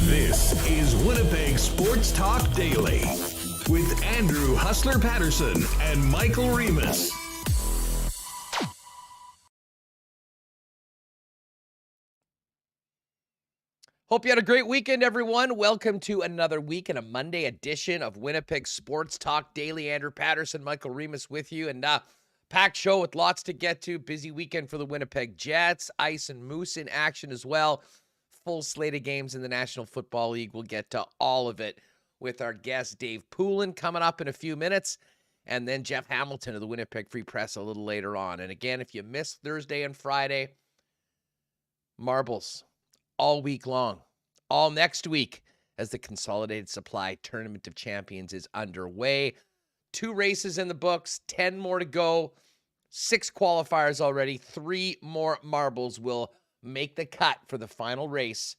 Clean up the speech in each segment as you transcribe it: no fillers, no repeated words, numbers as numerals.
This is Winnipeg Sports Talk Daily with Andrew Hustler Paterson and Michael Remis. Hope you had a great weekend, everyone. Welcome to another week and a Monday edition of Winnipeg Sports Talk Daily. Andrew Paterson, Michael Remis with you, and packed show with lots to get to. Busy weekend for the Winnipeg Jets. Ice and Moose in action as well. Full slate of games in the National Football League. We'll get to all of it with our guest Dave Poulin coming up in a few minutes, and then Jeff Hamilton of the Winnipeg Free Press a little later on. And again, if you missed Thursday and Friday, marbles all week long, all next week as the Consolidated Supply Tournament of Champions is underway. 2 races in the books, 10 more to go, 6 qualifiers already, 3 more marbles will make the cut for the final race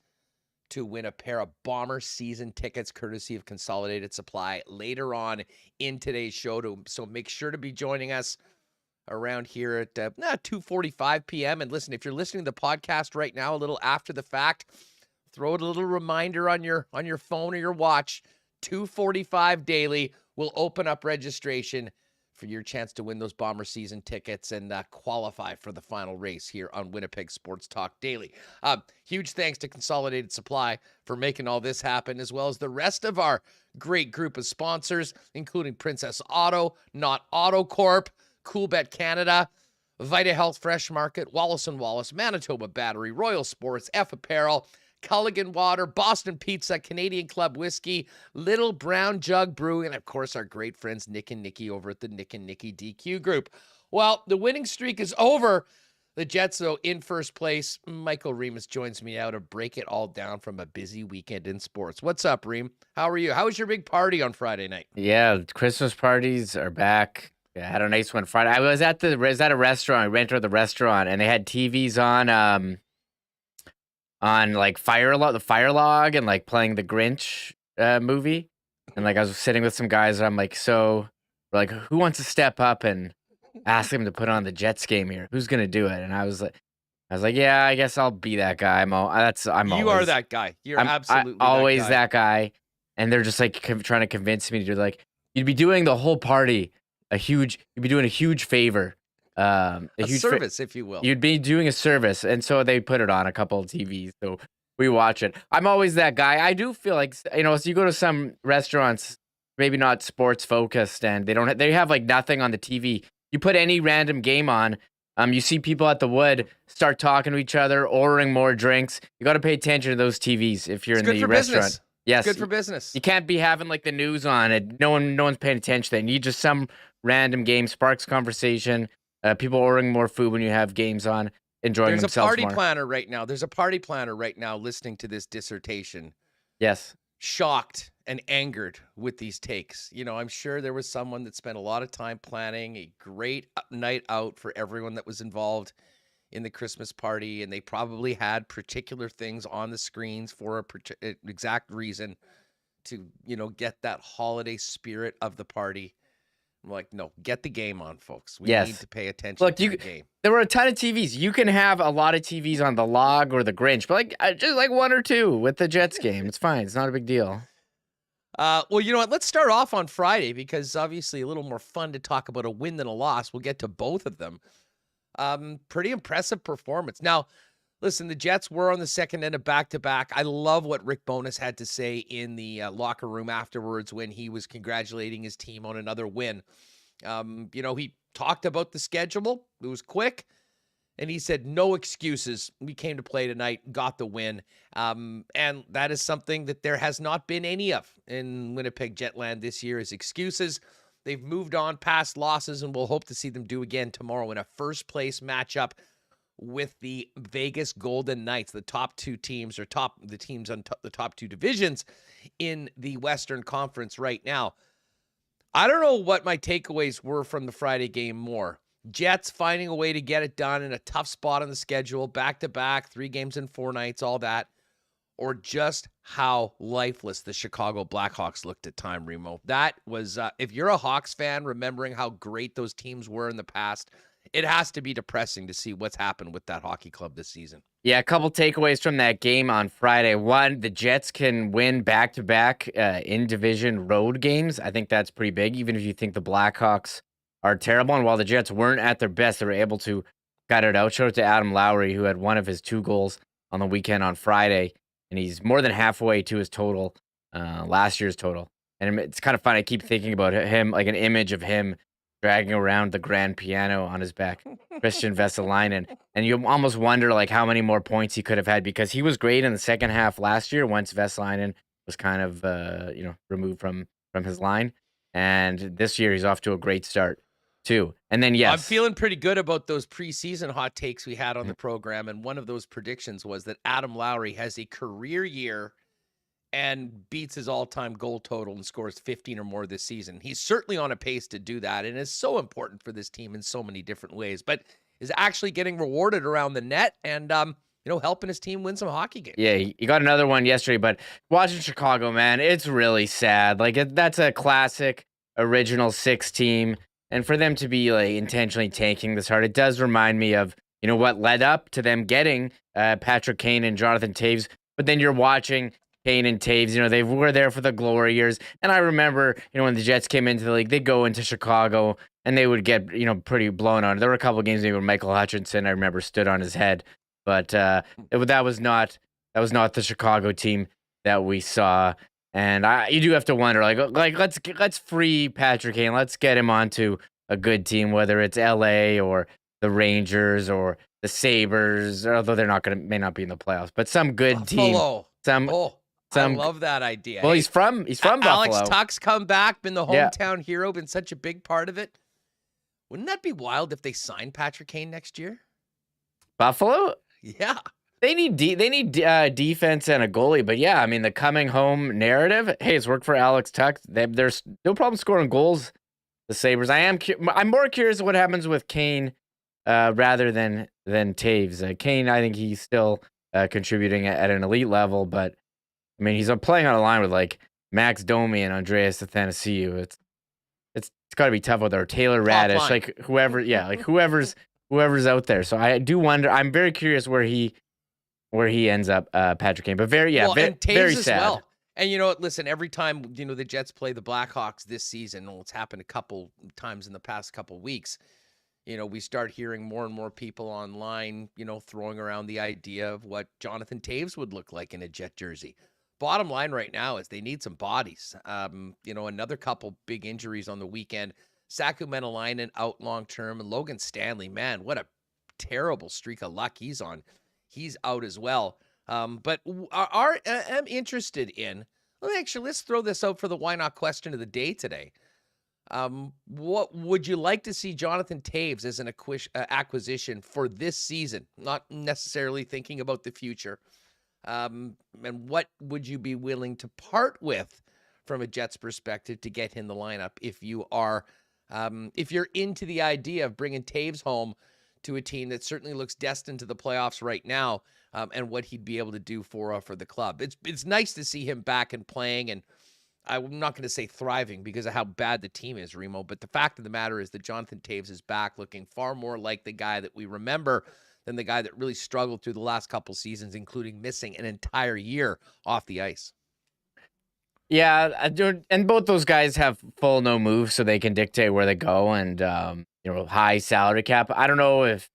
to win a pair of Bomber season tickets courtesy of Consolidated Supply later on in today's show. So make sure to be joining us around here at 2:45 p.m. And listen, if you're listening to the podcast right now, a little after the fact, throw it a little reminder on your phone or your watch. 2:45 daily will open up registration for your chance to win those Bomber season tickets and qualify for the final race here on Winnipeg Sports Talk Daily. Huge thanks to Consolidated Supply for making all this happen, as well as the rest of our great group of sponsors, including Princess Auto, Not Auto Corp, Coolbet Canada, Vita Health Fresh Market, Wallace & Wallace, Manitoba Battery, Royal Sports, F Apparel, Culligan Water, Boston Pizza, Canadian Club Whiskey, Little Brown Jug Brewing, and of course our great friends Nick and Nikki over at the Nick and Nikki DQ Group. Well, the winning streak is over. The Jets, though, in first place. Michael Remis joins me now to break it all down from a busy weekend in sports. What's up, Reem? How are you? How was your big party on Friday night? Yeah, Christmas parties are back. Yeah, I had a nice one Friday. I was at a restaurant. I rented the restaurant, and they had TVs on like the fire log and like playing the Grinch movie. And like I was sitting with some guys and I'm like, so we're like, who wants to step up and ask him to put on the Jets game here? Who's gonna do it? And I was like, yeah, I guess I'll be that guy. You are that guy. You're absolutely always that guy. And they're just like trying to convince me to do, like, you'd be doing the whole party you'd be doing a huge favor. A huge service, if you will. You'd be doing a service, and so they put it on a couple of TVs, so we watch it. I'm always that guy. I do feel like, so you go to some restaurants, maybe not sports focused, and they have like nothing on the TV. You put any random game on, you see people at the Wood start talking to each other, ordering more drinks. You got to pay attention to those TVs if you're in the restaurant. Business. Yes, good for business. You can't be having like the news on it. No one's paying attention. Then you just some random game sparks conversation. People ordering more food when you have games on, enjoying themselves more. There's a party planner right now listening to this dissertation. Yes. Shocked and angered with these takes. I'm sure there was someone that spent a lot of time planning a great night out for everyone that was involved in the Christmas party, and they probably had particular things on the screens for an exact reason to, get that holiday spirit of the party. I'm like, no, get the game on, folks. We need to pay attention to the game. There were a ton of TVs. You can have a lot of TVs on the log or the Grinch, but just like 1 or 2 with the Jets game. It's fine. It's not a big deal. Well, you know what? Let's start off on Friday because obviously a little more fun to talk about a win than a loss. We'll get to both of them. Pretty impressive performance. Now, listen, the Jets were on the second end of back-to-back. I love what Rick Bowness had to say in the locker room afterwards when he was congratulating his team on another win. He talked about the schedule. It was quick. And he said, no excuses. We came to play tonight, got the win. And that is something that there has not been any of in Winnipeg Jetland this year is excuses. They've moved on past losses, and we'll hope to see them do again tomorrow in a first-place matchup with the Vegas Golden Knights, the top two teams, or the teams on the top two divisions in the Western Conference right now. I don't know what my takeaways were from the Friday game more. Jets finding a way to get it done in a tough spot on the schedule, back-to-back, 3 games in 4 nights, all that. Or just how lifeless the Chicago Blackhawks looked at time, Remo. That was, if you're a Hawks fan, remembering how great those teams were in the past, it has to be depressing to see what's happened with that hockey club this season. Yeah, a couple takeaways from that game on Friday. One, the Jets can win back-to-back in-division road games. I think that's pretty big, even if you think the Blackhawks are terrible. And while the Jets weren't at their best, they were able to cut it out. Shout out to Adam Lowry, who had one of his 2 goals on the weekend on Friday. And he's more than halfway to his total, last year's total. And it's kind of fun. I keep thinking about him, like an image of him dragging around the grand piano on his back, Christian Vesalainen. And you almost wonder, like, how many more points he could have had, because he was great in the second half last year once Vesalainen was kind of, removed from his line. And this year he's off to a great start, too. And then, yes. I'm feeling pretty good about those preseason hot takes we had on the program, and one of those predictions was that Adam Lowry has a career year and beats his all-time goal total and scores 15 or more this season. He's certainly on a pace to do that, and is so important for this team in so many different ways, but is actually getting rewarded around the net and, helping his team win some hockey games. Yeah, he got another one yesterday, but watching Chicago, man, it's really sad. Like, that's a classic original 6 team. And for them to be like intentionally tanking this hard, it does remind me of, what led up to them getting Patrick Kane and Jonathan Taves. But then you're watching Kane and Taves, they were there for the glory years. And I remember, when the Jets came into the league, they'd go into Chicago and they would get, pretty blown on. There were a couple of games maybe where Michael Hutchinson, I remember, stood on his head. But that was not the Chicago team that we saw. And you do have to wonder, like let's free Patrick Kane. Let's get him onto a good team, whether it's LA or the Rangers or the Sabres, although may not be in the playoffs, but some good Buffalo. team. I love that idea. Well, he's from Buffalo. Alex Tuck's come back, been the hometown hero, been such a big part of it. Wouldn't that be wild if they signed Patrick Kane next year? Buffalo? Yeah. They need defense and a goalie, but yeah, I mean, the coming home narrative, hey, it's worked for Alex Tuck. There's no problem scoring goals, the Sabres. I'm more curious what happens with Kane rather than Taves. Kane, I think he's still contributing at an elite level, but I mean, he's playing on a line with like Max Domi and Andreas Athanasiou. It's got to be tough with our Taylor Radish, like whoever's out there. So I do wonder. I'm very curious where he ends up, Patrick Kane. But very Taves as sad. well. And listen, every time the Jets play the Blackhawks this season, it's happened a couple times in the past couple weeks. We start hearing more and more people online, throwing around the idea of what Jonathan Taves would look like in a Jet jersey. Bottom line right now is they need some bodies. Another couple big injuries on the weekend. Saku Menelainen out long term, and Logan Stanley, man, what a terrible streak of luck he's on. He's out as well. But I'm interested in, let's throw this out for the why not question of the day today. What would you like to see Jonathan Taves as an acquisition for this season? Not necessarily thinking about the future. And what would you be willing to part with from a Jets perspective to get in the lineup if you are, if you're into the idea of bringing Taves home to a team that certainly looks destined to the playoffs right now, and what he'd be able to do for the club. It's nice to see him back and playing, and I'm not going to say thriving because of how bad the team is, Remo, but the fact of the matter is that Jonathan Taves is back looking far more like the guy that we remember than the guy that really struggled through the last couple seasons, including missing an entire year off the ice. Yeah, and both those guys have full no move, so they can dictate where they go, and high salary cap. I don't know if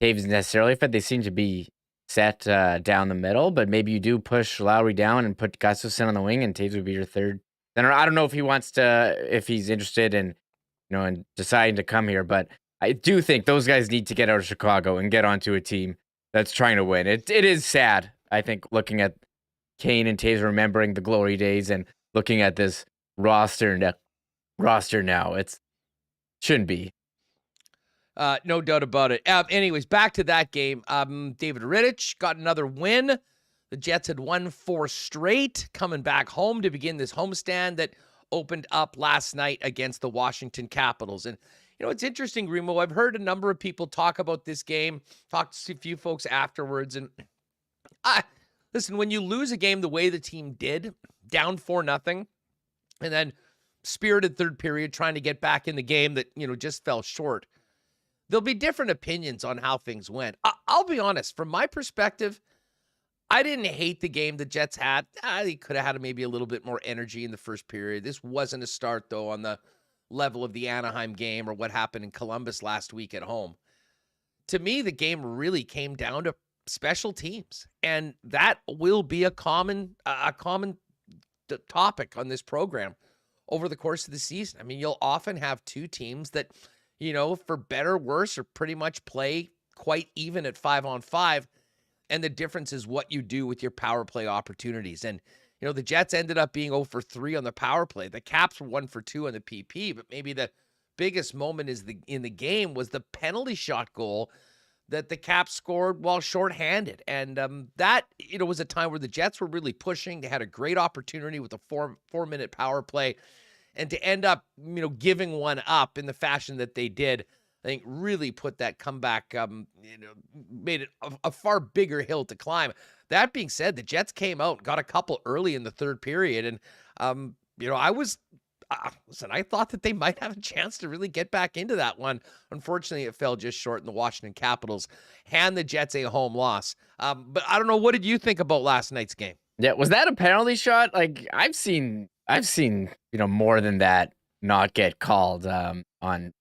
Taves is necessarily fit. They seem to be set down the middle, but maybe you do push Lowry down and put Gustafsson on the wing, and Taves would be your third. Then I don't know if he's interested in, in deciding to come here, but I do think those guys need to get out of Chicago and get onto a team that's trying to win. It is sad, I think, looking at Kane and Taves, remembering the glory days and looking at this roster roster now. It shouldn't be. No doubt about it. Anyways, back to that game. David Rittich got another win. The Jets had won 4 straight, coming back home to begin this homestand that opened up last night against the Washington Capitals. And, it's interesting, Remo. I've heard a number of people talk about this game, talked to a few folks afterwards. And listen, when you lose a game the way the team did, down 4-0, and then spirited third period trying to get back in the game that, just fell short, there'll be different opinions on how things went. I'll be honest, from my perspective, I didn't hate the game the Jets had. They could have had maybe a little bit more energy in the first period. This wasn't a start, though, on the level of the Anaheim game or what happened in Columbus last week at home. To me, the game really came down to special teams, and that will be a common topic on this program over the course of the season. I mean, you'll often have two teams that, for better or worse, or pretty much play quite even at 5-on-5. And the difference is what you do with your power play opportunities. And, the Jets ended up being 0 for 3 on the power play. The Caps were 1 for 2 on the PP, but maybe the biggest moment in the game was the penalty shot goal that the Caps scored while shorthanded. And that, was a time where the Jets were really pushing. They had a great opportunity with a 4-minute power play. And to end up, giving one up in the fashion that they did, I think really put that comeback, made it a far bigger hill to climb. That being said, the Jets came out, got a couple early in the third period. And, I thought that they might have a chance to really get back into that one. Unfortunately, it fell just short, and the Washington Capitals hand the Jets a home loss. But I don't know. What did you think about last night's game? Yeah, was that a penalty shot? Like, I've seen, more than that not get called on,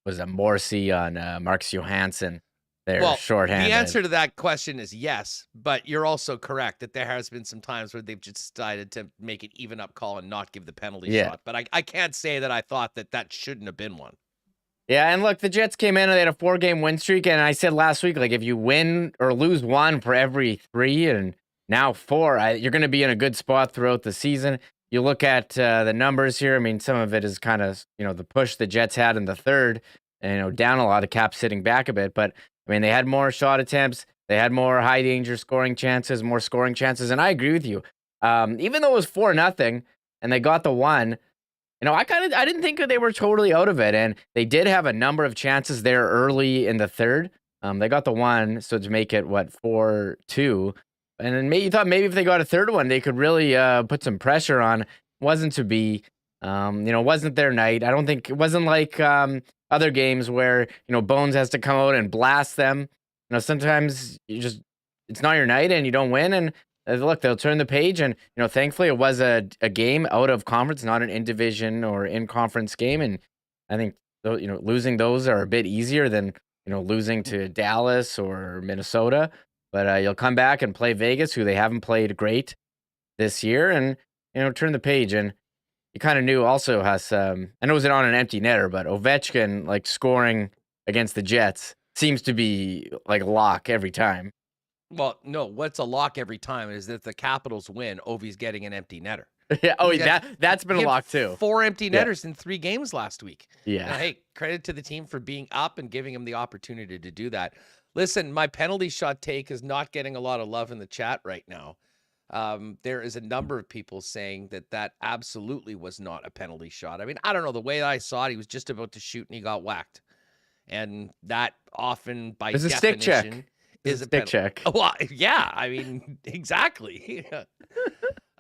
was it Morrissey on Marcus Johansson? They're shorthanded. The answer to that question is yes, but you're also correct that there has been some times where they've just decided to make an even up call and not give the penalty shot. But I can't say that I thought that shouldn't have been one. Yeah, and look, the Jets came in and they had a 4-game win streak, and I said last week, like, if you win or lose 1 for every 3 and now 4, you're going to be in a good spot throughout the season. You look at the numbers here. I mean, some of it is kind of, the push the Jets had in the third, and, down a lot, the Caps sitting back a bit. But, I mean, they had more shot attempts. They had more high-danger scoring chances, more scoring chances. And I agree with you. Even though it was 4-0 and they got the 1, I didn't think that they were totally out of it. And they did have a number of chances there early in the third. They got the 1, so to make it, 4-2. And then you thought maybe if they got a third one, they could really put some pressure on. Wasn't to be. Wasn't their night. I don't think it wasn't like other games where, Bones has to come out and blast them. Sometimes it's not your night and you don't win. And look, they'll turn the page. And, thankfully it was a game out of conference, not an in-division or in-conference game. And I think, losing those are a bit easier than, losing to Dallas or Minnesota. But you'll come back and play Vegas, who they haven't played great this year, and, turn the page. And you kind of knew also has, I know it was on an empty netter, but Ovechkin, scoring against the Jets seems to be like a lock every time. Well, no, what's a lock every time is that the Capitals win, Ovi's getting an empty netter. Yeah. Oh, that's been a lock too. 4 empty netters in 3 games last week. Yeah. Now, hey, credit to the team for being up and giving him the opportunity to do that. Listen, my penalty shot take is not getting a lot of love in the chat right now. There is a number of people saying that absolutely was not a penalty shot. I mean, I don't know. The way I saw it, he was just about to shoot and he got whacked. And that often, by definition, a stick check. Is a stick check. Well, yeah, I mean, exactly.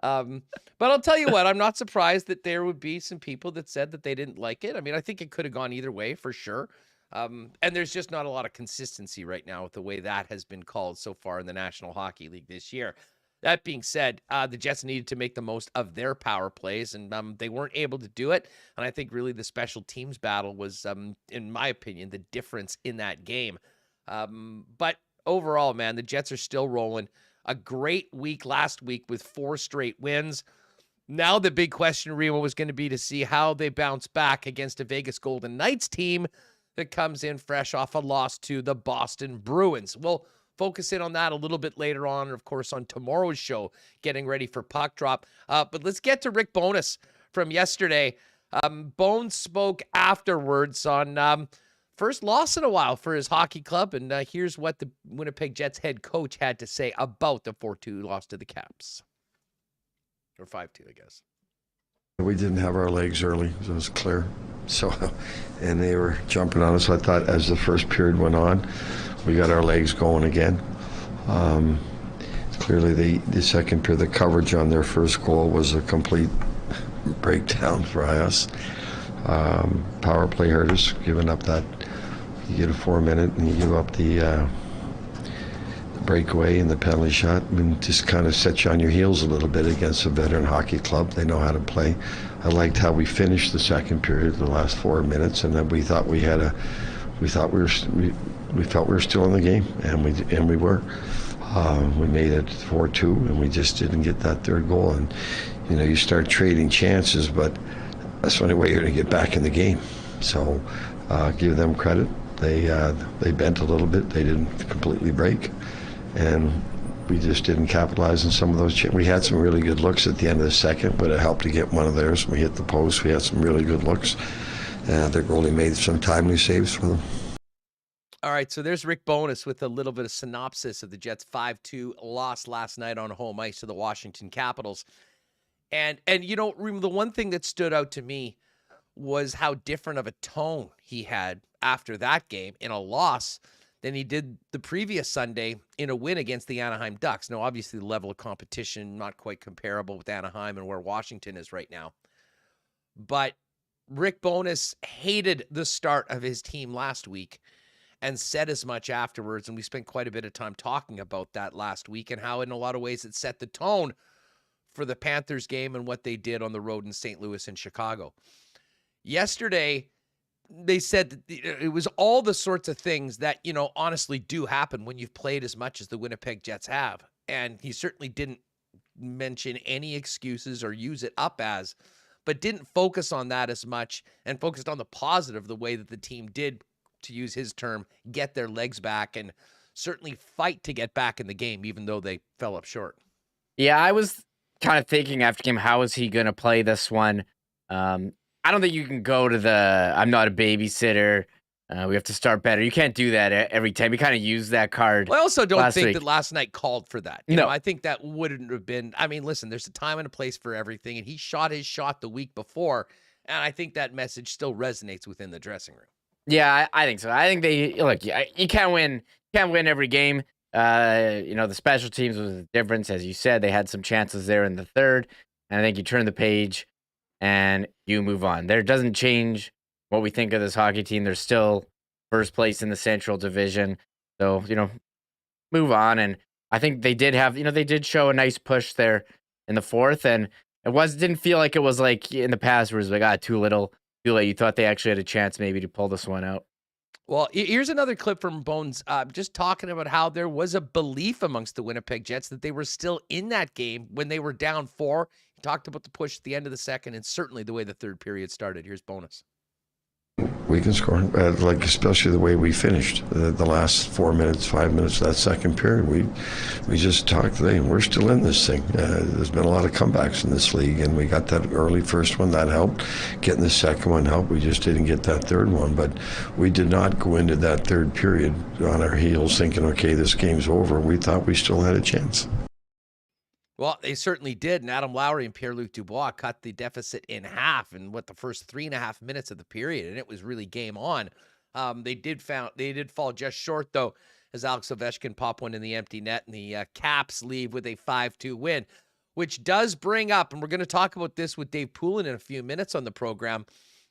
But I'll tell you what, I'm not surprised that there would be some people that said that they didn't like it. I mean, I think it could have gone either way for sure. And there's just not a lot of consistency right now with the way that has been called so far in the National Hockey League this year. That being said, the Jets needed to make the most of their power plays, and they weren't able to do it. And I think really the special teams battle was, in my opinion, the difference in that game. But overall, man, the Jets are still rolling. A great week last week with 4 straight wins. Now the big question, Remo, was going to be to see how they bounce back against a Vegas Golden Knights team that comes in fresh off a loss to the Boston Bruins. We'll focus in on that a little bit later on, and of course on tomorrow's show, getting ready for Puck Drop. But let's get to Rick Bowness from yesterday. Bones spoke afterwards on first loss in a while for his hockey club, and here's what the Winnipeg Jets head coach had to say about the 4-2 loss to the Caps. Or 5-2, I guess. We didn't have our legs early, so it was clear. So, and they were jumping on us. So I thought as the first period went on, we got our legs going again. Clearly, the second period, the coverage on their first goal was a complete breakdown for us. Power play hurt us, giving up that. You get a 4-minute and you give up the breakaway and the penalty shot. I mean, just kind of set you on your heels a little bit against a veteran hockey club. They know how to play. I liked how we finished the second period, the last 4 minutes, and then we thought we felt we were still in the game, and we were. We made it 4-2, and we just didn't get that third goal. And you start trading chances, but that's the only way you're going to get back in the game. So give them credit. They bent a little bit. They didn't completely break, and we just didn't capitalize on some of those. We had some really good looks at the end of the second, but it helped to get one of theirs. We hit the post. We had some really good looks. Their goalie made some timely saves for them. All right, so there's Rick Bowness with a little bit of synopsis of the Jets' 5-2 loss last night on home ice to the Washington Capitals. And the one thing that stood out to me was how different of a tone he had after that game in a loss than he did the previous Sunday in a win against the Anaheim Ducks. Now, obviously, the level of competition not quite comparable with Anaheim and where Washington is right now. But Rick Bowness hated the start of his team last week and said as much afterwards, and we spent quite a bit of time talking about that last week and how in a lot of ways it set the tone for the Panthers game and what they did on the road in St. Louis and Chicago. Yesterday, they said that it was all the sorts of things that, honestly do happen when you've played as much as the Winnipeg Jets have. And he certainly didn't mention any excuses or use it up as, but didn't focus on that as much and focused on the positive, the way that the team did, to use his term, get their legs back and certainly fight to get back in the game, even though they fell up short. Yeah, I was kind of thinking after game, how is he going to play this one? I don't think you can go to the I'm not a babysitter. We have to start better. You can't do that every time. You kind of use that card. Well, I also don't think that last night called for that. No. I think that wouldn't have been. I mean, listen, there's a time and a place for everything, and he shot his shot the week before, and I think that message still resonates within the dressing room. Yeah, I think so. I think you can't win every game. The special teams was the difference. As you said, they had some chances there in the third, and I think you turn the page and you move on. There doesn't change what we think of this hockey team. They're still first place in the Central Division. So, move on. And I think they did have, they did show a nice push there in the fourth. And didn't feel like it was like in the past where it was like, too little, too late. You thought they actually had a chance maybe to pull this one out. Well, here's another clip from Bones just talking about how there was a belief amongst the Winnipeg Jets that they were still in that game when they were down 4. He talked about the push at the end of the second and certainly the way the third period started. Here's Bowness. We can score, especially the way we finished the last 4 minutes, 5 minutes of that second period. We just talked today, and we're still in this thing. There's been a lot of comebacks in this league, and we got that early first one. That helped. Getting the second one helped. We just didn't get that third one. But we did not go into that third period on our heels thinking, okay, this game's over. We thought we still had a chance. Well, they certainly did, and Adam Lowry and Pierre-Luc Dubois cut the deficit in half in the first 3.5 minutes of the period, and it was really game on. They did fall just short, though, as Alex Ovechkin popped one in the empty net, and the Caps leave with a 5-2 win, which does bring up, and we're going to talk about this with Dave Poulin in a few minutes on the program,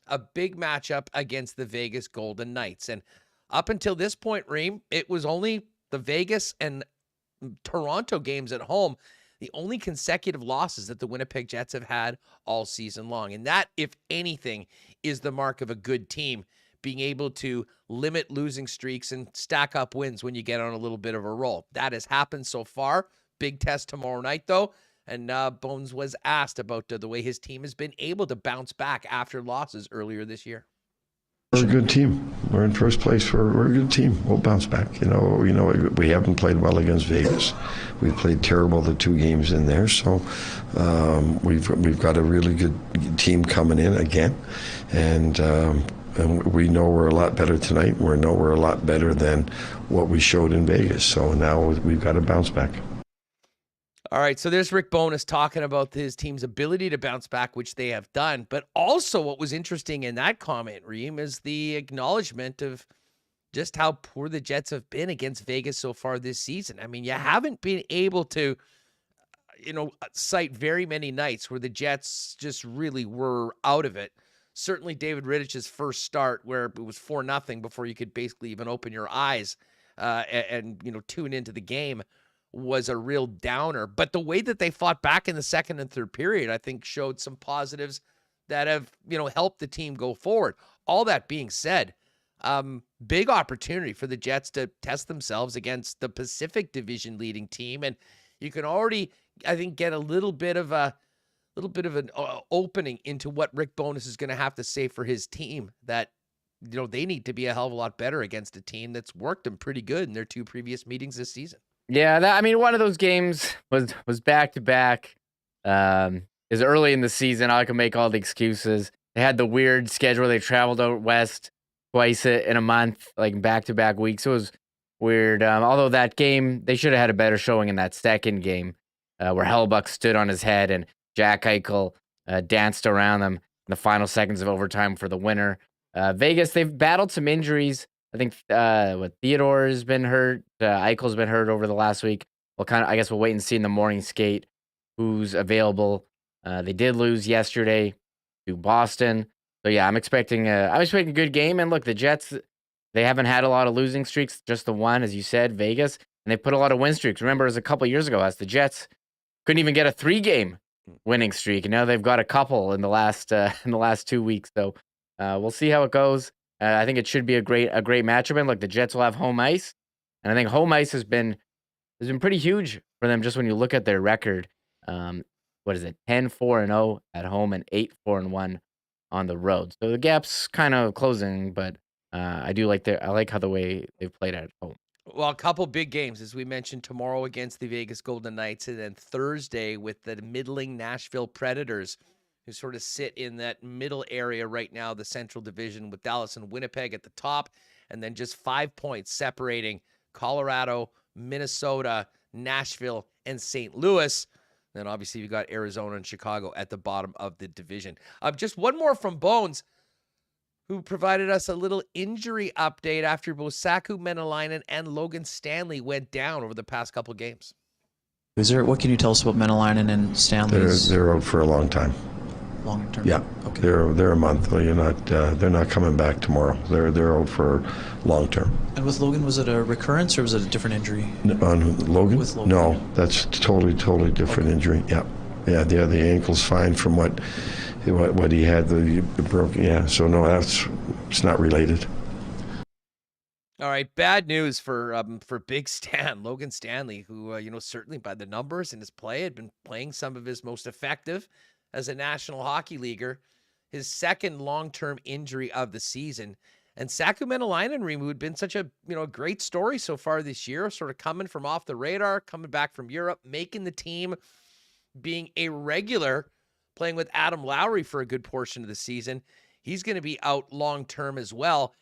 a big matchup against the Vegas Golden Knights. And up until this point, Reem, it was only the Vegas and Toronto games at home, the only consecutive losses that the Winnipeg Jets have had all season long. And that, if anything, is the mark of a good team, being able to limit losing streaks and stack up wins when you get on a little bit of a roll. That has happened so far. Big test tomorrow night, though. And Bones was asked about the way his team has been able to bounce back after losses earlier this year. We're a good team. We're in first place. We're a good team. We'll bounce back. We haven't played well against Vegas. We played terrible the 2 games in there. So we've got a really good team coming in again, and we know we're a lot better tonight. We know we're a lot better than what we showed in Vegas. So now we've got to bounce back. All right, so there's Rick Bowness talking about his team's ability to bounce back, which they have done. But also what was interesting in that comment, Reem, is the acknowledgement of just how poor the Jets have been against Vegas so far this season. I mean, you haven't been able to, cite very many nights where the Jets just really were out of it. Certainly David Rittich's first start where it was 4-0 before you could basically even open your eyes and tune into the game was a real downer. But the way that they fought back in the second and third period, I think showed some positives that have, helped the team go forward. All that being said, big opportunity for the Jets to test themselves against the Pacific Division leading team. And you can already, I think, get a little bit of an opening into what Rick Bowness is going to have to say for his team, that, they need to be a hell of a lot better against a team that's worked them pretty good in their 2 previous meetings this season. Yeah, one of those games was back-to-back. Is early in the season. I can make all the excuses. They had the weird schedule. They traveled out west twice in a month, like back-to-back weeks. It was weird. Although that game, they should have had a better showing in that second game where Hellbuck stood on his head and Jack Eichel danced around them in the final seconds of overtime for the winner. Vegas, they've battled some injuries. I think Theodore's been hurt. Eichel's been hurt over the last week. I guess we'll wait and see in the morning skate who's available. They did lose yesterday to Boston. So yeah, I'm expecting a good game. And look, the Jets, they haven't had a lot of losing streaks, just the one, as you said, Vegas, and they put a lot of win streaks. Remember, it was a couple years ago, as the Jets couldn't even get a 3-game winning streak, and now they've got a couple in the last 2 weeks. So we'll see how it goes. I think it should be a great matchup. And look, the Jets will have home ice, and I think home ice has been pretty huge for them. Just when you look at their record, what is it? 10-4-0 at home and 8-4-1 on the road. So the gap's kind of closing, but I like how the way they've played at home. Well, a couple big games, as we mentioned, tomorrow against the Vegas Golden Knights, and then Thursday with the middling Nashville Predators, who sort of sit in that middle area right now, the Central Division, with Dallas and Winnipeg at the top, and then just 5 points separating Colorado, Minnesota, Nashville, and St. Louis. Then obviously you've got Arizona and Chicago at the bottom of the division. Just one more from Bones, who provided us a little injury update after both Saku Menelainen and Logan Stanley went down over the past couple games. What can you tell us about Menelainen and Stanley? They're out for a long time. Long term? Yeah. Okay. They're a month. They're not coming back tomorrow. They're out for long term. And with Logan, was it a recurrence or was it a different injury? On Logan? With Logan? No, that's totally different injury. Yeah. The ankle's fine from what he had. The broke. Yeah. So no, it's not related. All right, bad news for Big Stan, Logan Stanley, who certainly by the numbers in his play had been playing some of his most effective as a National Hockey Leaguer. His second long-term injury of the season. And Saku Menelainen, Rimu, had been such a great story so far this year, sort of coming from off the radar, coming back from Europe, making the team, being a regular, playing with Adam Lowry for a good portion of the season. He's going to be out long-term as well.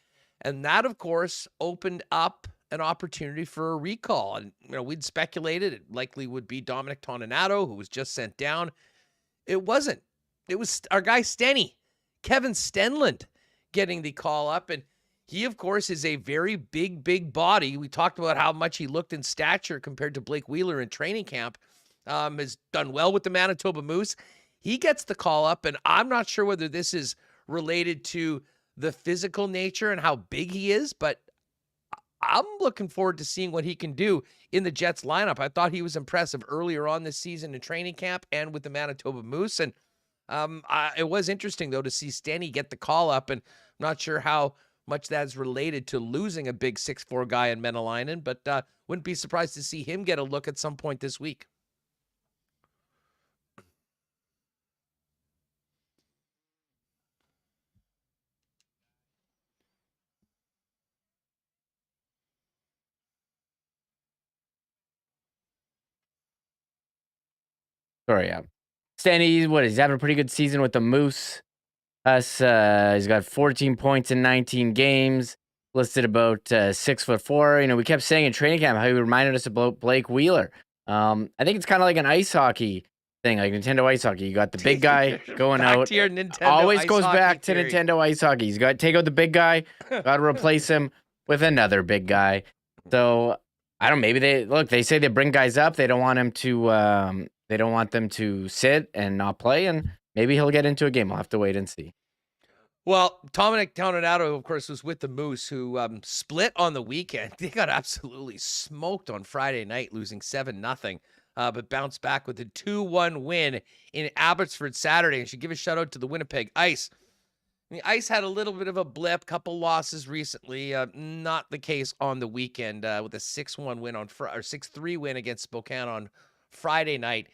And that, of course, opened up an opportunity for a recall. And, we'd speculated it likely would be Dominic Toninato, who was just sent down. It wasn't. It was our guy Stenny, Kevin Stenlund, getting the call up. And he, of course, is a very big body. We talked about how much he looked in stature compared to Blake Wheeler in training camp. Has done well with the Manitoba Moose. He gets the call up, and I'm not sure whether this is related to the physical nature and how big he is, but I'm looking forward to seeing what he can do in the Jets lineup. I thought he was impressive earlier on this season in training camp and with the Manitoba Moose. And it was interesting, though, to see Stenny get the call up, and I'm not sure how much that's related to losing a big 6'4" guy in Menelainen, but wouldn't be surprised to see him get a look at some point this week. Sorry, yeah. Stanley, he's having a pretty good season with the Moose. He's got 14 points in 19 games. Listed about 6'4". We kept saying in training camp how he reminded us about Blake Wheeler. I think it's kind of like an ice hockey thing, like Nintendo ice hockey. You got the big guy going Back out. to your Nintendo Always ice goes hockey back to theory. Nintendo ice hockey. He's got to take out the big guy. Got to replace him with another big guy. So I don't. Maybe they say they bring guys up. They don't want him to. They don't want them to sit and not play. And maybe he'll get into a game. We'll have to wait and see. Well, Dominic Toninato, of course, was with the Moose, who split on the weekend. They got absolutely smoked on Friday night, losing 7-0, but bounced back with a 2-1 win in Abbotsford Saturday. And should give a shout out to the Winnipeg Ice. The Ice had a little bit of a blip, couple losses recently. Not the case on the weekend with a 6-1 win or 6-3 win against Spokane on Friday night,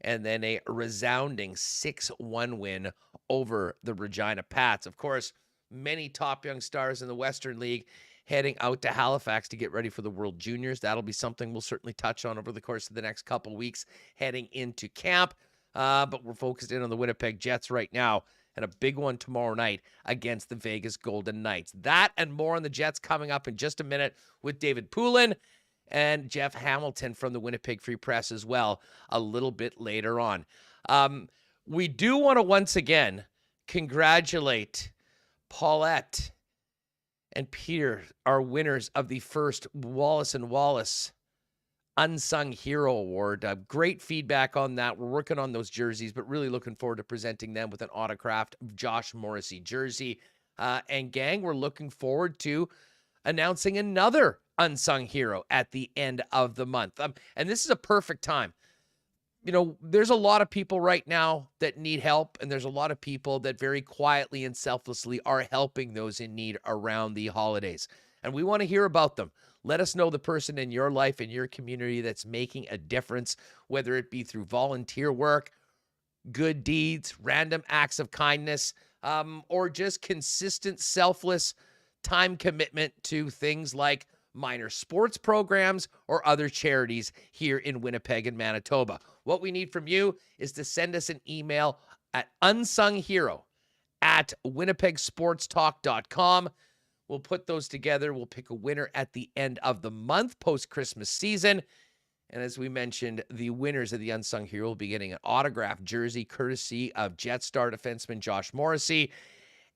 and then a resounding 6-1 win over the Regina Pats. Of course, many top young stars in the Western League heading out to Halifax to get ready for the World Juniors. That'll be something we'll certainly touch on over the course of the next couple weeks heading into camp. But we're focused in on the Winnipeg Jets right now, and a big one tomorrow night against the Vegas Golden Knights. That and more on the Jets coming up in just a minute with David Poulin and Jeff Hamilton from the Winnipeg Free Press as well a little bit later on. We do want to once again congratulate Paulette and Peter, our winners of the first Wallace & Wallace Unsung Hero Award. Great feedback on that. We're working on those jerseys, but really looking forward to presenting them with an autographed Josh Morrissey jersey. And gang, we're looking forward to announcing another unsung hero at the end of the month. And this is a perfect time. There's a lot of people right now that need help, and there's a lot of people that very quietly and selflessly are helping those in need around the holidays. And we want to hear about them. Let us know the person in your life, in your community that's making a difference, whether it be through volunteer work, good deeds, random acts of kindness, or just consistent, selfless time commitment to things like minor sports programs or other charities here in Winnipeg and Manitoba. What we need from you is to send us an email at unsunghero@winnipegsportstalk.com. We'll put those together. We'll pick a winner at the end of the month, post-Christmas season. And as we mentioned, the winners of the Unsung Hero will be getting an autographed jersey courtesy of Jet star defenseman Josh Morrissey.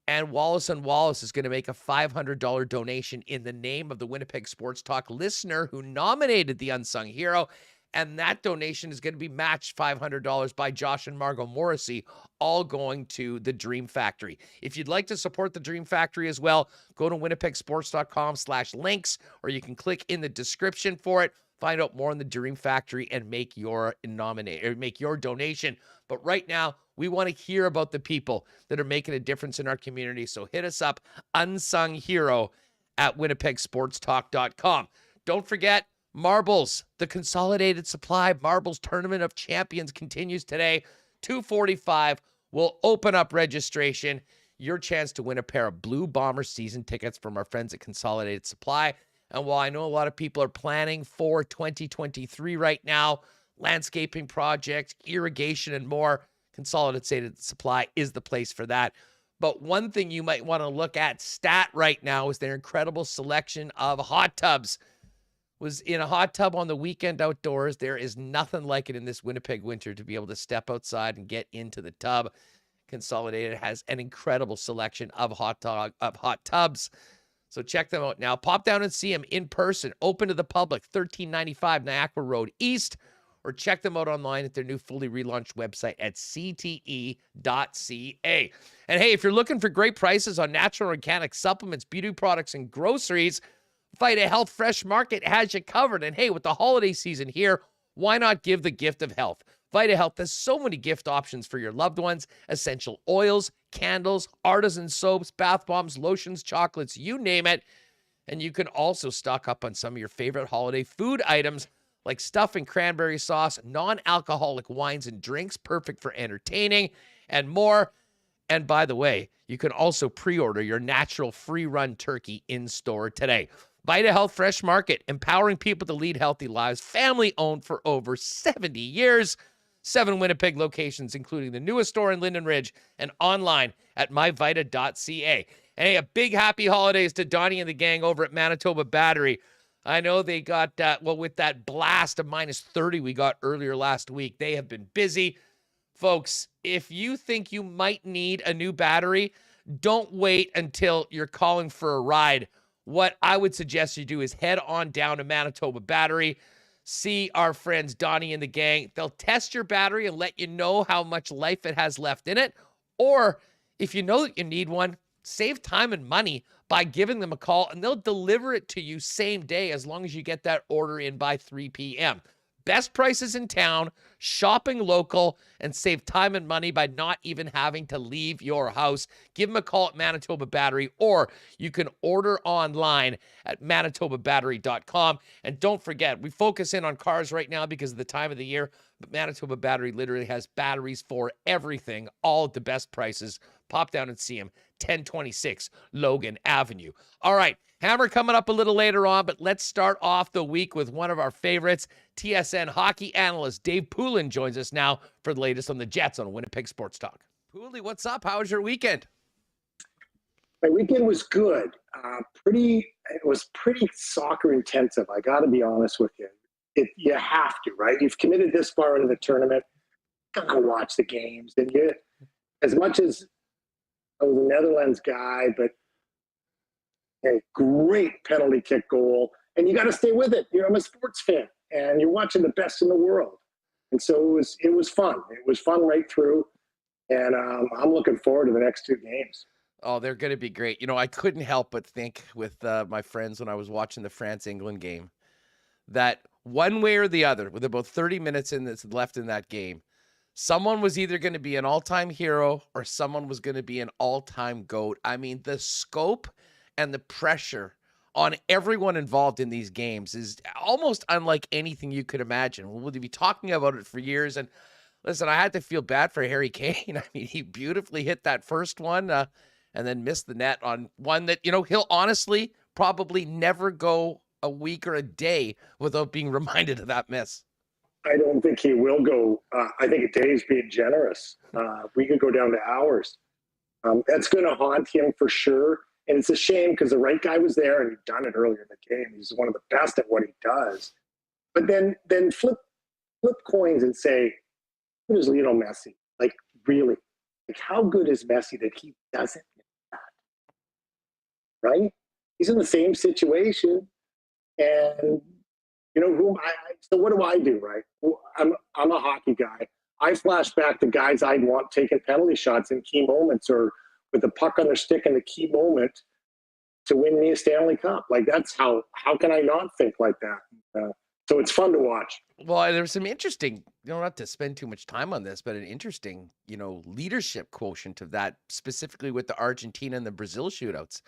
And Wallace & Wallace is going to make a $500 donation in the name of the Winnipeg Sports Talk listener who nominated the Unsung Hero. And that donation is going to be matched $500 by Josh and Margot Morrissey, all going to the Dream Factory. If you'd like to support the Dream Factory as well, go to winnipegsports.com/links, or you can click in the description for it. Find out more on the Dream Factory and make your donation. But right now, we want to hear about the people that are making a difference in our community. So hit us up, unsunghero@winnipegsportstalk.com. Don't forget, Marbles, the Consolidated Supply Marbles Tournament of Champions continues today. 2:45 will open up registration. Your chance to win a pair of Blue Bomber season tickets from our friends at Consolidated Supply. And while I know a lot of people are planning for 2023 right now, landscaping projects, irrigation, and more, Consolidated Supply is the place for that. But one thing you might want to look at stat right now is their incredible selection of hot tubs. Was in a hot tub on the weekend outdoors. There is nothing like it in this Winnipeg winter to be able to step outside and get into the tub. Consolidated has an incredible selection of hot tubs. So check them out now. Pop down and see them in person, open to the public, 1395 Niagara Road East, or check them out online at their new fully relaunched website at cte.ca. And hey, if you're looking for great prices on natural and organic supplements, beauty products, and groceries, Vita Health Fresh Market has you covered. And hey, with the holiday season here, why not give the gift of health? Vita Health has so many gift options for your loved ones: essential oils, candles, artisan soaps, bath bombs, lotions, chocolates, you name it. And you can also stock up on some of your favorite holiday food items like stuffing cranberry sauce, non-alcoholic wines and drinks, perfect for entertaining, and more. And by the way, you can also pre-order your natural free-run turkey in-store today. Vita Health Fresh Market, empowering people to lead healthy lives, family-owned for over 70 years. 7 Winnipeg locations, including the newest store in Linden Ridge and online at myvita.ca. And hey, a big happy holidays to Donnie and the gang over at Manitoba Battery. I know they got, with that blast of minus 30 we got earlier last week, they have been busy. Folks, if you think you might need a new battery, don't wait until you're calling for a ride. What I would suggest you do is head on down to Manitoba Battery, see our friends Donnie and the gang. They'll test your battery and let you know how much life it has left in it. Or if you know that you need one, save time and money by giving them a call, and they'll deliver it to you same day as long as you get that order in by 3 p.m. Best prices in town, shopping local, and save time and money by not even having to leave your house. Give them a call at Manitoba Battery, or you can order online at manitobabattery.com. And don't forget, we focus in on cars right now because of the time of the year, but Manitoba Battery literally has batteries for everything, all at the best prices. Pop down and see them, 1026 Logan Avenue. All right, Hammer coming up a little later on, but let's start off the week with one of our favorites. TSN hockey analyst Dave Poulin joins us now for the latest on the Jets on Winnipeg Sports Talk. Poulin, what's up? How was your weekend? My weekend was good. It was pretty soccer intensive. I got to be honest with you. You have to, right? You've committed this far into the tournament. Gotta watch the games. And as much as I was a Netherlands guy, but a great penalty kick goal, and you got to stay with it. I'm a sports fan, and you're watching the best in the world, and so it was fun. It was fun right through, and I'm looking forward to the next 2 games. Oh, they're going to be great. I couldn't help but think with my friends when I was watching the France-England game that one way or the other, with about 30 minutes left in that game, someone was either going to be an all-time hero or someone was going to be an all-time GOAT. I mean, the scope and the pressure on everyone involved in these games is almost unlike anything you could imagine. We'll be talking about it for years. And listen, I had to feel bad for Harry Kane. I mean, he beautifully hit that first one and then missed the net on one that, he'll honestly probably never go a week or a day without being reminded of that miss. I don't think he will go. I think a day is being generous. We could go down to hours. That's going to haunt him for sure. And it's a shame because the right guy was there and he'd done it earlier in the game. He's one of the best at what he does. But then flip coins and say, who is Lionel Messi? Like, really? Like, how good is Messi that he doesn't get that? Right? He's in the same situation. And, so what do I do, right? Well, I'm a hockey guy. I flash back to guys I'd want taking penalty shots in key moments or with the puck on their stick in the key moment to win me a Stanley Cup. Like, that's how can I not think like that? So it's fun to watch. Well, there's some interesting, not to spend too much time on this, but an interesting, leadership quotient of that, specifically with the Argentina and the Brazil shootouts.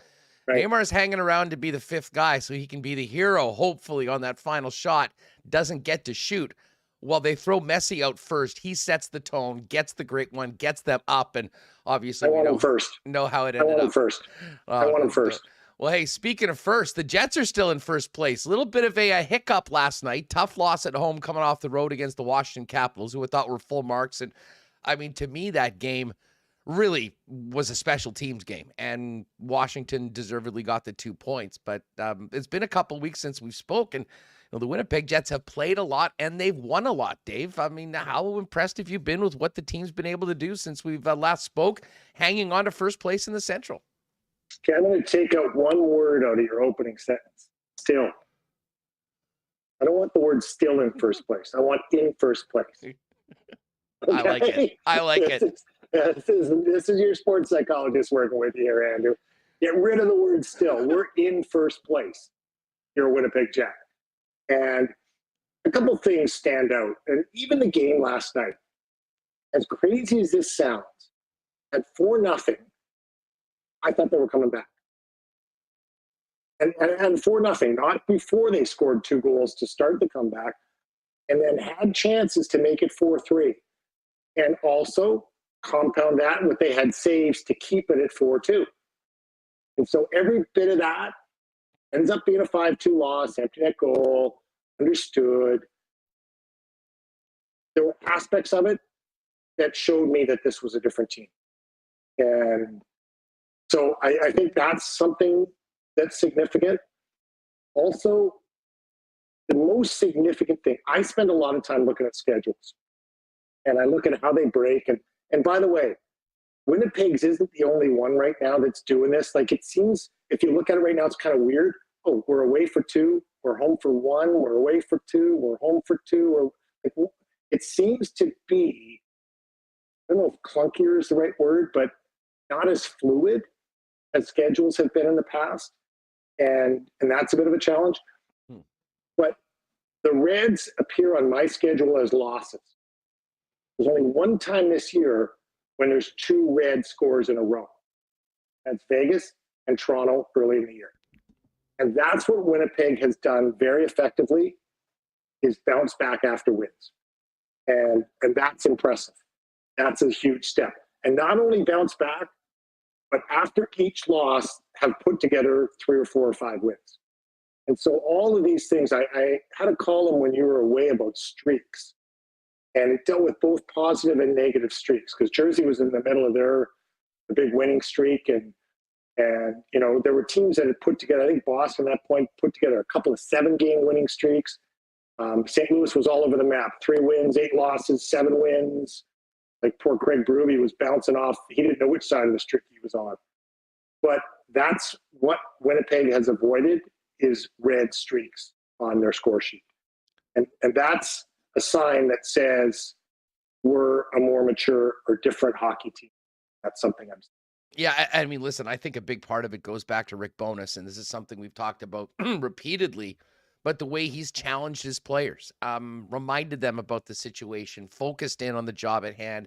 Right. Neymar's hanging around to be the 5th guy so he can be the hero, hopefully, on that final shot. Doesn't get to shoot. Well, they throw Messi out first. He sets the tone, gets the great one, gets them up, and obviously I want him first. Know how it ended up. I want him first. I want him first. Well, hey, speaking of first, the Jets are still in first place. A little bit of a hiccup last night. Tough loss at home coming off the road against the Washington Capitals, who I thought were full marks. And, I mean, to me, that game really was a special teams game, and Washington deservedly got the 2 points. But it's been a couple weeks since we've spoken. The Winnipeg Jets have played a lot, and they've won a lot, Dave. I mean, how impressed have you been with what the team's been able to do since we've last spoke, hanging on to first place in the Central? Okay, I'm going to take out one word out of your opening sentence. Still. I don't want the word still in first place. I want in first place. Okay? I like it. I like it. This is your sports psychologist working with you here, Andrew. Get rid of the word still. We're in first place. You're a Winnipeg Jet. And a couple things stand out. And even the game last night, as crazy as this sounds, at 4-0, I thought they were coming back. And 4-0, not before they scored 2 goals to start the comeback, and then had chances to make it 4-3. And also compound that with they had saves to keep it at 4-2. And so every bit of that ends up being a 5-2 loss, empty net goal, understood. there were aspects of it that showed me that this was a different team. And so I think that's something that's significant. Also, the most significant thing, I spend a lot of time looking at schedules, and I look at how they break. And by the way, Winnipeg's isn't the only one right now that's doing this. Like, it seems, if you look at it right now, it's kind of weird. Oh, we're away for 2, we're home for 1, we're away for 2, we're home for 2. Or like, it seems to be, I don't know if clunkier is the right word, but not as fluid as schedules have been in the past. And that's a bit of a challenge. But the Reds appear on my schedule as losses. There's only one time this year when there's 2 red scores in a row. That's Vegas and Toronto early in the year. And that's what Winnipeg has done very effectively, is bounce back after wins. And that's impressive. That's a huge step. And not only bounce back, but after each loss have put together 3 or 4 or 5 wins. And so all of these things, I had a column when you were away about streaks. And it dealt with both positive and negative streaks, because Jersey was in the middle of the big winning streak. And you know, there were teams that had put together, I think Boston at that point put together a couple of 7-game winning streaks. St. Louis was all over the map, 3 wins, 8 losses, 7 wins. Like poor Craig Berube was bouncing off. He didn't know which side of the streak he was on. But that's what Winnipeg has avoided, is red streaks on their score sheet. And that's a sign that says we're a more mature or different hockey team. That's something I'm saying. Yeah, I mean, listen, I think a big part of it goes back to Rick Bowness, and this is something we've talked about repeatedly, but the way he's challenged his players, reminded them about the situation, focused in on the job at hand.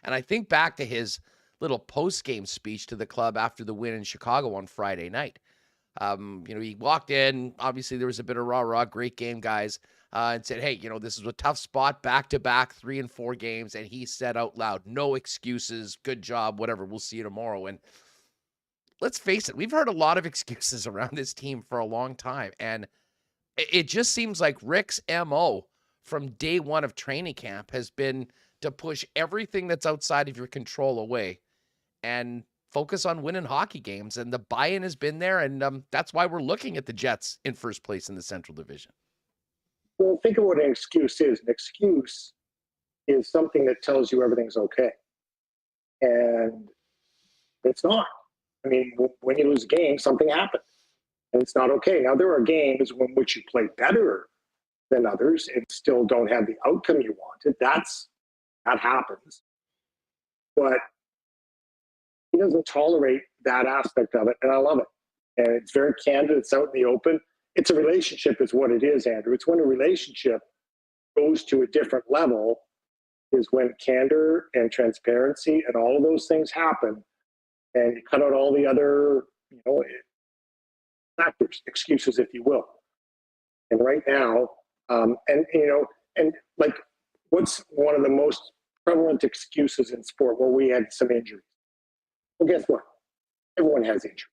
And I think back to his little post-game speech to the club after the win in Chicago on Friday night. You know, he walked in, obviously there was a bit of rah-rah, great game, guys, and said, hey, you know, this is a tough spot, back-to-back 3 and 4 games. And he said out loud, no excuses, good job, whatever, we'll see you tomorrow. And let's face it, we've heard a lot of excuses around this team for a long time. And it just seems like Rick's MO from day one of training camp has been to push everything that's outside of your control away and focus on winning hockey games. And the buy-in has been there, and that's why we're looking at the Jets in first place in the Central Division. Well, think of what an excuse is. An excuse is something that tells you everything's okay. And it's not. I mean, when you lose a game, something happened. And it's not okay. Now, there are games in which you play better than others and still don't have the outcome you wanted. That happens. But he doesn't tolerate that aspect of it, and I love it. And it's very candid. It's out in the open. It's a relationship is what it is, Andrew. It's when a relationship goes to a different level is when candor and transparency and all of those things happen, and you cut out all the other, you know, factors, excuses, if you will. And right now, and you know, and like, what's one of the most prevalent excuses in sport? Well, we had some injuries. Well, guess what? Everyone has injury.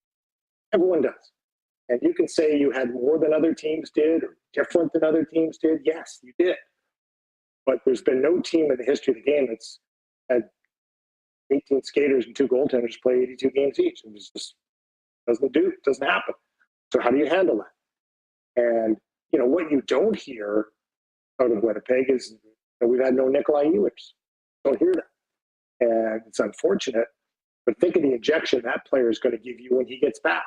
Everyone does. And you can say you had more than other teams did or different than other teams did. Yes, you did. But there's been no team in the history of the game that's had 18 skaters and 2 goaltenders play 82 games each. It just doesn't happen. So how do you handle that? And, you know, what you don't hear out of Winnipeg is that we've had no Nikolai Ehlers. Don't hear that. And it's unfortunate, but think of the injection that player is going to give you when he gets back.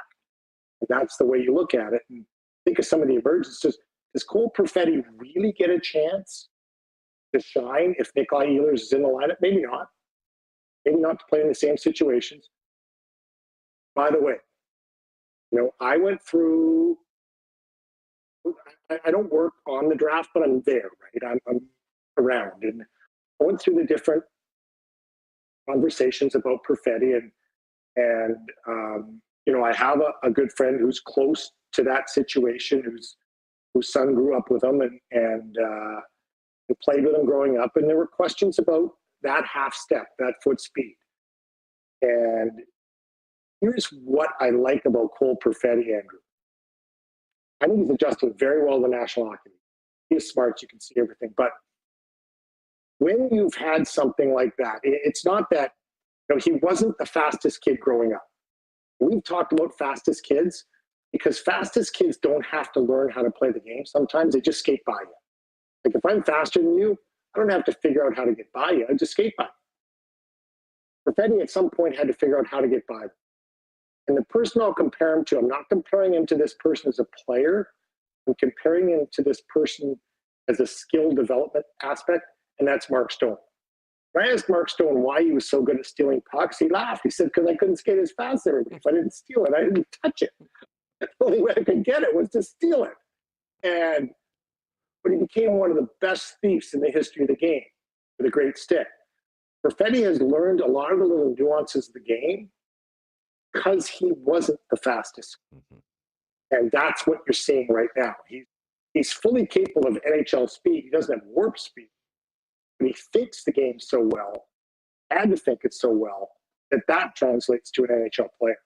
And that's the way you look at it. And think of some of the emergencies. Does Cole Perfetti really get a chance to shine if Nikolai Ehlers is in the lineup? Maybe not. Maybe not to play in the same situations. By the way, you know, I went through, I don't work on the draft, but I'm there, right? I'm around. And I went through the different conversations about Perfetti. And you know, I have a good friend who's close to that situation, whose son grew up with him and played with him growing up. And there were questions about that half step, that foot speed. And here's what I like about Cole Perfetti, Andrew. I think he's adjusting very well to the National Hockey League. He's smart, you can see everything. But when you've had something like that, it's not that, he wasn't the fastest kid growing up. We've talked about fastest kids because fastest kids don't have to learn how to play the game. Sometimes they just skate by you. Like if I'm faster than you, I don't have to figure out how to get by you. I just skate by you. Perfetti at some point had to figure out how to get by them. And the person I'll compare him to, I'm not comparing him to this person as a player. I'm comparing him to this person as a skill development aspect, and that's Mark Stone. When I asked Mark Stone why he was so good at stealing pucks, he laughed. He said, because I couldn't skate as fast as everybody. If I didn't steal it, I didn't touch it. The only way I could get it was to steal it. But he became one of the best thieves in the history of the game with a great stick. Perfetti has learned a lot of the little nuances of the game because he wasn't the fastest. Mm-hmm. And that's what you're seeing right now. He's fully capable of NHL speed. He doesn't have warp speed. But he thinks the game so well, had to think it so well, that translates to an NHL player.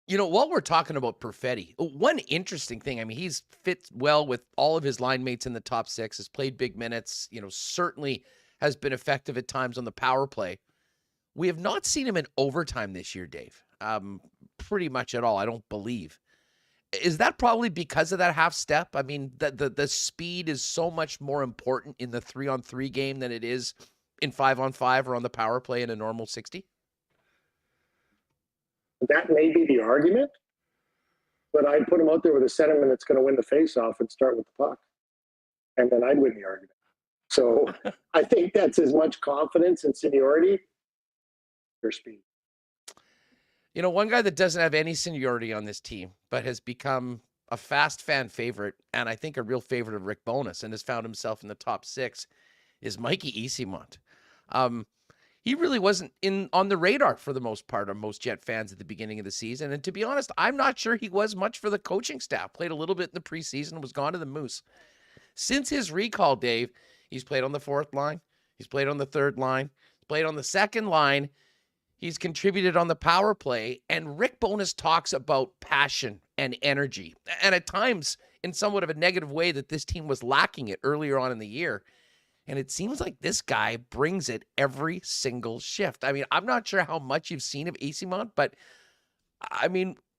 While we're talking about Perfetti, one interesting thing, he's fit well with all of his line mates in the top six, has played big minutes, certainly has been effective at times on the power play. We have not seen him in overtime this year, Dave, pretty much at all, I don't believe. Is that probably because of that half step? The speed is so much more important in the 3-on-3 game than it is in 5-on-5 or on the power play in a normal 60? That may be the argument, but I'd put him out there with a centerman that's going to win the faceoff and start with the puck. And then I'd win the argument. So I think that's as much confidence and seniority, your speed. One guy that doesn't have any seniority on this team, but has become a fast fan favorite, and I think a real favorite of Rick Bowness, and has found himself in the top six, is Mikey Eyssimont. He really wasn't on the radar for the most part of most Jet fans at the beginning of the season. And to be honest, I'm not sure he was much for the coaching staff. Played a little bit in the preseason, was gone to the Moose. Since his recall, Dave, he's played on the fourth line. He's played on the third line. He's played on the second line. He's contributed on the power play. And Rick Bowness talks about passion and energy. And at times, in somewhat of a negative way, that this team was lacking it earlier on in the year. And it seems like this guy brings it every single shift. I'm not sure how much you've seen of Eyssimont, but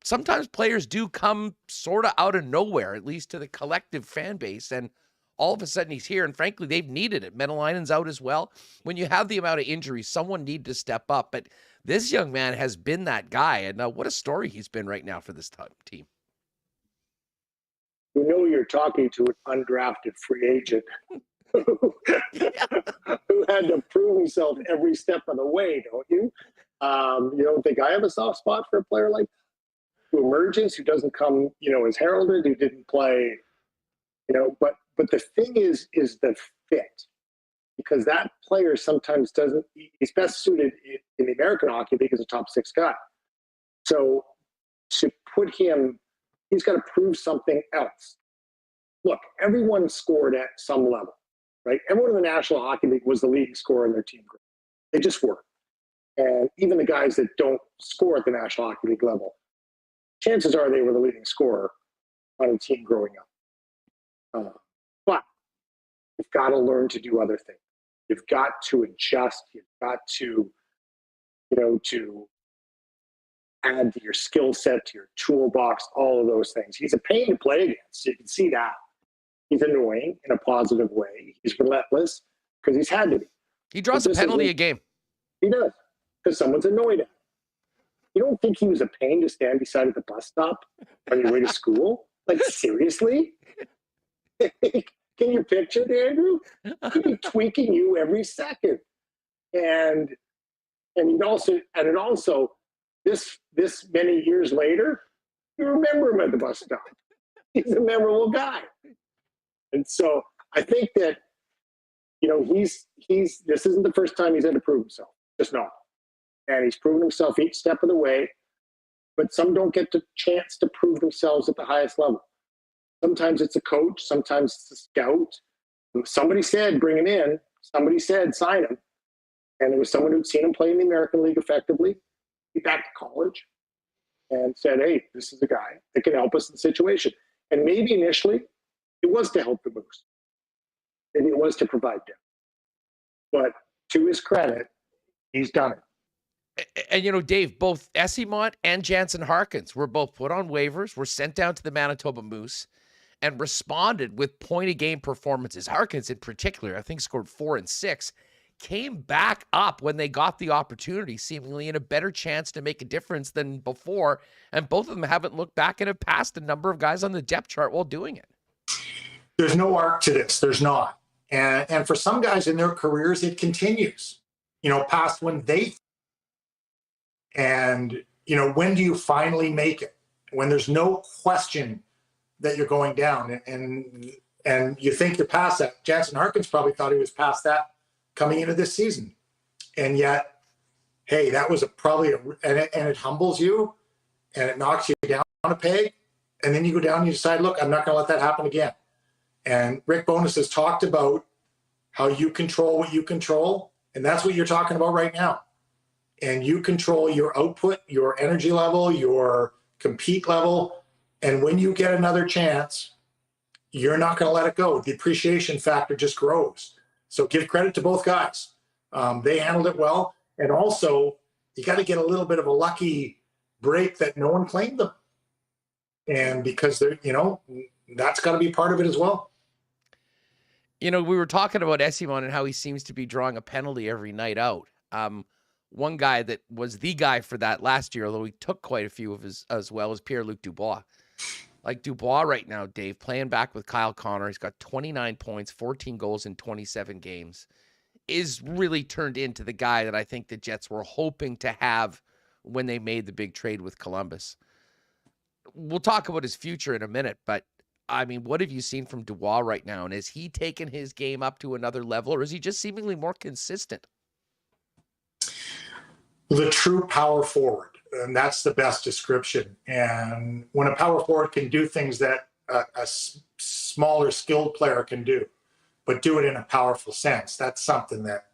sometimes players do come sort of out of nowhere, at least to the collective fan base. And all of a sudden he's here. And frankly, they've needed it. Menelainen's out as well. When you have the amount of injuries, someone needed to step up. But this young man has been that guy. And what a story he's been right now for this team. You're talking to an undrafted free agent. Who had to prove himself every step of the way, don't you? You don't think I have a soft spot for a player like that who emerges, who doesn't come, as heralded, who didn't play, but the thing is the fit, because that player sometimes doesn't. He's best suited in the American Hockey League as a top six guy. So to put him, he's got to prove something else. Look, everyone scored at some level. Right? Everyone in the National Hockey League was the leading scorer in their team group. They just were. And even the guys that don't score at the National Hockey League level, chances are they were the leading scorer on a team growing up. But you've got to learn to do other things. You've got to adjust. You've got to, to add to your skill set, to your toolbox, all of those things. He's a pain to play against. You can see that. He's annoying in a positive way. He's relentless because he's had to be. He draws a penalty a game. He does, because someone's annoyed at him. You don't think he was a pain to stand beside at the bus stop on your way to school? Like, seriously? Can you picture it, Andrew? He'd be tweaking you every second. And it also, this many years later, you remember him at the bus stop. He's a memorable guy. And so I think that, this isn't the first time he's had to prove himself. Just not. And he's proven himself each step of the way. But some don't get the chance to prove themselves at the highest level. Sometimes it's a coach. Sometimes it's a scout. Somebody said, bring him in. Somebody said, sign him. And it was someone who'd seen him play in the American League effectively, be back to college, and said, hey, this is a guy that can help us in the situation. And maybe initially it was to help the Moose. Maybe it was to provide depth. But to his credit, he's done it. And, Dave, both Esimont and Jansen Harkins were both put on waivers, were sent down to the Manitoba Moose, and responded with point-a-game performances. Harkins, in particular, I think scored 4 and 6, came back up when they got the opportunity, seemingly in a better chance to make a difference than before. And both of them haven't looked back and have passed a number of guys on the depth chart while doing it. There's no arc to this. There's not. And for some guys in their careers, it continues, past when they. And, when do you finally make it? When there's no question that you're going down and you think you're past that. Jansen Harkins probably thought he was past that coming into this season. And yet, hey, that was and it humbles you and it knocks you down a peg. And then you go down and you decide, look, I'm not going to let that happen again. And Rick Bowness has talked about how you control what you control. And that's what you're talking about right now. And you control your output, your energy level, your compete level. And when you get another chance, you're not going to let it go. The appreciation factor just grows. So give credit to both guys. They handled it well. And also, you got to get a little bit of a lucky break that no one claimed them. And because they're, that's got to be part of it as well. We were talking about Esimont and how he seems to be drawing a penalty every night out. One guy that was the guy for that last year, although he took quite a few of his as well, as Pierre-Luc Dubois. Like Dubois right now, Dave, playing back with Kyle Connor, he's got 29 points, 14 goals in 27 games, is really turned into the guy that I think the Jets were hoping to have when they made the big trade with Columbus. We'll talk about his future in a minute, but what have you seen from Dubois right now? And has he taken his game up to another level, or is he just seemingly more consistent? The true power forward, and that's the best description. And when a power forward can do things that a smaller skilled player can do, but do it in a powerful sense, that's something that,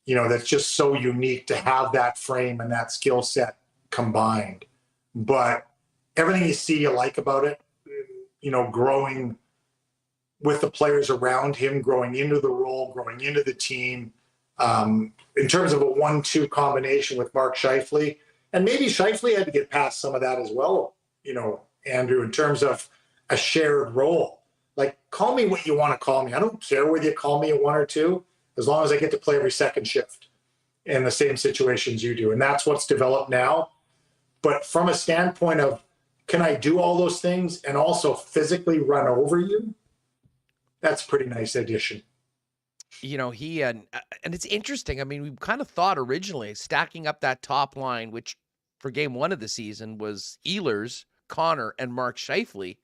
that's just so unique to have that frame and that skill set combined. But everything you see, you like about it, growing with the players around him, growing into the role, growing into the team. In terms of a 1-2 combination with Mark Scheifele, and maybe Scheifele had to get past some of that as well, Andrew, in terms of a shared role. Like, call me what you want to call me. I don't care whether you call me a 1 or 2, as long as I get to play every second shift in the same situations you do. And that's what's developed now. But from a standpoint of, can I do all those things and also physically run over you? That's a pretty nice addition. He and it's interesting. We kind of thought originally stacking up that top line, which for game 1 of the season was Ehlers, Connor, and Mark Scheifele.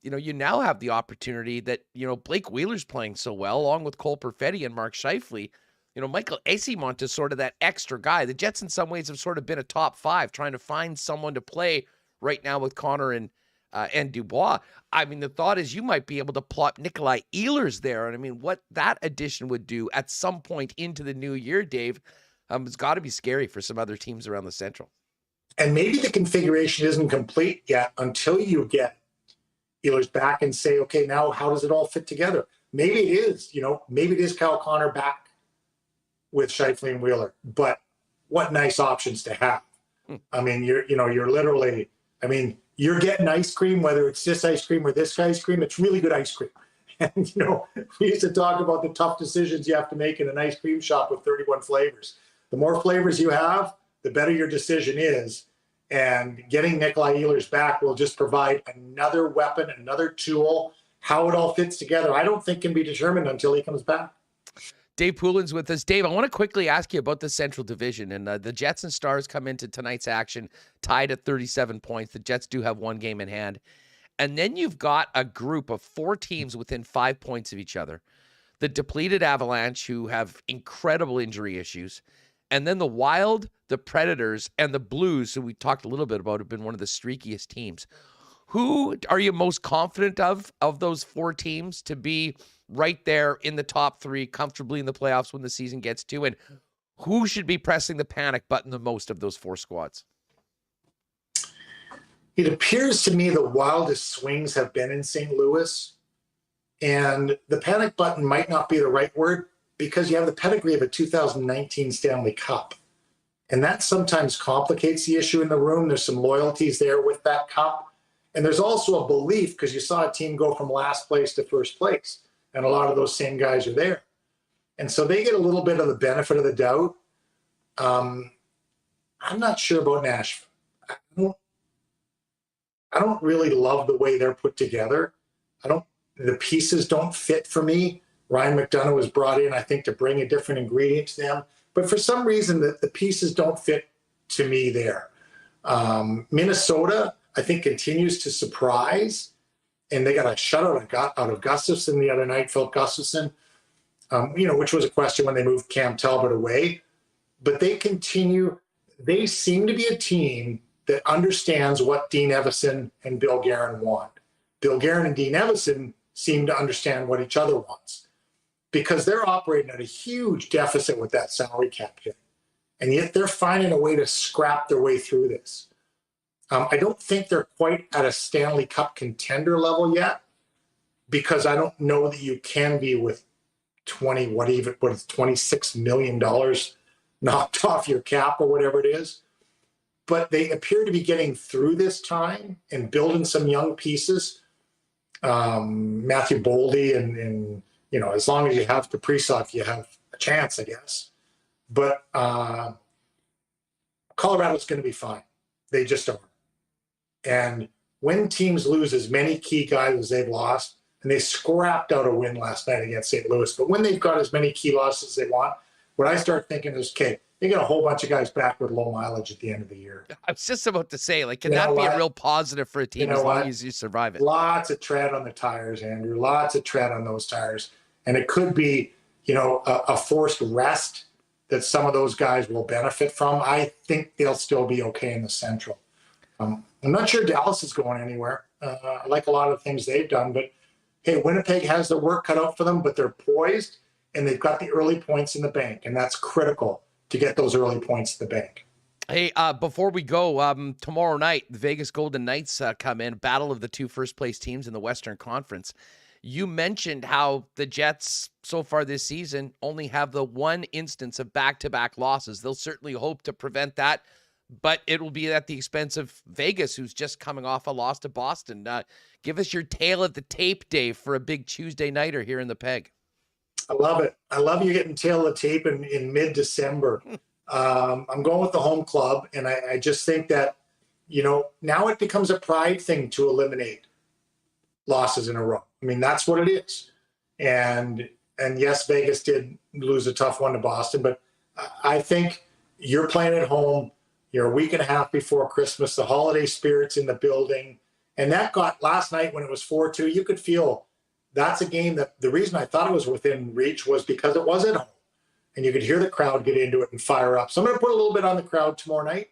You now have the opportunity that, Blake Wheeler's playing so well, along with Cole Perfetti and Mark Scheifele. Michael Esimont is sort of that extra guy. The Jets in some ways have sort of been a top 5, trying to find someone to play right now with Connor and Dubois. The thought is you might be able to plot Nikolai Ehlers there. And what that addition would do at some point into the new year, Dave, it's got to be scary for some other teams around the Central. And maybe the configuration isn't complete yet until you get Ehlers back and say, okay, now how does it all fit together? Maybe it is, maybe it is Kyle Connor back with Scheifele and Wheeler, but what nice options to have. You're literally, you're getting ice cream, whether it's this ice cream or this ice cream, it's really good ice cream. And, we used to talk about the tough decisions you have to make in an ice cream shop with 31 flavors. The more flavors you have, the better your decision is. And getting Nikolai Ehlers back will just provide another weapon, another tool. How it all fits together, I don't think can be determined until he comes back. Dave Poulin's with us. Dave, I want to quickly ask you about the Central Division. And the Jets and Stars come into tonight's action tied at 37 points. The Jets do have one game in hand. And then you've got a group of 4 teams within 5 points of each other. The depleted Avalanche, who have incredible injury issues. And then the Wild, the Predators, and the Blues, who we talked a little bit about, have been one of the streakiest teams. Who are you most confident of those 4 teams to be right there in the top 3, comfortably in the playoffs when the season gets to? And who should be pressing the panic button the most of those 4 squads? It appears to me the wildest swings have been in St. Louis. And the panic button might not be the right word. because you have the pedigree of a 2019 Stanley Cup. And that sometimes complicates the issue in the room. There's some loyalties there with that cup. And there's also a belief, because you saw a team go from last place to first place. And a lot of those same guys are there. And so they get a little bit of the benefit of the doubt. I'm not sure about Nashville. I don't really love the way they're put together. The pieces don't fit for me. Ryan McDonough was brought in, I think, to bring a different ingredient to them. But for some reason, the pieces don't fit to me there. Minnesota, I think, continues to surprise. And they got a shutout out of Gustafsson the other night, Philip Gustafsson, which was a question when they moved Cam Talbot away. But they seem to be a team that understands what Dean Evason and Bill Guerin want. Bill Guerin and Dean Evason seem to understand what each other wants, because they're operating at a huge deficit with that salary cap hit. And yet they're finding a way to scrap their way through this. I don't think they're quite at a Stanley Cup contender level yet, because I don't know that you can be with $26 million knocked off your cap or whatever it is. But they appear to be getting through this time and building some young pieces. Matthew Boldy and as long as you have Kaprizov, you have a chance, I guess. But Colorado's going to be fine. They just are. And when teams lose as many key guys as they've lost, and they scrapped out a win last night against St. Louis, but when they've got as many key losses as they want, what I start thinking is, okay, they got a whole bunch of guys back with low mileage at the end of the year. I was just about to say, can that be a real positive for a team as long as you survive it? Lots of tread on the tires, Andrew. Lots of tread on those tires. And it could be, a forced rest that some of those guys will benefit from. I think they'll still be okay in the Central. I'm not sure Dallas is going anywhere. I like a lot of things they've done, but hey, Winnipeg has their work cut out for them, but they're poised and they've got the early points in the bank, and that's critical to get those early points in the bank. Hey, before we go, tomorrow night, the Vegas Golden Knights come in, battle of the two first-place teams in the Western Conference. You mentioned how the Jets so far this season only have the one instance of back-to-back losses. They'll certainly hope to prevent that, but it will be at the expense of Vegas, who's just coming off a loss to Boston. Give us your tale of the tape, Dave, for a big Tuesday nighter here in the Peg. I love it. I love you getting tail of the tape in mid-December. I'm going with the home club, and I just think that, now it becomes a pride thing to eliminate losses in a row. I mean, that's what it is. And yes, Vegas did lose a tough one to Boston, but I think you're playing at home. You're a week and a half before Christmas. The holiday spirit's in the building. And that got last night when it was 4-2, you could feel that's a game that the reason I thought it was within reach was because it was at home. And you could hear the crowd get into it and fire up. So I'm going to put a little bit on the crowd tomorrow night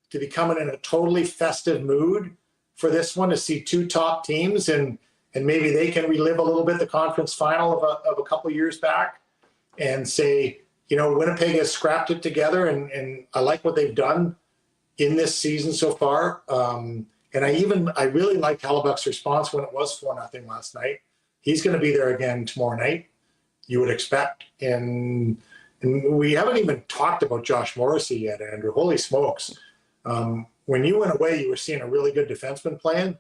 to be coming in a totally festive mood for this one, to see two top teams, and maybe they can relive a little bit the conference final of a couple of years back and say, Winnipeg has scrapped it together, and I like what they've done in this season so far. And I really liked Hellebuck's response when it was 4-0 last night. He's going to be there again tomorrow night, you would expect. And we haven't even talked about Josh Morrissey yet, Andrew. Holy smokes. When you went away, you were seeing a really good defenseman playing.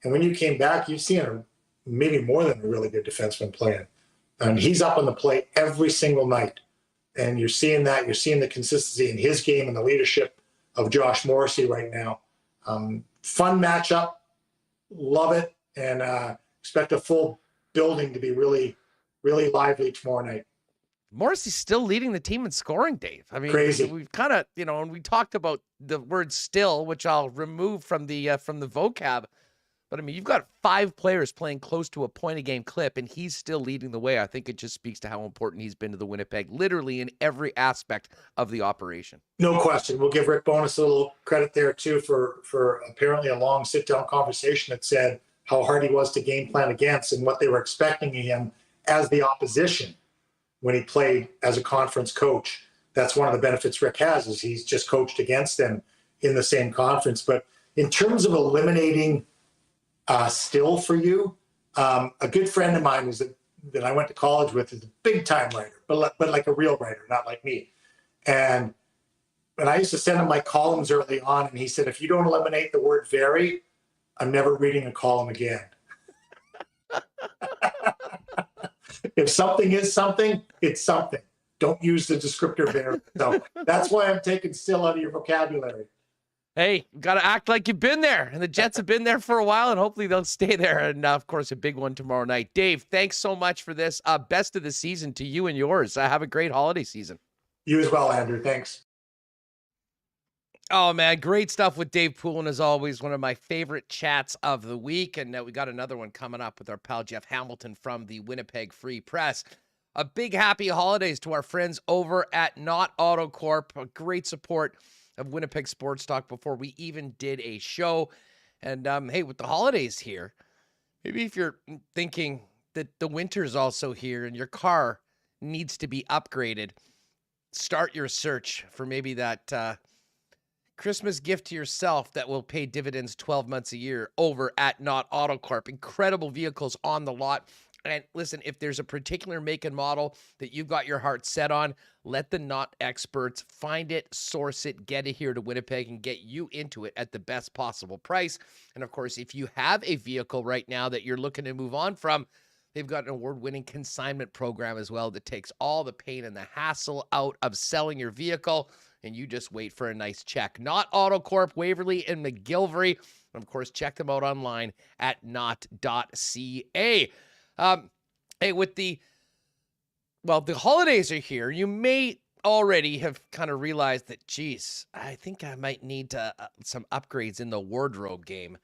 And when you came back, you've seen maybe more than a really good defenseman playing. And he's up on the plate every single night. And you're seeing that. You're seeing the consistency in his game and the leadership of Josh Morrissey right now. Fun matchup. Love it. And expect a full building to be really, really lively tomorrow night. Morrissey's still leading the team in scoring, Dave. I mean, crazy. We've kind of, and we talked about the word "still," which I'll remove from the vocab. But I mean, you've got 5 players playing close to a point-a-game clip, and he's still leading the way. I think it just speaks to how important he's been to the Winnipeg, literally in every aspect of the operation. No question. We'll give Rick Bowness a little credit there too for apparently a long sit-down conversation that said how hard he was to game plan against and what they were expecting of him as the opposition when he played as a conference coach. That's one of the benefits Rick has, is he's just coached against them in the same conference. But in terms of eliminating still for you, a good friend of mine that I went to college with is a big time writer, but like a real writer, not like me. And I used to send him my columns early on, and he said, if you don't eliminate the word very, I'm never reading a column again. If something is something, it's something. Don't use the descriptor very. So that's why I'm taking still out of your vocabulary. Hey, you got to act like you've been there. And the Jets have been there for a while, and hopefully they'll stay there. And, of course, a big one tomorrow night. Dave, thanks so much for this. Best of the season to you and yours. Have a great holiday season. You as well, Andrew. Thanks. Oh, man, great stuff with Dave Poulin, as always. One of my favorite chats of the week. And we got another one coming up with our pal Jeff Hamilton from the Winnipeg Free Press. A big happy holidays to our friends over at Not Auto Corp. A great support of Winnipeg Sports Talk before we even did a show. And hey, with the holidays here, maybe if you're thinking that the winter's also here and your car needs to be upgraded, start your search for maybe that Christmas gift to yourself that will pay dividends 12 months a year over at Not Auto Corp. Incredible vehicles on the lot. And listen, if there's a particular make and model that you've got your heart set on, let the Not experts find it, source it, get it here to Winnipeg and get you into it at the best possible price. And of course, if you have a vehicle right now that you're looking to move on from, they've got an award-winning consignment program as well that takes all the pain and the hassle out of selling your vehicle, and you just wait for a nice check. Not Auto Corp, Waverly and McGillivray. And of course, check them out online at not.ca. Hey, with the holidays are here. You may already have kind of realized that, geez, I think I might need some upgrades in the wardrobe game.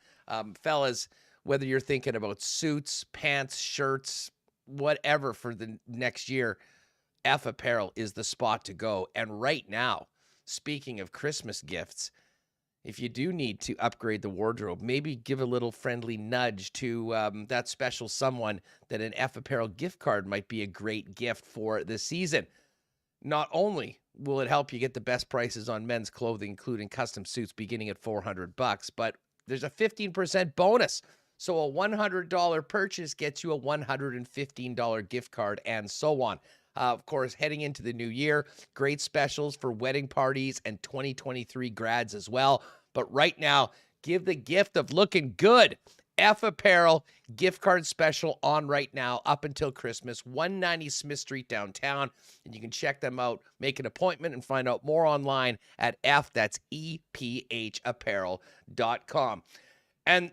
Fellas, whether you're thinking about suits, pants, shirts, whatever for the next year, F Apparel is the spot to go. And right now, speaking of Christmas gifts, if you do need to upgrade the wardrobe, maybe give a little friendly nudge to that special someone that an F Apparel gift card might be a great gift for this season. Not only will it help you get the best prices on men's clothing, including custom suits beginning at $400, but there's a 15% bonus. So a $100 purchase gets you a $115 gift card and so on. Of course, heading into the new year, great specials for wedding parties and 2023 grads as well. But right now, give the gift of looking good. F Apparel gift card special on right now up until Christmas, 190 Smith Street downtown. And you can check them out, make an appointment, and find out more online at EPHapparel.com. And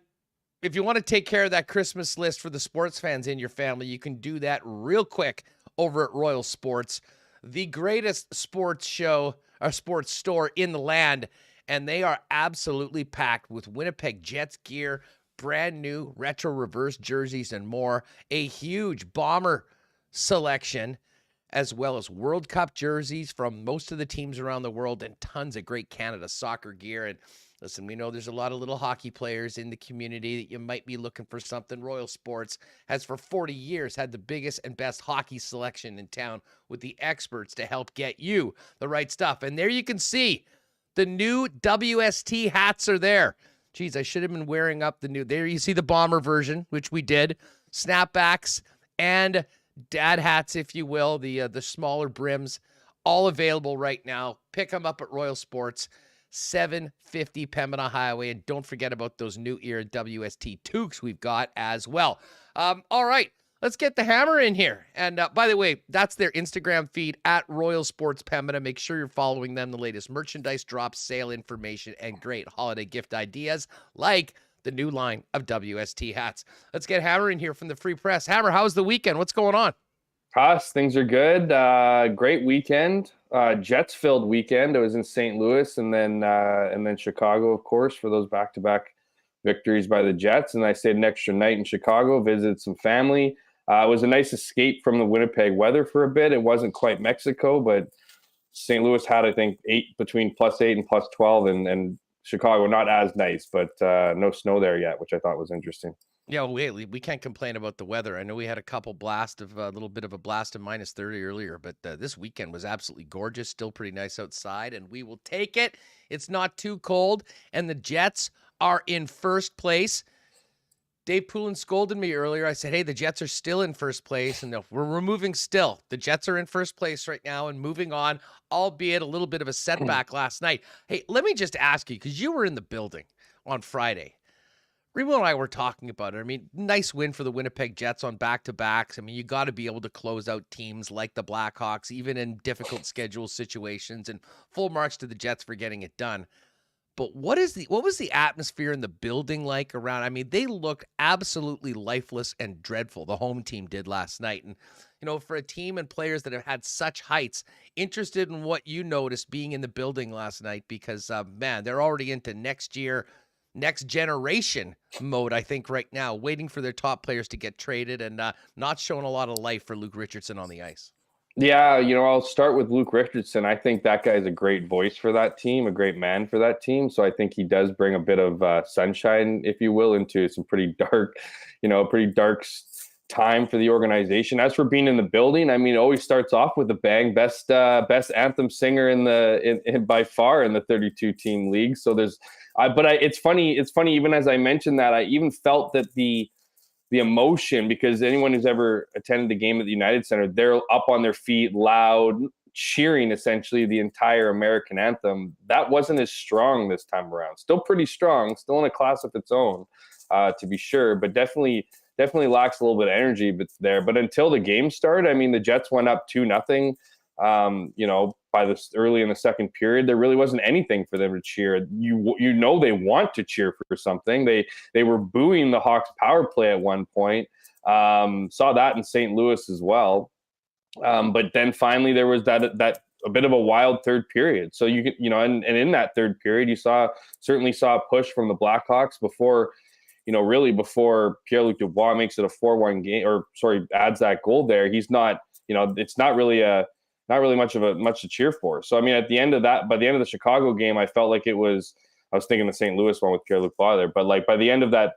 if you want to take care of that Christmas list for the sports fans in your family, you can do that real quick over at Royal Sports, the greatest sports show or sports store in the land. And they are absolutely packed with Winnipeg Jets gear, brand new retro reverse jerseys and more, a huge Bomber selection, as well as World Cup jerseys from most of the teams around the world and tons of great Canada soccer gear. And listen, we know there's a lot of little hockey players in the community that you might be looking for something. Royal Sports has for 40 years had the biggest and best hockey selection in town with the experts to help get you the right stuff. And there you can see the new WST hats are there. Geez, I should have been wearing up the new. There you see the Bomber version, which we did. Snapbacks and dad hats, if you will, the smaller brims, all available right now. Pick them up at Royal Sports. 750 Pembina Highway. And don't forget about those new era WST toques we've got as well. All right, let's get the hammer in here. And by the way, that's their Instagram feed at Royal Sports Pembina. Make sure you're following them. The latest merchandise drops, sale information, and great holiday gift ideas like the new line of WST hats. Let's get Hammer in here from the Free Press. Hammer, how's the weekend? What's going on? Haas, things are good. Great weekend. Jets-filled weekend. I was in St. Louis and then Chicago, of course, for those back-to-back victories by the Jets. And I stayed an extra night in Chicago, visited some family. It was a nice escape from the Winnipeg weather for a bit. It wasn't quite Mexico, but St. Louis had, I think, between +8 and +12, and Chicago not as nice, but no snow there yet, which I thought was interesting. Yeah, we can't complain about the weather. I know we had a little bit of a blast of -30 earlier, but this weekend was absolutely gorgeous. Still pretty nice outside, and we will take it. It's not too cold, and the Jets are in first place. Dave Poulin scolded me earlier. I said, hey, the Jets are still in first place, and we're removing still. The Jets are in first place right now and moving on, albeit a little bit of a setback last night. Hey, let me just ask you, because you were in the building on Friday. Remo and I were talking about it. I mean, nice win for the Winnipeg Jets on back-to-backs. I mean, you got to be able to close out teams like the Blackhawks, even in difficult schedule situations, and full marks to the Jets for getting it done. But what was the atmosphere in the building like around? I mean, they looked absolutely lifeless and dreadful. The home team did last night. And, you know, for a team and players that have had such heights, interested in what you noticed being in the building last night, because, man, they're already into next year, next generation mode, I think, right now, waiting for their top players to get traded and not showing a lot of life for Luke Richardson on the ice. Yeah, I'll start with Luke Richardson. I think that guy's a great voice for that team, a great man for that team. So I think he does bring a bit of sunshine, if you will, into some pretty dark, time for the organization. As for being in the building, I mean, it always starts off with a bang. Best anthem singer in by far in the 32 team league. So it's funny. Even as I mentioned that, I even felt that the emotion, because anyone who's ever attended the game at the United Center, they're up on their feet, loud, cheering essentially the entire American anthem. That wasn't as strong this time around. Still pretty strong, still in a class of its own, to be sure, but definitely lacks a little bit of energy But until the game started, I mean, the Jets went up 2-0. By this early in the second period, there really wasn't anything for them to cheer. They want to cheer for something. They were booing the Hawks power play at one point. Saw that in St. Louis as well. But then finally there was that a bit of a wild third period. So and in that third period, you certainly saw a push from the Blackhawks before Pierre-Luc Dubois makes it a 4-1 game, adds that goal there. He's not, it's not really much to cheer for. So, I mean, by the end of the Chicago game, I felt like I was thinking the St. Louis one with Pierre-Luc Dubois there, but like by the end of that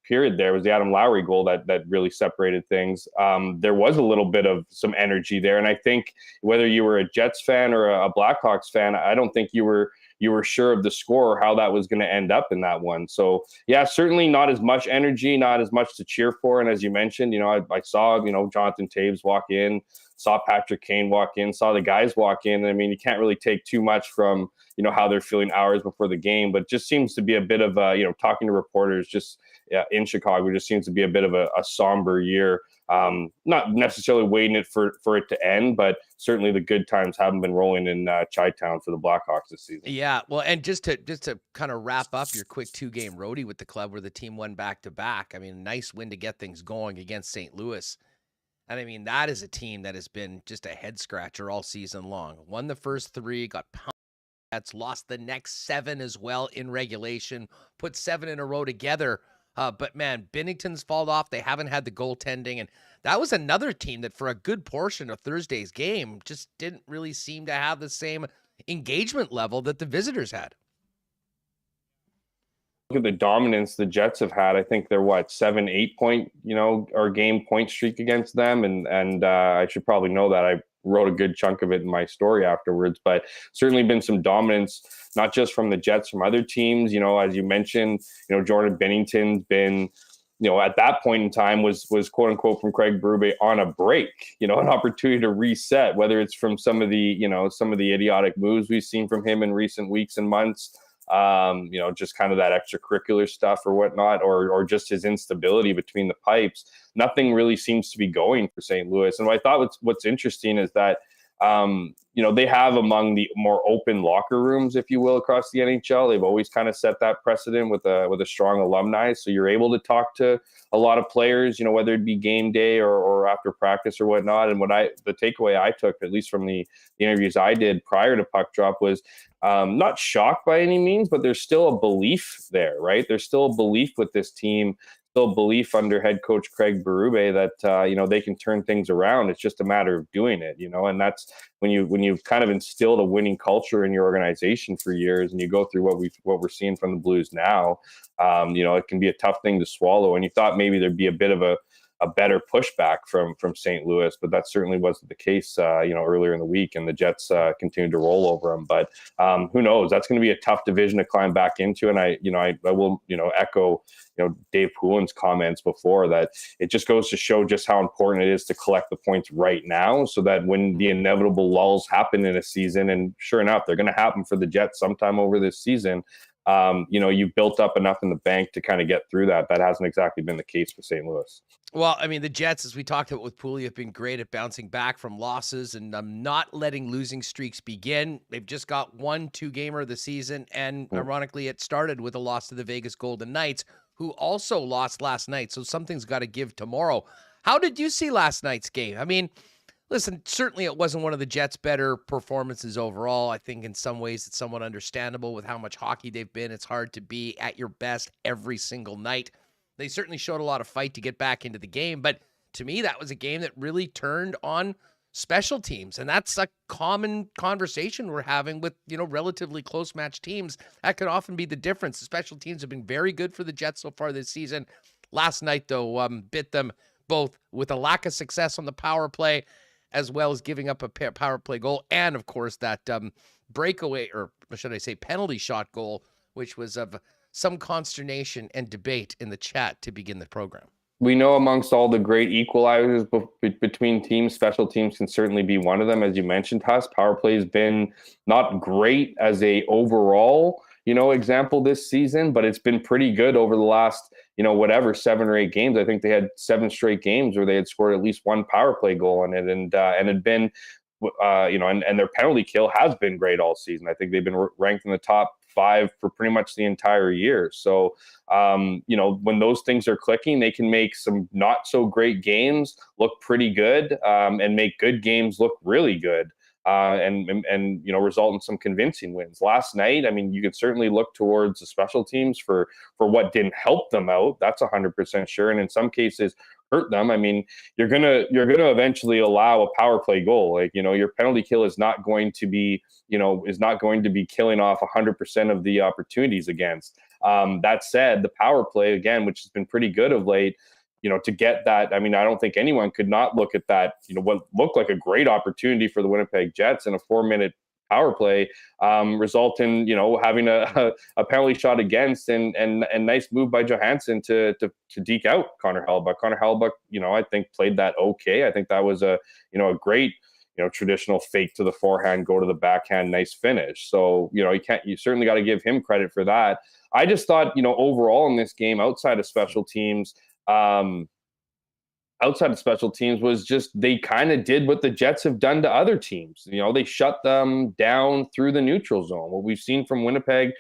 period there was the Adam Lowry goal that really separated things. There was a little bit of some energy there. And I think whether you were a Jets fan or a Blackhawks fan, I don't think you were sure of the score or how that was going to end up in that one. So yeah, certainly not as much energy, not as much to cheer for. And as you mentioned, I saw, Jonathan Tamez walk in, saw Patrick Kane walk in, saw the guys walk in. I mean, you can't really take too much from, how they're feeling hours before the game, but just seems to be a bit of a, talking to reporters in Chicago, just seems to be a bit of a somber year. Not necessarily waiting for it to end, but certainly the good times haven't been rolling in Chi-Town for the Blackhawks this season. Yeah, well, and just to kind of wrap up your quick 2-game roadie with the club where the team won back-to-back. I mean, nice win to get things going against St. Louis. And I mean, that is a team that has been just a head scratcher all season long. Won the first 3, got pounded. That's lost the next 7 as well in regulation, put 7 in a row together. But man, Binnington's fallen off. They haven't had the goaltending. And that was another team that for a good portion of Thursday's game just didn't really seem to have the same engagement level that the visitors had. Look at the dominance the Jets have had. I think they're 7-8 point, or game point streak against them. And I should probably know that. I wrote a good chunk of it in my story afterwards, but certainly been some dominance, not just from the Jets, from other teams. As you mentioned, Jordan Binnington's been, at that point in time was quote unquote from Craig Berube on a break, an opportunity to reset, whether it's from some of the idiotic moves we've seen from him in recent weeks and months, just kind of that extracurricular stuff or whatnot, or just his instability between the pipes. Nothing really seems to be going for St. Louis. And what I thought what's interesting is that, they have among the more open locker rooms, if you will, across the NHL. They've always kind of set that precedent with a strong alumni. So you're able to talk to a lot of players, whether it be game day or after practice or whatnot. And the takeaway I took, at least from the interviews I did prior to puck drop, was not shocked by any means, but there's still a belief there, right? There's still a belief with this team, still a belief under head coach Craig Berube that, they can turn things around. It's just a matter of doing it, and that's when you've kind of instilled a winning culture in your organization for years and you go through what we're seeing from the Blues now, it can be a tough thing to swallow. And you thought maybe there'd be a bit of a a better pushback from St. Louis, but that certainly wasn't the case, earlier in the week, and the Jets continued to roll over them. But who knows? That's going to be a tough division to climb back into. And I will, echo, Dave Poulin's comments before, that it just goes to show just how important it is to collect the points right now, so that when the inevitable lulls happen in a season, and sure enough, they're going to happen for the Jets sometime over this season, you've built up enough in the bank to kind of get through that. That hasn't exactly been the case for St. Louis. Well, I mean, the Jets, as we talked about with Poulin, have been great at bouncing back from losses and not letting losing streaks begin. They've just got 1 2-gamer of the season, and ironically, it started with a loss to the Vegas Golden Knights, who also lost last night. So something's got to give tomorrow. How did you see last night's game? I mean, listen, certainly it wasn't one of the Jets' better performances overall. I think in some ways it's somewhat understandable with how much hockey they've been. It's hard to be at your best every single night. They certainly showed a lot of fight to get back into the game, but to me, that was a game that really turned on special teams, and that's a common conversation we're having with, relatively close match teams. That could often be the difference. The special teams have been very good for the Jets so far this season. Last night, though, bit them both with a lack of success on the power play, as well as giving up a power play goal, and of course that breakaway, or should I say penalty shot goal, which was of some consternation and debate in the chat to begin the program. We know amongst all the great equalizers between teams, special teams can certainly be one of them. As you mentioned, Huss, power play has been not great as a overall, example this season, but it's been pretty good over the last, 7 or 8 games. I think they had 7 straight games where they had scored at least 1 power play goal in it, and had been, and their penalty kill has been great all season. I think they've been ranked in the top 5 for pretty much the entire year. So, when those things are clicking, they can make some not so great games look pretty good, and make good games look really good, and result in some convincing wins. Last night, I mean, you could certainly look towards the special teams for what didn't help them out. That's 100% sure, and in some cases hurt them. I mean, you're gonna eventually allow a power play goal. Like, your penalty kill is not going to be killing off 100% of the opportunities against. That said, the power play, again, which has been pretty good of late, to get that, I mean, I don't think anyone could not look at that, what looked like a great opportunity for the Winnipeg Jets in a 4-minute power play, result in, having a penalty shot against, and nice move by Johansson to deke out Connor Hellebuyck. Connor Hellebuyck, I think played that okay. I think that was a great, traditional fake to the forehand, go to the backhand, nice finish. So, you certainly got to give him credit for that. I just thought, overall in this game, outside of special teams, was just, they kind of did what the Jets have done to other teams. They shut them down through the neutral zone. What we've seen from Winnipeg,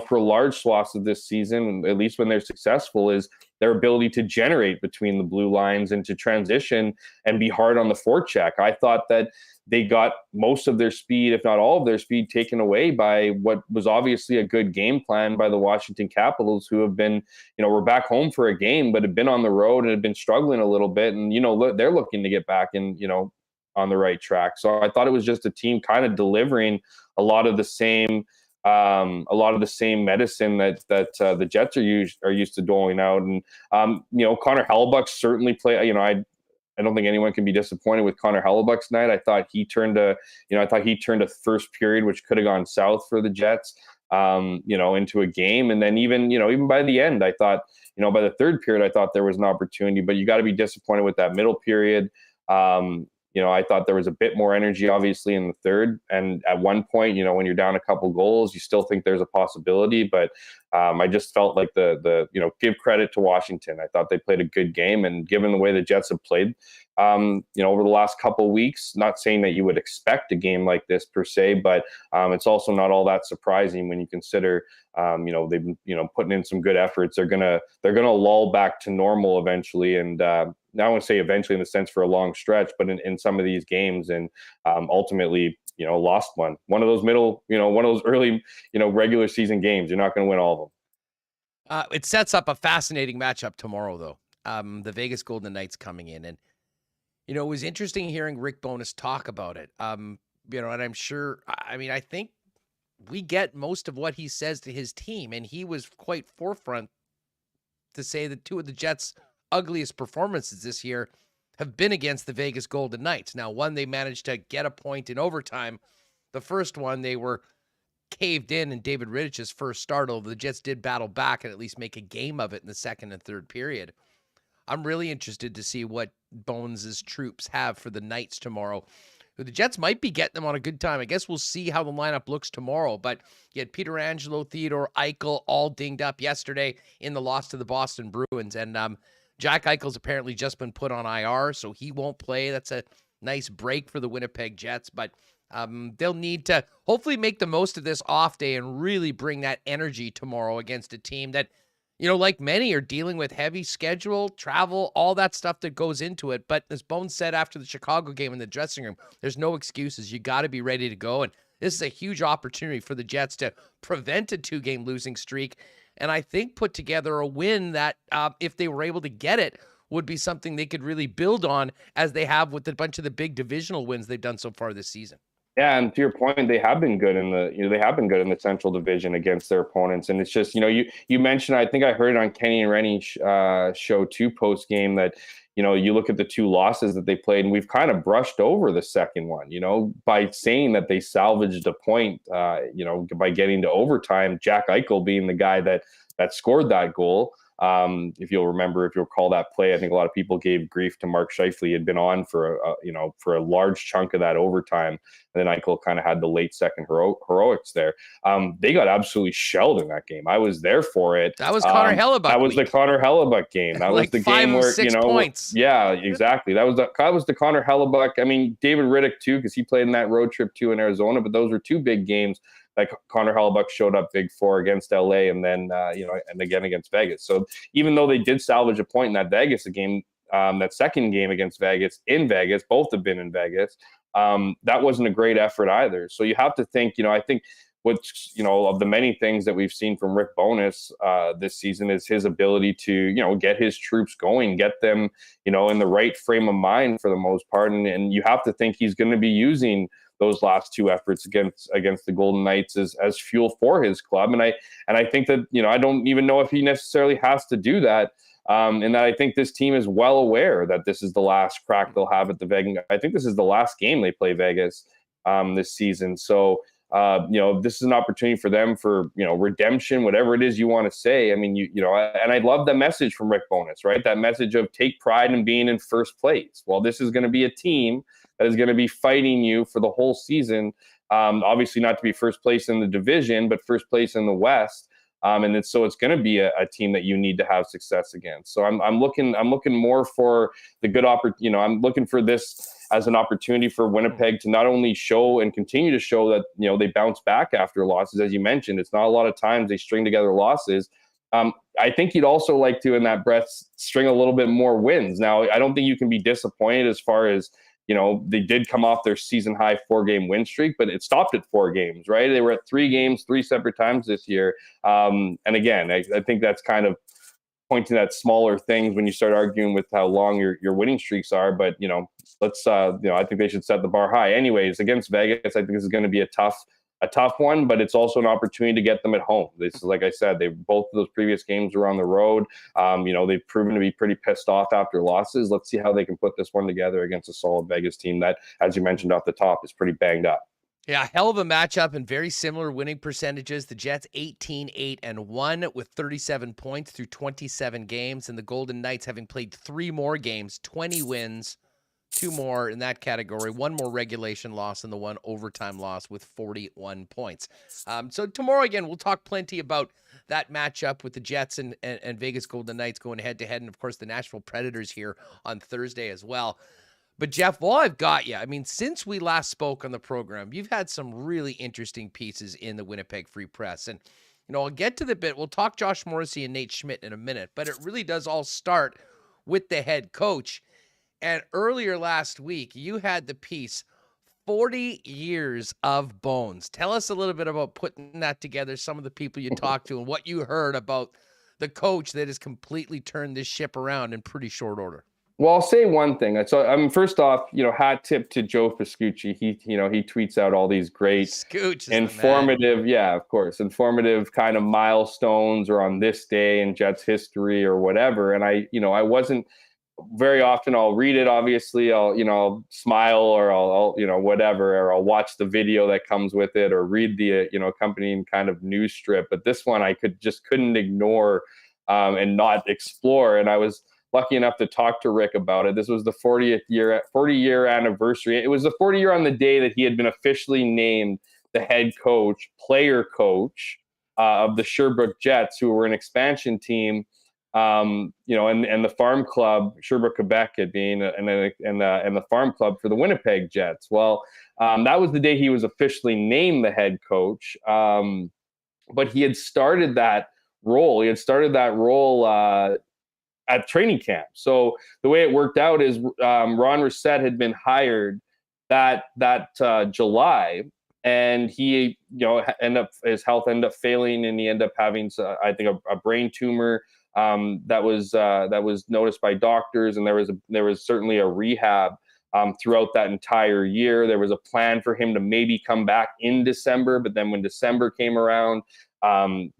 for large swaths of this season, at least when they're successful, is their ability to generate between the blue lines and to transition and be hard on the forecheck. I thought that they got most of their speed, if not all of their speed, taken away by what was obviously a good game plan by the Washington Capitals, who have been, were back home for a game, but had been on the road and had been struggling a little bit. And, they're looking to get back in, on the right track. So I thought it was just a team kind of delivering a lot of the same medicine that the Jets are used to doling out. And, Connor Hellebuyck certainly played, I don't think anyone can be disappointed with Connor Hellebuyck's night. I thought he turned a first period, which could have gone south for the Jets, into a game. And then even by the end, I thought, by the third period, I thought there was an opportunity, but you got to be disappointed with that middle period. I thought there was a bit more energy, obviously, in the third. And at one point, when you're down a couple goals, you still think there's a possibility. But I just felt like give credit to Washington. I thought they played a good game. And given the way the Jets have played, over the last couple of weeks, not saying that you would expect a game like this per se, but it's also not all that surprising when you consider, they've been, putting in some good efforts. They're gonna lull back to normal eventually. And now I want to say eventually in the sense for a long stretch, but in some of these games, and ultimately, lost one of those one of those early, regular season games. You're not going to win all of them. It sets up a fascinating matchup tomorrow, though. The Vegas Golden Knights coming in, and it was interesting hearing Rick Bowness talk about it. And I'm sure, I think we get most of what he says to his team, and he was quite forefront to say that 2 of the Jets' ugliest performances this year have been against the Vegas Golden Knights. Now, one, they managed to get a point in overtime. The first one, they were caved in David Rittich's first start, although the Jets did battle back and at least make a game of it in the second and third period. I'm really interested to see what Bones' troops have for the Knights tomorrow. The Jets might be getting them on a good time. I guess we'll see how the lineup looks tomorrow. But you had Pietrangelo, Theodore, Eichel all dinged up yesterday in the loss to the Boston Bruins. And Jack Eichel's apparently just been put on IR, so he won't play. That's a nice break for the Winnipeg Jets. But they'll need to hopefully make the most of this off day and really bring that energy tomorrow against a team that, like many, are dealing with heavy schedule, travel, all that stuff that goes into it. But as Bones said after the Chicago game in the dressing room, there's no excuses. You got to be ready to go. And this is a huge opportunity for the Jets to prevent a 2-game losing streak. And I think put together a win that, if they were able to get it, would be something they could really build on, as they have with a bunch of the big divisional wins they've done so far this season. Yeah, and to your point, they have been good in the Central Division against their opponents, and it's just you mentioned, I think I heard it on Kenny and Rennie's show too post game, that you look at the 2 losses that they played, and we've kind of brushed over the second one, by saying that they salvaged a point, by getting to overtime. Jack Eichel being the guy that scored that goal. If you'll recall that play, I think a lot of people gave grief to Mark Scheifele. He had been on for a large chunk of that overtime, and then Eichel kind of had the late second heroics there. They got absolutely shelled in that game. I was there for it. That was Connor Hellebuck. That was the Connor Hellebuck game. That like was the game where 6 points. Yeah, exactly. That was the Connor Hellebuck. I mean, David Rittick too, because he played in that road trip too in Arizona. But those were 2 big games. Like Connor Hellebuck showed up big for against LA, and then and again against Vegas. So even though they did salvage a point in that Vegas game, that second game against Vegas in Vegas, both have been in Vegas. That wasn't a great effort either. So you have to think. I think what's of the many things that we've seen from Rick Bowness this season is his ability to get his troops going, get them in the right frame of mind for the most part, and you have to think he's going to be using those last 2 efforts against the Golden Knights as fuel for his club. And I think that, I don't even know if he necessarily has to do that. And that I think this team is well aware that this is the last crack they'll have at the Vegas. I think this is the last game they play Vegas this season. So, this is an opportunity for them for, redemption, whatever it is you want to say. I mean, and I love the message from Rick Bowness, right? That message of take pride in being in first place. Well, this is going to be a team that is going to be fighting you for the whole season. Obviously not to be first place in the division, but first place in the West. And it's going to be a team that you need to have success against. So I'm looking more for the good opportunity. I'm looking for this as an opportunity for Winnipeg to not only show and continue to show that, they bounce back after losses. As you mentioned, it's not a lot of times they string together losses. I think you'd also like to, in that breath, string a little bit more wins. Now, I don't think you can be disappointed as far as, they did come off their season high 4-game win streak, but it stopped at 4 games, right? They were at 3 games, 3 separate times this year. And again, I think that's kind of pointing at smaller things when you start arguing with how long your winning streaks are. But, let's, I think they should set the bar high. Anyways, against Vegas, I think this is going to be a tough one, but it's also an opportunity to get them at home. This is, like I said, both of those previous games were on the road. They've proven to be pretty pissed off after losses. Let's see how they can put this one together against a solid Vegas team that, as you mentioned off the top, is pretty banged up. Yeah, hell of a matchup and very similar winning percentages. The Jets 18-8-1 with 37 points through 27 games, and the Golden Knights having played 3 more games, 20 wins, 2 more in that category, 1 more regulation loss and the 1 overtime loss with 41 points. So tomorrow, again, we'll talk plenty about that matchup with the Jets and Vegas Golden Knights going head-to-head, and, of course, the Nashville Predators here on Thursday as well. But, Jeff, while I've got you, I mean, since we last spoke on the program, you've had some really interesting pieces in the Winnipeg Free Press. And, I'll get to the bit. We'll talk Josh Morrissey and Nate Schmidt in a minute, but it really does all start with the head coach. And earlier last week, you had the piece, 40 years of Bones. Tell us a little bit about putting that together, some of the people you talked to, and what you heard about the coach that has completely turned this ship around in pretty short order. Well, I'll say one thing. So, first off, hat tip to Joe Piscucci. He tweets out all these great, Scooch is informative, of course, informative kind of milestones or on this day in Jets history or whatever. And I wasn't very often. I'll read it. Obviously, I'll smile or I'll whatever, or I'll watch the video that comes with it or read the accompanying kind of news strip. But this one I couldn't ignore and not explore. And I was lucky enough to talk to Rick about it. This was the 40 year anniversary. It was the 40 year on the day that he had been officially named the head coach, player coach of the Sherbrooke Jets, who were an expansion team. And the farm club, Sherbrooke, Quebec, it being, and the farm club for the Winnipeg Jets. Well, that was the day he was officially named the head coach. But he had started that role. At training camp. So the way it worked out is Ron Reset had been hired that July, and he his health ended up failing, and he ended up having I think a brain tumor that was noticed by doctors, and there was certainly a rehab throughout that entire year. There was a plan for him to maybe come back in December, but then when December came around,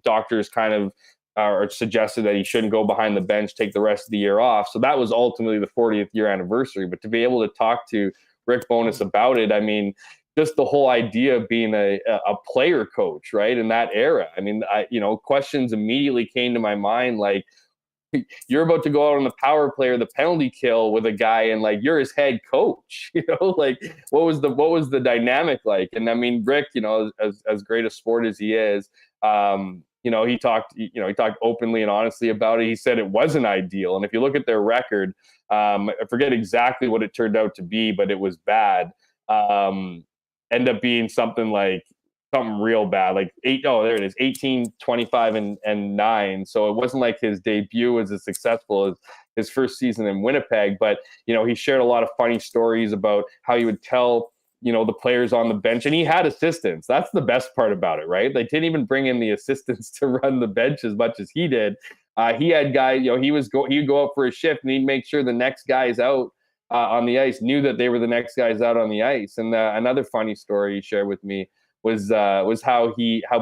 doctors kind of or suggested that he shouldn't go behind the bench, take the rest of the year off. So that was ultimately the 40th year anniversary. But to be able to talk to Rick Bowness about it, I mean, just the whole idea of being a player coach, right, in that era. I mean, questions immediately came to my mind, like, you're about to go out on the power play or the penalty kill with a guy, and like, you're his head coach, like what was the dynamic like? And I mean, Rick, as great a sport as he is, he talked openly and honestly about it. He said it wasn't ideal. And if you look at their record, I forget exactly what it turned out to be, but it was bad. End up being something real bad, like 18, 25 and 9. So it wasn't like his debut was as successful as his first season in Winnipeg, but he shared a lot of funny stories about how he would tell the players on the bench, and he had assistants. That's the best part about it, right? They didn't even bring in the assistants to run the bench as much as he did. He had guys, he'd go up for a shift, and he'd make sure the next guys out on the ice knew that they were the next guys out on the ice. And another funny story he shared with me was how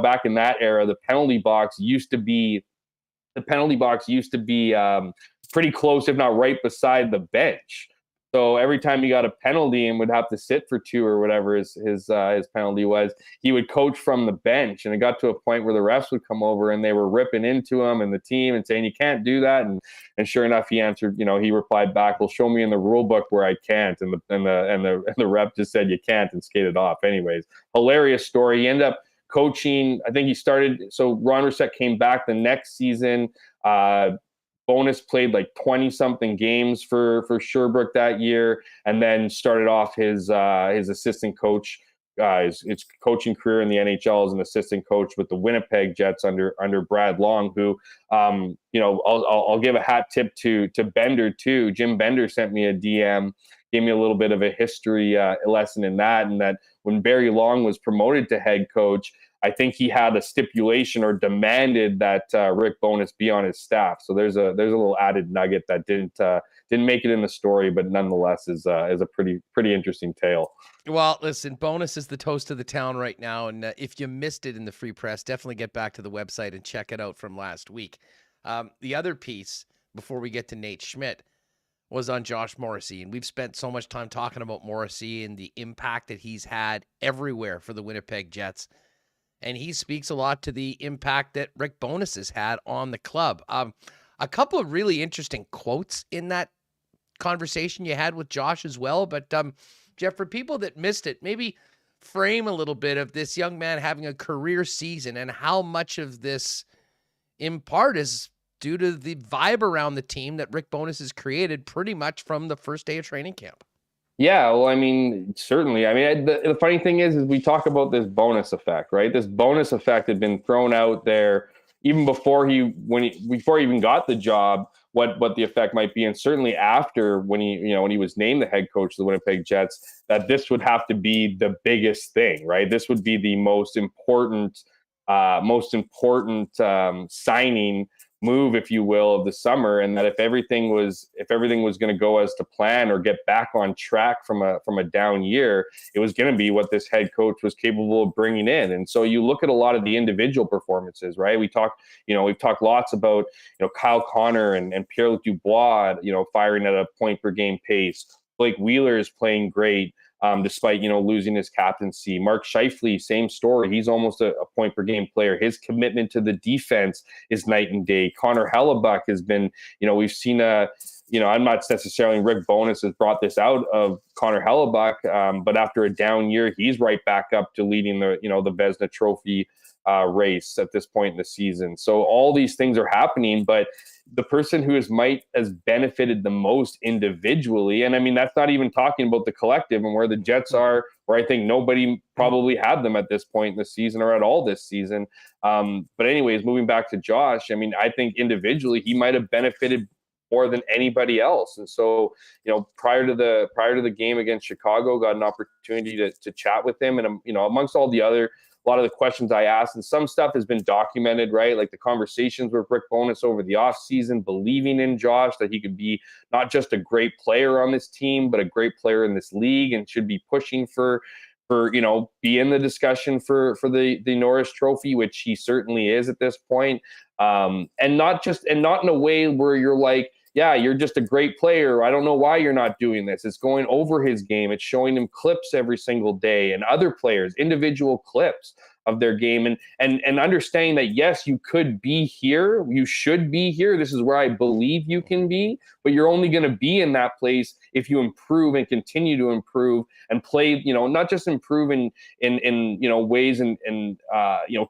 back in that era, the penalty box used to be pretty close, if not right beside the bench. So every time he got a penalty and would have to sit for 2 or whatever his penalty was, he would coach from the bench. And it got to a point where the refs would come over and they were ripping into him and the team and saying, "You can't do that." And sure enough, he answered, he replied back, "Well, show me in the rule book where I can't." And the rep just said, "You can't," and skated off. Anyways, hilarious story. He ended up coaching. I think he started. So Ron Reset came back the next season. Bowness played like 20-something games for Sherbrooke that year, and then started off his assistant coach, his coaching career in the NHL as an assistant coach with the Winnipeg Jets under Brad Long, who, I'll give a hat tip to Bender too. Jim Bender sent me a DM, gave me a little bit of a history lesson in that, and that when Barry Long was promoted to head coach, I think he had a stipulation or demanded that Rick Bowness be on his staff. So there's a little added nugget that didn't make it in the story, but nonetheless is a pretty interesting tale. Well, listen, Bowness is the toast of the town right now, and if you missed it in the Free Press, definitely get back to the website and check it out from last week. The other piece, before we get to Nate Schmidt, was on Josh Morrissey, and we've spent so much time talking about Morrissey and the impact that he's had everywhere for the Winnipeg Jets. And he speaks a lot to the impact that Rick Bowness has had on the club. A couple of really interesting quotes in that conversation you had with Josh as well. But, Jeff, for people that missed it, maybe frame a little bit of this young man having a career season and how much of this, in part, is due to the vibe around the team that Rick Bowness has created pretty much from the first day of training camp. Yeah, well, I mean, certainly. I mean, the funny thing is we talk about this bonus effect, right? This bonus effect had been thrown out there even before he even got the job, what the effect might be, and certainly after when he was named the head coach of the Winnipeg Jets, that this would have to be the biggest thing, right? This would be the most important signing move, if you will, of the summer, and that if everything was going to go as to plan or get back on track from a down year, it was going to be what this head coach was capable of bringing in. And so you look at a lot of the individual performances, right? We've talked lots about, Kyle Connor and Pierre-Luc Dubois, firing at a point per game pace. Blake Wheeler is playing great. Despite, losing his captaincy. Mark Scheifele, same story. He's almost a point per game player. His commitment to the defense is night and day. Connor Hellebuck has been, we've seen I'm not necessarily, Rick Bowness has brought this out of Connor Hellebuck, but after a down year, he's right back up to leading the Vezina Trophy race at this point in the season. So all these things are happening, but the person who has benefited the most individually, and I mean, that's not even talking about the collective and where the Jets are, where I think nobody probably had them at this point in the season or at all this season. But anyways, moving back to Josh, I mean, I think individually he might have benefited more than anybody else. And so, prior to the game against Chicago, got an opportunity to chat with him, and amongst all the other, a lot of the questions I asked, and some stuff has been documented, right? Like the conversations with Rick Bowness over the offseason, believing in Josh, that he could be not just a great player on this team, but a great player in this league, and should be pushing for be in the discussion for the Norris Trophy, which he certainly is at this point. And not in a way where you're like, yeah, you're just a great player. I don't know why you're not doing this. It's going over his game. It's showing him clips every single day, and other players, individual clips of their game, and understanding that, yes, you could be here. You should be here. This is where I believe you can be, but you're only going to be in that place if you improve and continue to improve and play, not just improve in ways in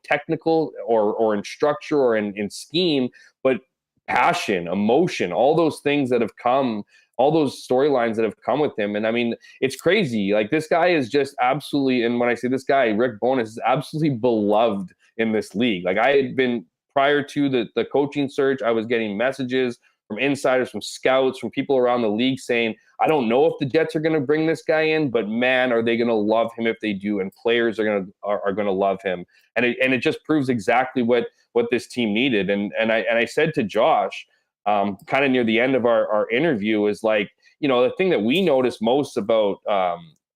technical or in structure or in scheme, but passion, emotion, all those things that have come, all those storylines that have come with him. And I mean, it's crazy. Like, this guy is just absolutely, and when I say this guy, Rick Bowness, is absolutely beloved in this league. Like, I had been, prior to the coaching search, I was getting messages from insiders, from scouts, from people around the league saying, I don't know if the Jets are going to bring this guy in, but man, are they going to love him if they do, and players are going to love him. And it just proves exactly what this team needed. And I said to Josh, kind of near the end of our interview, is like, the thing that we notice most about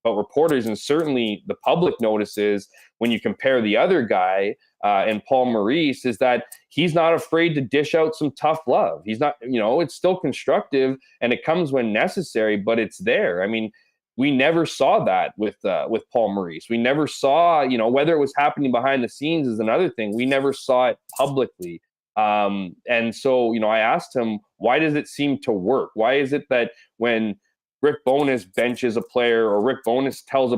reporters, and certainly the public notices when you compare the other guy and Paul Maurice, is that he's not afraid to dish out some tough love. He's not, it's still constructive and it comes when necessary, but it's there. I mean, we never saw that with Paul Maurice. We never saw, whether it was happening behind the scenes is another thing. We never saw it publicly. And so, I asked him, why does it seem to work? Why is it that when Rick Bowness benches a player, or Rick Bowness tells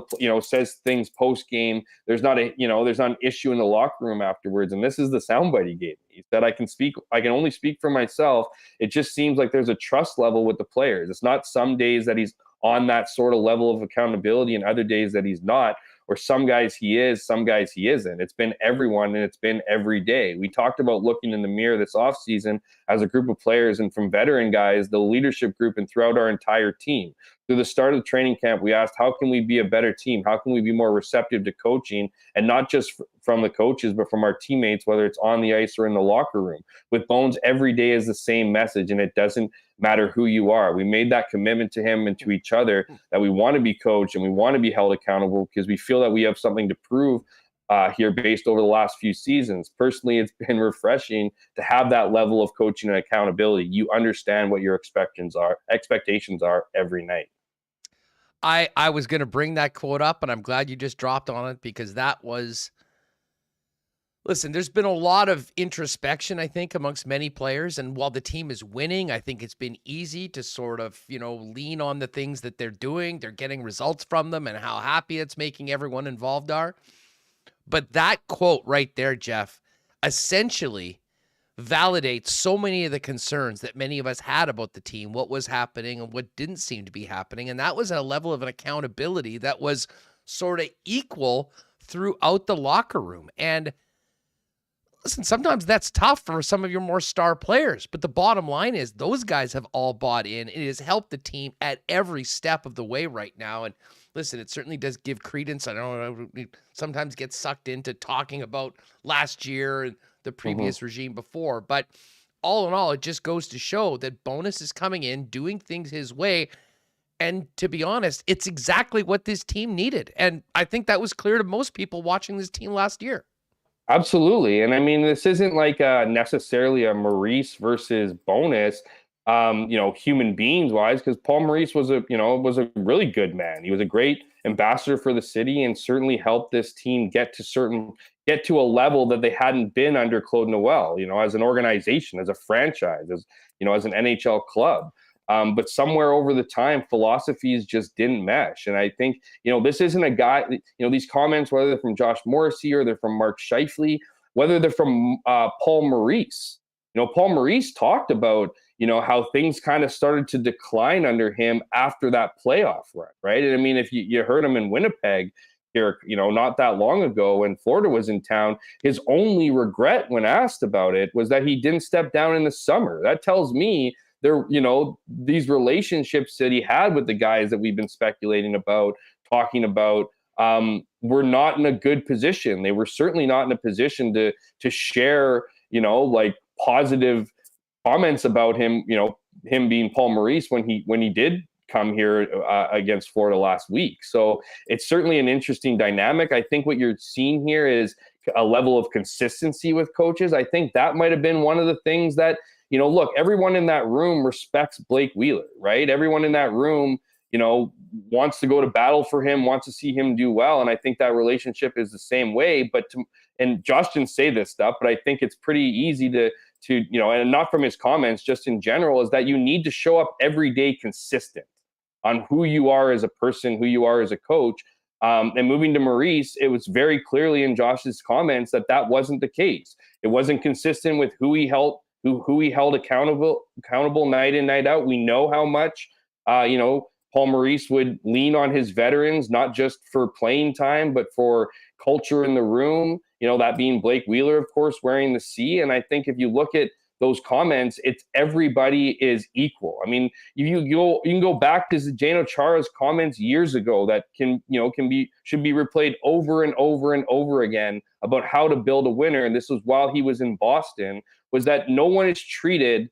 says things post game, there's not an issue in the locker room afterwards? And this is the soundbite he gave me. He said, I can only speak for myself. It just seems like there's a trust level with the players. It's not some days that he's on that sort of level of accountability and other days that he's not, or some guys he is, some guys he isn't. It's been everyone, and it's been every day. We talked about looking in the mirror this offseason as a group of players, and from veteran guys, the leadership group, and throughout our entire team. Through the start of the training camp, we asked, how can we be a better team? How can we be more receptive to coaching? And not just from the coaches, but from our teammates, whether it's on the ice or in the locker room. With Bones, every day is the same message, and it doesn't matter who you are. We made that commitment to him and to each other that we want to be coached and we want to be held accountable, because we feel that we have something to prove here based over the last few seasons. Personally, it's been refreshing to have that level of coaching and accountability. You understand what your expectations are every night. I was going to bring that quote up, and I'm glad you just dropped on it, because that was, listen, there's been a lot of introspection, I think, amongst many players. And while the team is winning, I think it's been easy to sort of, lean on the things that they're doing. They're getting results from them, and how happy it's making everyone involved are. But that quote right there, Jeff, essentially validates so many of the concerns that many of us had about the team, what was happening and what didn't seem to be happening. And that was a level of an accountability that was sort of equal throughout the locker room. And listen, sometimes that's tough for some of your more star players, but the bottom line is those guys have all bought in. It has helped the team at every step of the way right now. And listen, it certainly does give credence. I don't know, sometimes get sucked into talking about last year and the previous regime before, but all in all, it just goes to show that Bowness is coming in, doing things his way. And to be honest, it's exactly what this team needed. And I think that was clear to most people watching this team last year. Absolutely. And I mean, this isn't like necessarily a Maurice versus Bowness, human beings wise, because Paul Maurice was a really good man. He was a great ambassador for the city and certainly helped this team get to a level that they hadn't been under Claude Noel, as an organization, as a franchise, as an NHL club. But somewhere over the time, philosophies just didn't mesh. And I think, this isn't a guy, these comments, whether they're from Josh Morrissey or they're from Mark Scheifele, whether they're from Paul Maurice. Paul Maurice talked about, how things kind of started to decline under him after that playoff run, right? And I mean, if you heard him in Winnipeg here, not that long ago when Florida was in town, his only regret when asked about it was that he didn't step down in the summer. That tells me these relationships that he had with the guys that we've been speculating about, talking about, were not in a good position. They were certainly not in a position to share, positive comments about him, him being Paul Maurice when he did come here against Florida last week. So it's certainly an interesting dynamic. I think what you're seeing here is a level of consistency with coaches. I think that might have been one of the things that, look, everyone in that room respects Blake Wheeler, right? Everyone in that room, wants to go to battle for him, wants to see him do well. And I think that relationship is the same way. And Josh didn't say this stuff, but I think it's pretty easy to and not from his comments, just in general, is that you need to show up every day consistent on who you are as a person, who you are as a coach. And moving to Maurice, it was very clearly in Josh's comments that wasn't the case. It wasn't consistent with who he held accountable night in, night out. We know how much, Paul Maurice would lean on his veterans, not just for playing time, but for culture in the room, that being Blake Wheeler, of course, wearing the C. And I think if you look at those comments, it's everybody is equal. I mean, you can go back to Zdeno Chara's comments years ago that should be replayed over and over and over again about how to build a winner. And this was while he was in Boston, was that no one is treated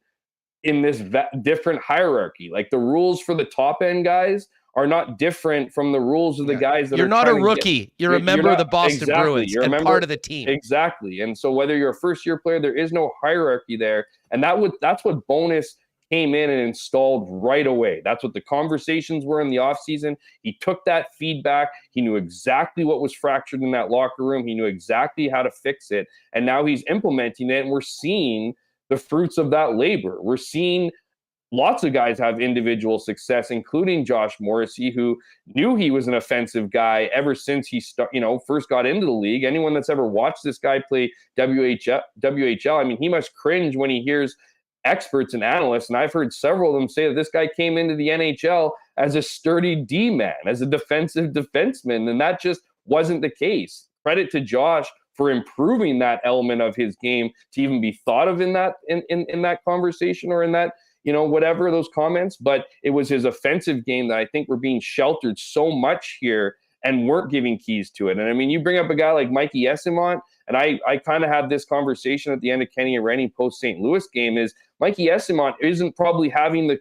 in this different hierarchy. Like the rules for the top end guys are not different from the rules of the guys that you're not a rookie. You're a member of the Boston Bruins and part of the team. Exactly. And so whether you're a first year player, there is no hierarchy there. And that's what Bowness came in and installed right away. That's what the conversations were in the offseason. He took that feedback. He knew exactly what was fractured in that locker room. He knew exactly how to fix it. And now he's implementing it. And we're seeing the fruits of that labor. We're seeing lots of guys have individual success, including Josh Morrissey, who knew he was an offensive guy ever since he first got into the league. Anyone that's ever watched this guy play WHL, I mean, he must cringe when he hears experts and analysts, and I've heard several of them say that this guy came into the NHL as a sturdy D-man, as a defensive defenseman, and that just wasn't the case. Credit to Josh for improving that element of his game to even be thought of in that in that conversation or in that whatever those comments. But it was his offensive game that I think we're being sheltered so much here and weren't giving keys to it. And I mean, you bring up a guy like Mikey Eyssimont, and I kind of had this conversation at the end of Kenny and Rennie post St. Louis game, is Mikey Eyssimont isn't probably having the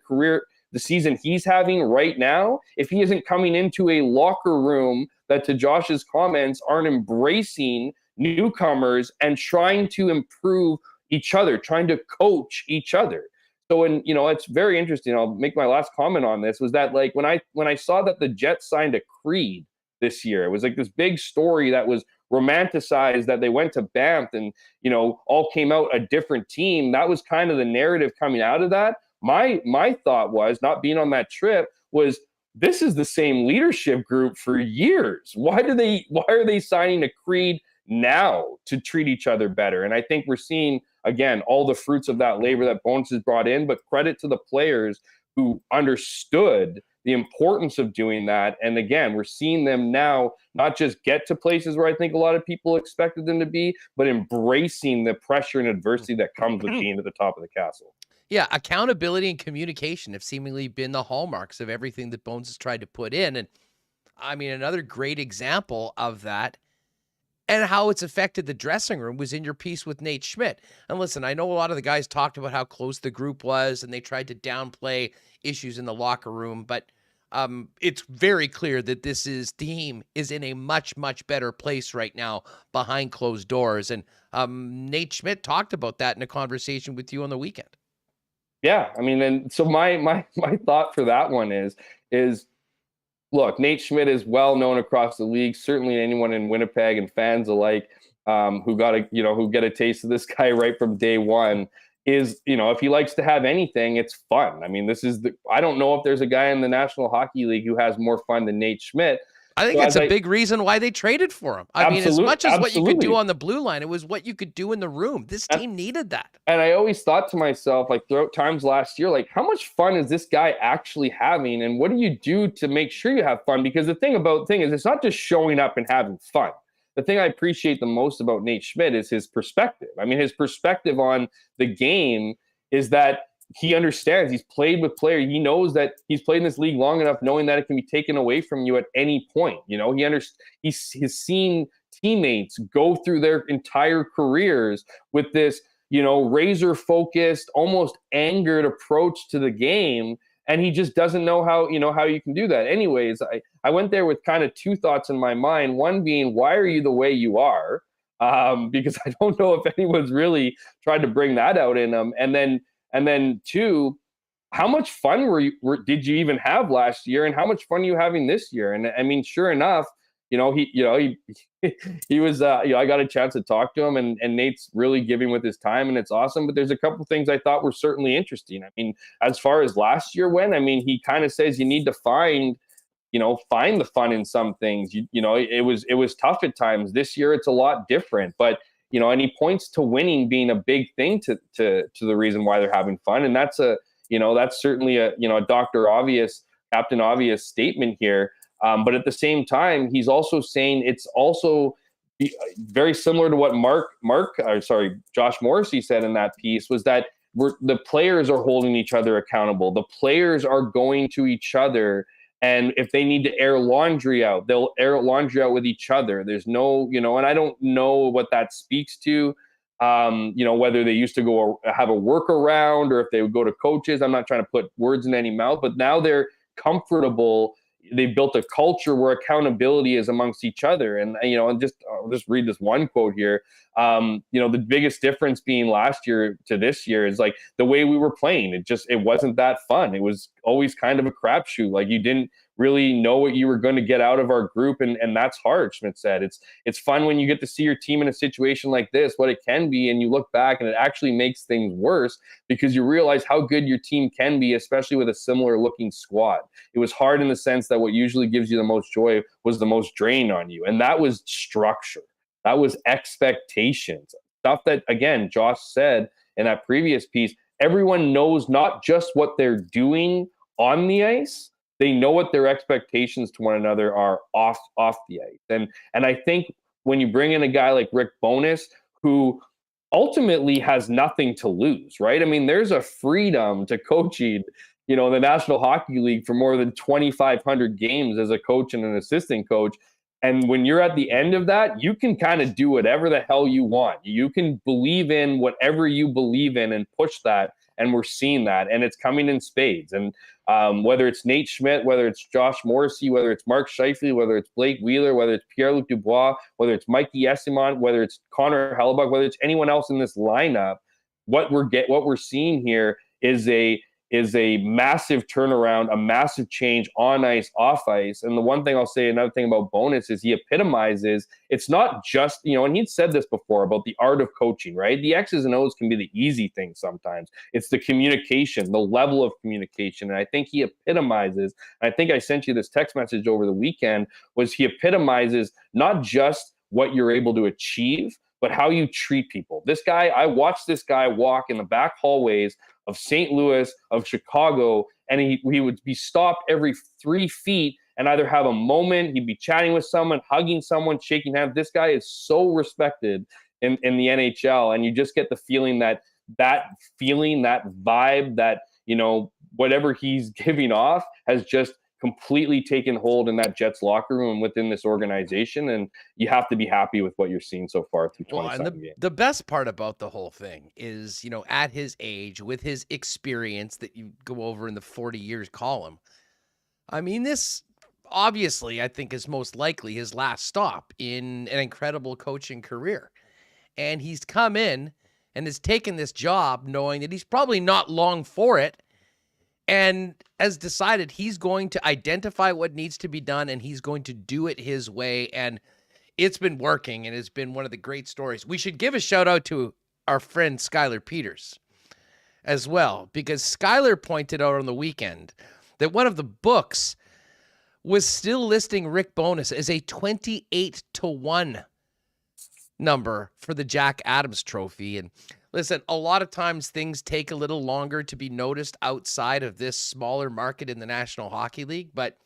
season he's having right now if he isn't coming into a locker room that, to Josh's comments, aren't embracing newcomers and trying to improve each other, trying to coach each other. So, and it's very interesting. I'll make my last comment on this, was that like when I saw that the Jets signed a Creed this year, it was like this big story that was romanticized, that they went to Banff and all came out a different team. That was kind of the narrative coming out of that. My thought was, not being on that trip, was this is the same leadership group for years. Why are they signing a Creed now to treat each other better? And I think we're seeing, again, all the fruits of that labor that Bones has brought in, but credit to the players who understood the importance of doing that. And again, we're seeing them now not just get to places where I think a lot of people expected them to be, but embracing the pressure and adversity that comes with being at the top of the castle. Yeah, accountability and communication have seemingly been the hallmarks of everything that Bones has tried to put in. And I mean, another great example of that, and how it's affected the dressing room was in your piece with Nate Schmidt. And listen, I know a lot of the guys talked about how close the group was and they tried to downplay issues in the locker room, but it's very clear that this team is in a much, much better place right now behind closed doors. And Nate Schmidt talked about that in a conversation with you on the weekend. Yeah, I mean, and so my thought for that one is look, Nate Schmidt is well known across the league. Certainly, anyone in Winnipeg and fans alike who get a taste of this guy right from day one is, if he likes to have anything, it's fun. I mean, I don't know if there's a guy in the National Hockey League who has more fun than Nate Schmidt. I think it's a big reason why they traded for him. I mean, as much as what you could do on the blue line, it was what you could do in the room. This team needed that. And I always thought to myself, like throughout times last year, like how much fun is this guy actually having? And what do you do to make sure you have fun? Because the thing is, it's not just showing up and having fun. The thing I appreciate the most about Nate Schmidt is his perspective. I mean, his perspective on the game is that he understands. He's played with players. He knows that he's played in this league long enough, knowing that it can be taken away from you at any point. He's seen teammates go through their entire careers with this, razor focused, almost angered approach to the game. And he just doesn't know how you can do that. Anyways, I went there with kind of two thoughts in my mind. One being, why are you the way you are? Because I don't know if anyone's really tried to bring that out in him. And then two, how much fun did you even have last year, and how much fun are you having this year? And I mean, sure enough, he was, I got a chance to talk to him, and Nate's really giving with his time, and it's awesome. But there's a couple things I thought were certainly interesting. I mean, as far as last year went, I mean, he kind of says you need to find the fun in some things. It was tough at times. This year, it's a lot different, but and he points to winning being a big thing to the reason why they're having fun. And that's certainly a Dr. Obvious, Captain Obvious statement here. But at the same time, he's also saying it's also very similar to what Josh Morrissey said in that piece, was that the players are holding each other accountable. The players are going to each other, and if they need to air laundry out, they'll air laundry out with each other. There's no, and I don't know what that speaks to, whether they used to go have a workaround or if they would go to coaches. I'm not trying to put words in any mouth, but now they're comfortable. They've built a culture where accountability is amongst each other. And, I'll just read this one quote here. The biggest difference being last year to this year is like the way we were playing. It wasn't that fun. It was always kind of a crapshoot. Like you didn't really know what you were going to get out of our group. And that's hard, Schmidt said. It's fun when you get to see your team in a situation like this, what it can be. And you look back and it actually makes things worse because you realize how good your team can be, especially with a similar looking squad. It was hard in the sense that what usually gives you the most joy was the most drain on you. And that was structure. That was expectations. Stuff that, again, Josh said in that previous piece, everyone knows not just what they're doing on the ice, they know what their expectations to one another are off the ice. And I think when you bring in a guy like Rick Bowness, who ultimately has nothing to lose, right? I mean, there's a freedom to coaching, the National Hockey League for more than 2,500 games as a coach and an assistant coach. And when you're at the end of that, you can kind of do whatever the hell you want. You can believe in whatever you believe in and push that. And we're seeing that. And it's coming in spades. And whether it's Nate Schmidt, whether it's Josh Morrissey, whether it's Mark Scheifele, whether it's Blake Wheeler, whether it's Pierre-Luc Dubois, whether it's Mikey Esimont, whether it's Connor Hellebuck, whether it's anyone else in this lineup, what we're seeing here is a massive turnaround, a massive change on ice, off ice. And the one thing I'll say, another thing about Bowness is he epitomizes, it's not just, and he'd said this before about the art of coaching, right? The X's and O's can be the easy thing sometimes. It's the communication, the level of communication. And I think he epitomizes, I think I sent you this text message over the weekend, was he epitomizes not just what you're able to achieve, but how you treat people. This guy, I watched this guy walk in the back hallways of St. Louis, of Chicago, and he would be stopped every 3 feet and either have a moment, he'd be chatting with someone, hugging someone, shaking hands. This guy is so respected in the NHL, and you just get the feeling that vibe, that, whatever he's giving off has just completely taken hold in that Jets locker room and within this organization. And you have to be happy with what you're seeing so far through 27 games. The best part about the whole thing is, at his age, with his experience that you go over in the 40 years column, I mean, this obviously, I think, is most likely his last stop in an incredible coaching career. And he's come in and has taken this job knowing that he's probably not long for it, and has decided he's going to identify what needs to be done and he's going to do it his way. And it's been working, and it's been one of the great stories. We should give a shout out to our friend Skylar Peters as well, because Skylar pointed out on the weekend that one of the books was still listing Rick Bowness as a 28-1 number for the Jack Adams Trophy. And listen, a lot of times things take a little longer to be noticed outside of this smaller market in the National Hockey League, but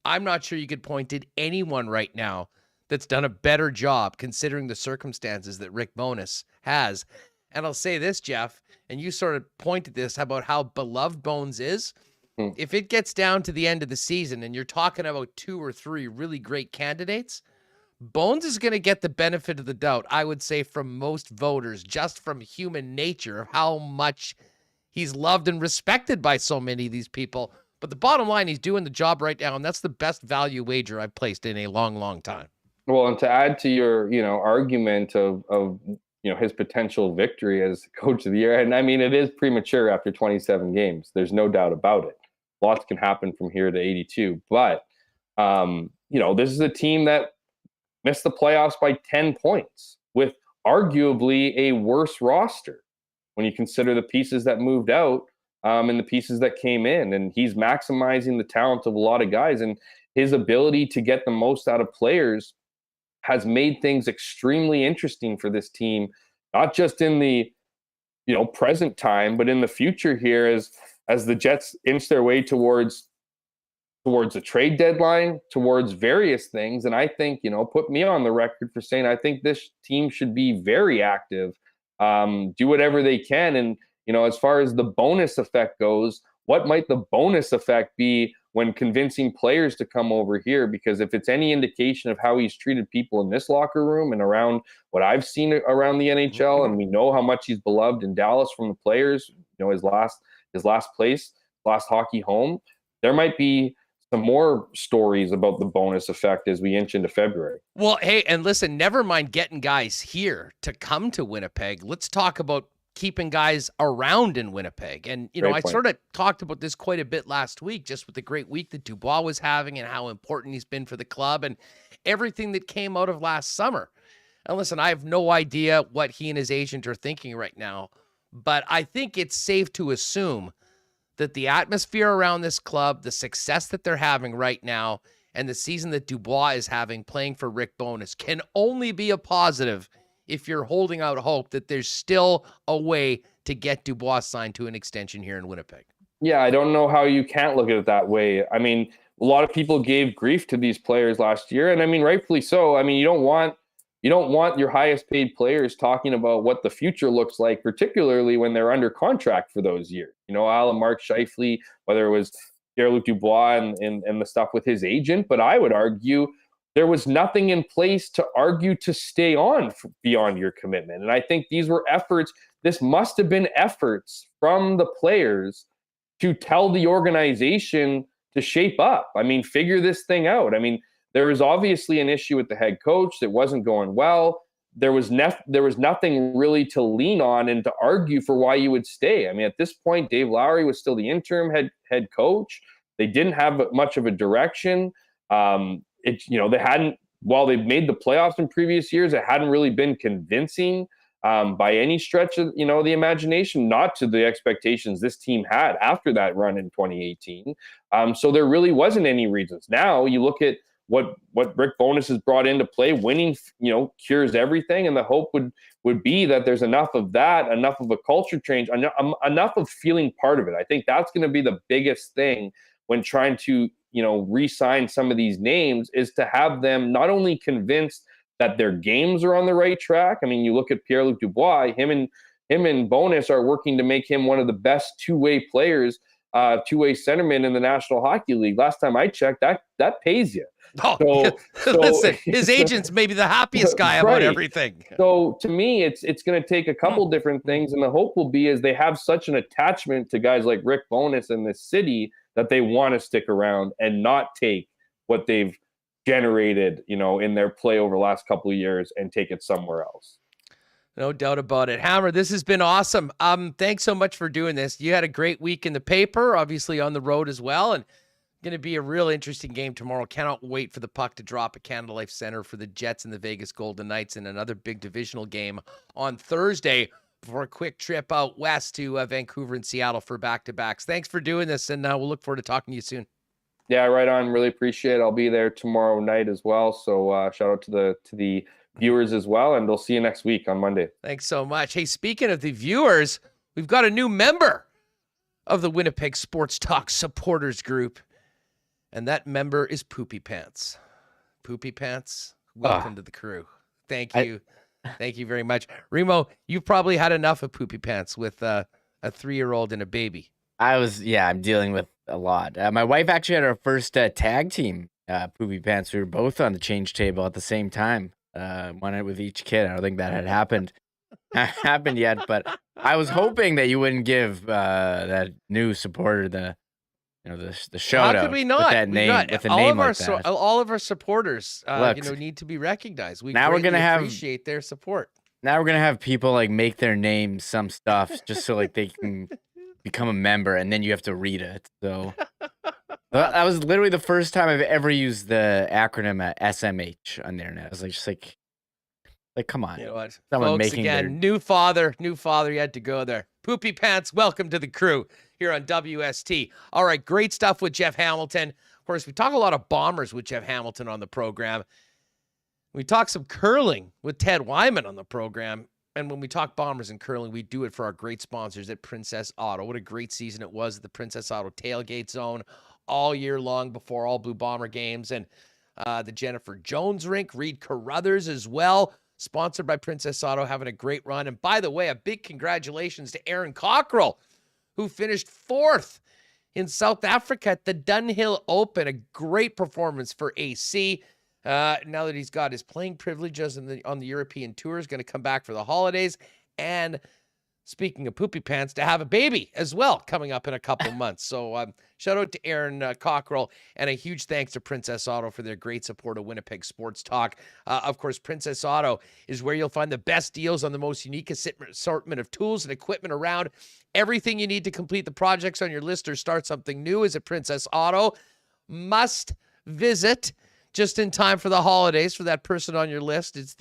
I'm not sure you could point to anyone right now that's done a better job considering the circumstances that Rick Bowness has. And I'll say this, Jeff, and you sort of pointed this about how beloved Bones is. If it gets down to the end of the season and you're talking about 2 or 3 really great candidates, Bones is going to get the benefit of the doubt, I would say, from most voters, just from human nature of how much he's loved and respected by so many of these people. But the bottom line, he's doing the job right now, and that's the best value wager I've placed in a long, long time. Well, and to add to your, argument of his potential victory as coach of the year, and I mean, it is premature after 27 games. There's no doubt about it. Lots can happen from here to 82. But, this is a team that missed the playoffs by 10 points with arguably a worse roster when you consider the pieces that moved out and the pieces that came in. And he's maximizing the talent of a lot of guys, and his ability to get the most out of players has made things extremely interesting for this team, not just in the present time, but in the future here as the Jets inch their way towards a trade deadline, towards various things. And I think, put me on the record for saying I think this team should be very active, do whatever they can. And, as far as the bonus effect goes, what might the bonus effect be when convincing players to come over here? Because if it's any indication of how he's treated people in this locker room and around what I've seen around the NHL, and we know how much he's beloved in Dallas from the players, his last hockey home, there might be some more stories about the bonus effect as we inch into February. Well, hey, and listen, never mind getting guys here to come to Winnipeg. Let's talk about keeping guys around in Winnipeg. And, I sort of talked about this quite a bit last week, just with the great week that Dubois was having and how important he's been for the club and everything that came out of last summer. And listen, I have no idea what he and his agent are thinking right now, but I think it's safe to assume that the atmosphere around this club, the success that they're having right now, and the season that Dubois is having playing for Rick Bowness can only be a positive if you're holding out hope that there's still a way to get Dubois signed to an extension here in Winnipeg. Yeah, I don't know how you can't look at it that way. I mean, a lot of people gave grief to these players last year, and I mean, rightfully so. I mean, you don't want your highest paid players talking about what the future looks like, particularly when they're under contract for those years. Alan Mark Scheifele, whether it was Pierre-Luc Dubois and the stuff with his agent, but I would argue there was nothing in place to argue to stay on beyond your commitment. And I think these were efforts. This must have been efforts from the players to tell the organization to shape up. I mean, figure this thing out. I mean, there was obviously an issue with the head coach that wasn't going well. There was nothing really to lean on and to argue for why you would stay. I mean, at this point, Dave Lowry was still the interim head coach. They didn't have much of a direction. They hadn't, while they've made the playoffs in previous years, it hadn't really been convincing by any stretch of, the imagination, not to the expectations this team had after that run in 2018. So there really wasn't any reasons. Now you look at what Rick Bowness has brought into play. Winning, cures everything. And the hope would be that there's enough of that, enough of a culture change, enough of feeling part of it. I think that's going to be the biggest thing when trying to, re-sign some of these names, is to have them not only convinced that their games are on the right track. I mean, you look at Pierre-Luc Dubois, him and Bowness are working to make him one of the best two-way players two-way centerman in the National Hockey League. Last time I checked, that pays you. Oh, So listen, his agent's maybe the happiest guy about Right. everything. So to me, it's going to take a couple different things, and the hope will be is they have such an attachment to guys like Rick Bowness in this city that they want to stick around and not take what they've generated, in their play over the last couple of years and take it somewhere else. No doubt about it. Hammer, this has been awesome. Thanks so much for doing this. You had a great week in the paper, obviously on the road as well, and going to be a real interesting game tomorrow. Cannot wait for the puck to drop at Canada Life Center for the Jets and the Vegas Golden Knights in another big divisional game on Thursday before a quick trip out west to Vancouver and Seattle for back-to-backs. Thanks for doing this, and we'll look forward to talking to you soon. Yeah, right on. Really appreciate it. I'll be there tomorrow night as well. So shout out to the viewers as well, and we'll see you next week on Monday. Thanks so much. Hey, speaking of the viewers, we've got a new member of the Winnipeg Sports Talk supporters group, and that member is Poopy Pants. Poopy Pants, welcome to the crew. Thank you. Thank you very much. Remo, you've probably had enough of Poopy Pants with a 3-year-old and a baby. I'm dealing with a lot. My wife actually had our first tag team, Poopy Pants. We were both on the change table at the same time. One with each kid. I don't think that had happened yet, but I was hoping that you wouldn't give that new supporter the shout out. How could we not? With that name, with a name like that. All of our supporters, Look, need to be recognized. We now we're gonna appreciate their support. Now we're gonna have people like make their name some stuff just so like they can become a member, and then you have to read it. So that was literally the first time I've ever used the acronym SMH on the internet. I was like, come on. You know what? Someone Folks, making again, new father, you had to go there. Poopy Pants, welcome to the crew here on WST. All right, great stuff with Jeff Hamilton. Of course, we talk a lot of Bombers with Jeff Hamilton on the program. We talk some curling with Ted Wyman on the program. And when we talk Bombers and curling, we do it for our great sponsors at Princess Auto. What a great season it was at the Princess Auto tailgate zone all year long before all Blue Bomber games. And the Jennifer Jones rink, Reed Carruthers as well, sponsored by Princess Auto, having a great run. And by the way, a big congratulations to Aaron Cockrell, who finished 4th in South Africa at the Dunhill Open. A great performance for AC. Now that he's got his playing privileges on the European tour, is going to come back for the holidays. And speaking of Poopy Pants, to have a baby as well coming up in a couple months. So shout out to Aaron Cockrell, and a huge thanks to Princess Auto for their great support of Winnipeg Sports Talk. Of course, Princess Auto is where you'll find the best deals on the most unique assortment of tools and equipment around. Everything you need to complete the projects on your list or start something new is at Princess Auto. Must visit just in time for the holidays for that person on your list. It's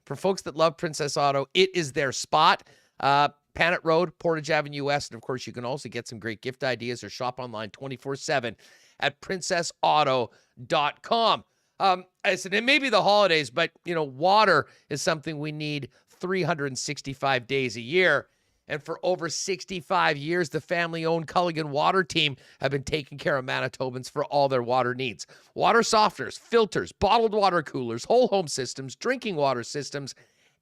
for folks that love Princess Auto, it is their spot. Panet Road, Portage Avenue West. And of course, you can also get some great gift ideas or shop online 24/7 at princessauto.com. I said, it may be the holidays, but water is something we need 365 days a year. And for over 65 years, the family-owned Culligan Water Team have been taking care of Manitobans for all their water needs. Water softeners, filters, bottled water coolers, whole home systems, drinking water systems,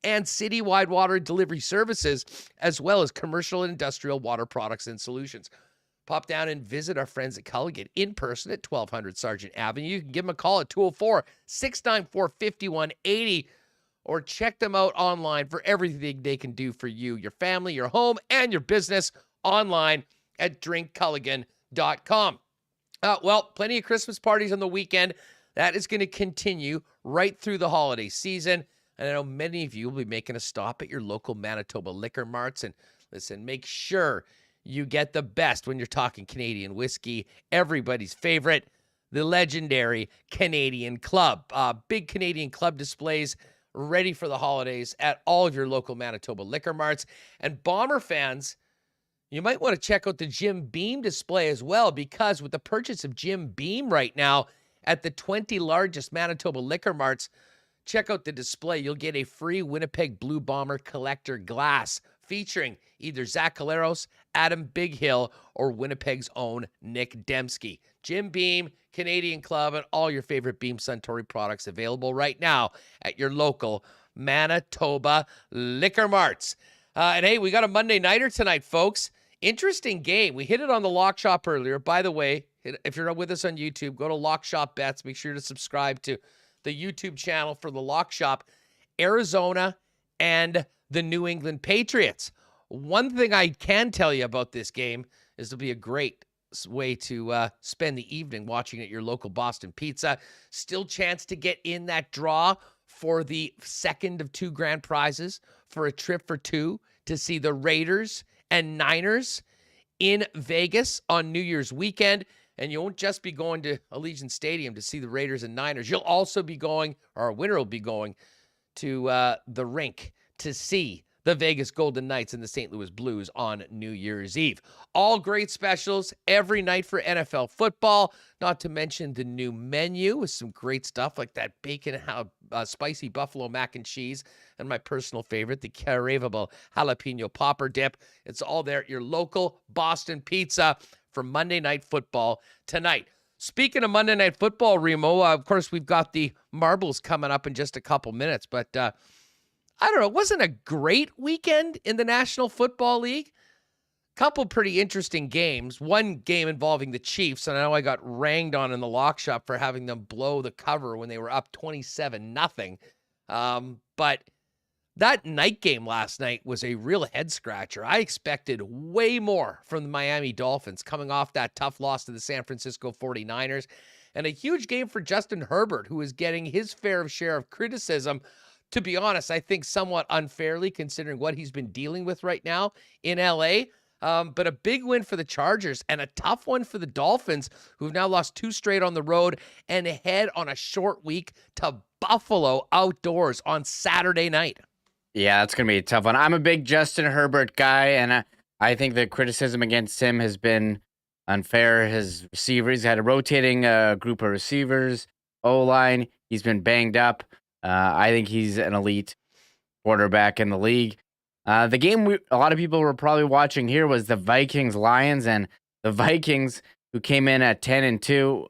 and citywide water delivery services, as well as commercial and industrial water products and solutions. Pop down and visit our friends at Culligan in person at 1200 Sargent Avenue. You can give them a call at 204-694-5180, or check them out online for everything they can do for you, your family, your home, and your business online at drinkculligan.com. Well, plenty of Christmas parties on the weekend. That is going to continue right through the holiday season. And I know many of you will be making a stop at your local Manitoba liquor marts. And listen, make sure you get the best when you're talking Canadian whiskey. Everybody's favorite, the legendary Canadian Club. Big Canadian Club displays ready for the holidays at all of your local Manitoba liquor marts. And Bomber fans, you might want to check out the Jim Beam display as well, because with the purchase of Jim Beam right now at the 20 largest Manitoba liquor marts, check out the display. You'll get a free Winnipeg Blue Bomber collector glass featuring either Zach Caleros, Adam Bighill, or Winnipeg's own Nick Dembski. Jim Beam, Canadian Club, and all your favorite Beam Suntory products available right now at your local Manitoba liquor marts. And hey, we got a Monday nighter tonight, folks. Interesting game. We hit it on the Lock Shop earlier. By the way, if you're with us on YouTube, go to Lock Shop Bets. Make sure to subscribe to the YouTube channel for the Lock Shop. Arizona and the New England Patriots. One thing I can tell you about this game is it'll be a great way to spend the evening watching at your local Boston Pizza. Still chance to get in that draw for the second of 2 grand prizes for a trip for 2 to see the Raiders and Niners in Vegas on New Year's weekend. And you won't just be going to Allegiant Stadium to see the Raiders and Niners. You'll also be going, or a winner will be going, to the rink to see the Vegas Golden Knights and the St. Louis Blues on New Year's Eve. All great specials every night for NFL football, not to mention the new menu with some great stuff like that bacon, spicy buffalo mac and cheese, and my personal favorite, the craveable jalapeno popper dip. It's all there at your local Boston Pizza for Monday Night Football tonight. Speaking of Monday Night Football, Remo, of course, we've got the marbles coming up in just a couple minutes, but I don't know, it wasn't a great weekend in the National Football League. Couple pretty interesting games. One game involving the Chiefs, and I know I got ranged on in the Lock Shop for having them blow the cover when they were up 27-0. But that night game last night was a real head-scratcher. I expected way more from the Miami Dolphins coming off that tough loss to the San Francisco 49ers. And a huge game for Justin Herbert, who is getting his fair share of criticism. To be honest, I think somewhat unfairly considering what he's been dealing with right now in LA. But a big win for the Chargers and a tough one for the Dolphins, who've now lost 2 straight on the road and head on a short week to Buffalo outdoors on Saturday night. Yeah, that's going to be a tough one. I'm a big Justin Herbert guy, and I think the criticism against him has been unfair. His receivers had a rotating group of receivers, O-line. He's been banged up. I think he's an elite quarterback in the league. The game a lot of people were probably watching here was the Vikings-Lions, and the Vikings, who came in at 10-2,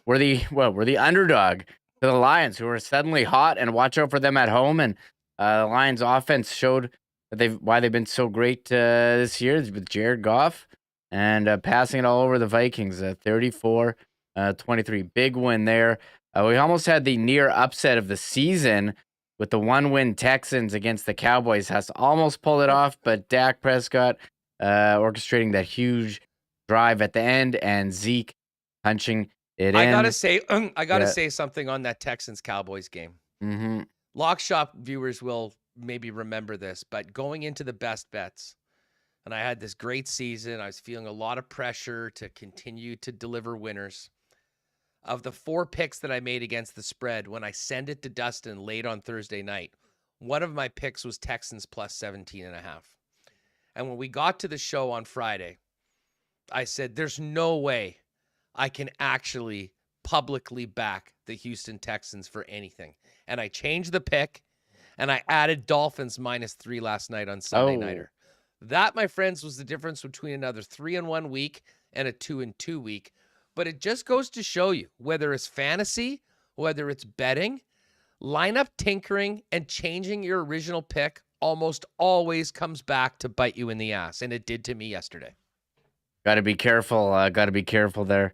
were the underdog to the Lions, who were suddenly hot, and watch out for them at home. And the Lions offense showed that why they've been so great this year with Jared Goff and passing it all over the Vikings, 34-23. Big win there. We almost had the near upset of the season with the 1-win Texans against the Cowboys. Has almost pulled it off, but Dak Prescott orchestrating that huge drive at the end and Zeke punching it in. I gotta say something on that Texans-Cowboys game. Mm-hmm. Lock Shop viewers will maybe remember this, but going into the best bets, and I had this great season, I was feeling a lot of pressure to continue to deliver winners. Of the 4 picks that I made against the spread, when I sent it to Dustin late on Thursday night, one of my picks was Texans plus 17.5. And when we got to the show on Friday, I said, there's no way I can actually publicly back the Houston Texans for anything. And I changed the pick, and I added Dolphins -3 last night on Sunday Nighter. That, my friends, was the difference between another 3-1 week and a 2-2 week. But it just goes to show you, whether it's fantasy, whether it's betting, lineup tinkering and changing your original pick almost always comes back to bite you in the ass. And it did to me yesterday. Got to be careful. Got to be careful there.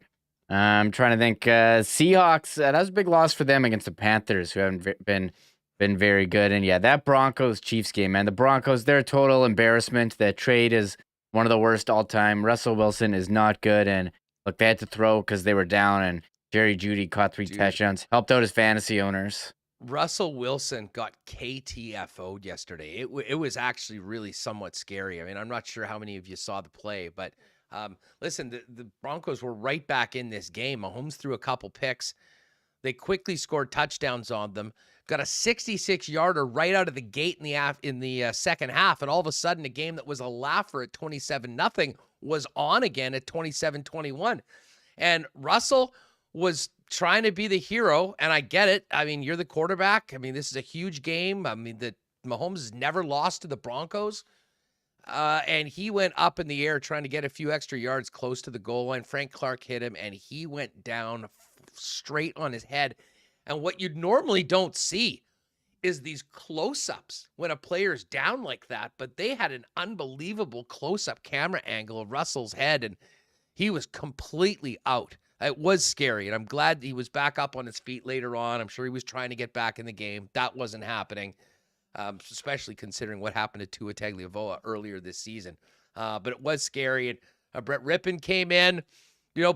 I'm trying to think. Seahawks, that was a big loss for them against the Panthers, who haven't been very good. And yeah, that Broncos-Chiefs game, man. The Broncos, they're a total embarrassment. That trade is one of the worst all time. Russell Wilson is not good. And look, they had to throw because they were down, and Jerry Jeudy caught 3 touchdowns. Helped out his fantasy owners. Russell Wilson got KTFO'd yesterday. It was actually really somewhat scary. I mean, I'm not sure how many of you saw the play, but listen, the Broncos were right back in this game. Mahomes threw a couple picks. They quickly scored touchdowns on them. Got a 66-yarder right out of the gate in the second half, and all of a sudden, a game that was a laugher at 27-0 was on again at 27-21. And Russell was trying to be the hero, and I get it. I mean, you're the quarterback. I mean, this is a huge game. I mean, Mahomes has never lost to the Broncos. And he went up in the air trying to get a few extra yards close to the goal line. Frank Clark hit him, and he went down straight on his head. And what you normally don't see is these close-ups when a player's down like that, but they had an unbelievable close-up camera angle of Russell's head, and he was completely out. It was scary, and I'm glad he was back up on his feet later on. I'm sure he was trying to get back in the game. That wasn't happening, especially considering what happened to Tua Tagovailoa earlier this season. But it was scary, and Brett Rippon came in,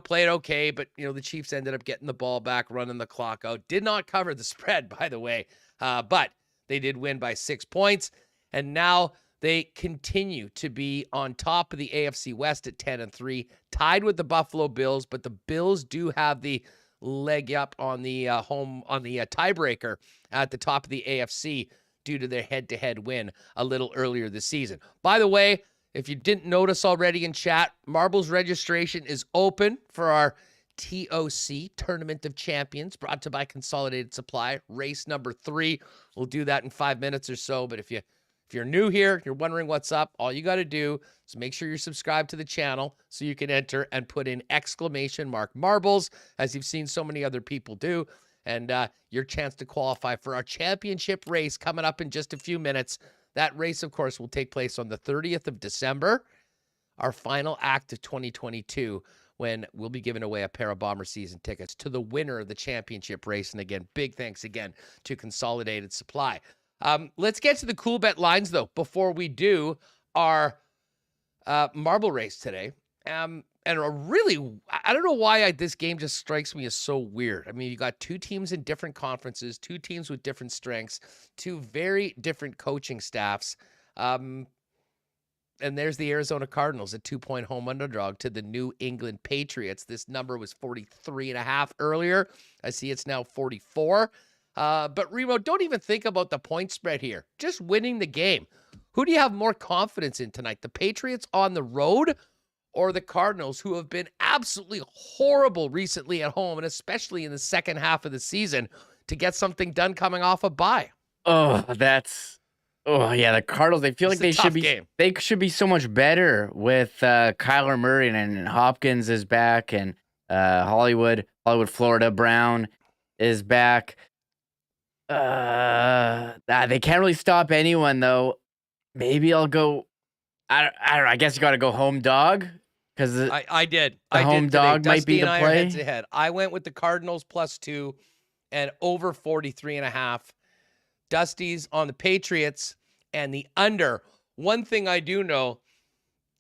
played okay, but, the Chiefs ended up getting the ball back, running the clock out. Did not cover the spread, by the way, but they did win by 6 points, and now they continue to be on top of the AFC West at 10-3, tied with the Buffalo Bills, but the Bills do have the leg up on the tiebreaker at the top of the AFC due to their head-to-head win a little earlier this season. By the way, if you didn't notice already in chat, Marbles registration is open for our TOC, Tournament of Champions, brought to you by Consolidated Supply, race number 3. We'll do that in 5 minutes or so, but if you're new here, you're wondering what's up, all you got to do is make sure you're subscribed to the channel so you can enter and put in !marbles, as you've seen so many other people do, and your chance to qualify for our championship race coming up in just a few minutes. That race, of course, will take place on the 30th of December, our final act of 2022, when we'll be giving away a pair of Bomber season tickets to the winner of the championship race. And again, big thanks again to Consolidated Supply. Let's get to the Coolbet lines, though, before we do our marble race today. And I don't know why this game just strikes me as so weird. I mean, you got two teams in different conferences, two teams with different strengths, two very different coaching staffs. And there's the Arizona Cardinals, a 2-point home underdog to the New England Patriots. This number was 43.5 earlier. I see it's now 44. But Remo, don't even think about the point spread here. Just winning the game. Who do you have more confidence in tonight? The Patriots on the road or the Cardinals, who have been absolutely horrible recently at home, and especially in the second half of the season, to get something done coming off a bye? Oh yeah, the Cardinals. They feel like they should be so much better with Kyler Murray and Hopkins is back, and Hollywood, Florida Brown is back. They can't really stop anyone though. Maybe I'll go. I don't know. I guess you got to go home dog because I did. Home dog might be the play. Heads ahead. I went with the Cardinals +2 and over 43.5. Dusty's on the Patriots and the under. One thing I do know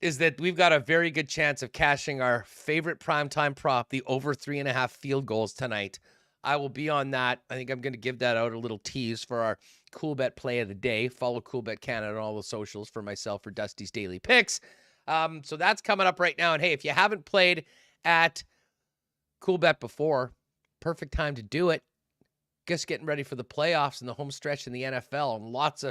is that we've got a very good chance of cashing our favorite primetime prop, the over 3.5 field goals tonight. I will be on that. I think I'm going to give that out a little tease for our Coolbet play of the day. Follow Coolbet Canada on all the socials for myself for Dusty's Daily Picks. So that's coming up right now. And hey, if you haven't played at Coolbet before, perfect time to do it. Just getting ready for the playoffs and the home stretch in the NFL, and lots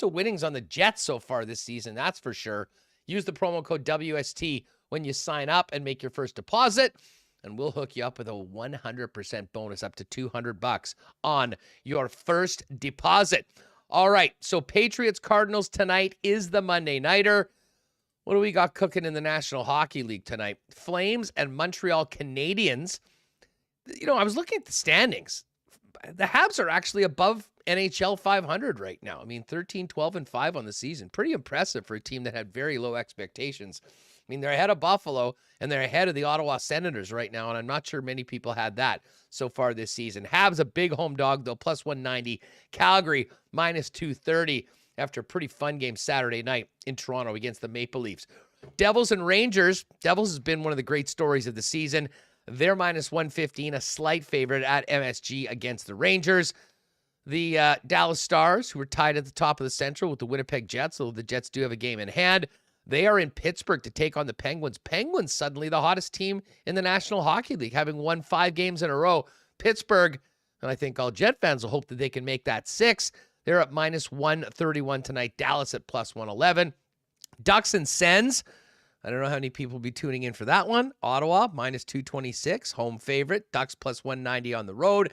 of winnings on the Jets so far this season, that's for sure. Use the promo code WST when you sign up and make your first deposit, and we'll hook you up with a 100% bonus up to $200 on your first deposit. All right, so Patriots Cardinals tonight is the Monday Nighter. What do we got cooking in the National Hockey League tonight? Flames and Montreal Canadiens. I was looking at the standings. The Habs are actually above NHL 500 right now. I mean, 13, 12, and 5 on the season. Pretty impressive for a team that had very low expectations. I mean, they're ahead of Buffalo, and they're ahead of the Ottawa Senators right now, and I'm not sure many people had that so far this season. Habs a big home dog, though, +190. Calgary, -230 after a pretty fun game Saturday night in Toronto against the Maple Leafs. Devils and Rangers. Devils has been one of the great stories of the season. They're -115, a slight favorite at MSG against the Rangers. The Dallas Stars, who are tied at the top of the Central with the Winnipeg Jets, so the Jets do have a game in hand. They are in Pittsburgh to take on the Penguins. Penguins suddenly the hottest team in the National Hockey League, having won 5 games in a row. Pittsburgh, and I think all Jet fans will hope that they can make that 6. They're at -131 tonight. Dallas at +111. Ducks and Sens. I don't know how many people will be tuning in for that one. Ottawa, -226, home favorite. Ducks +190 on the road.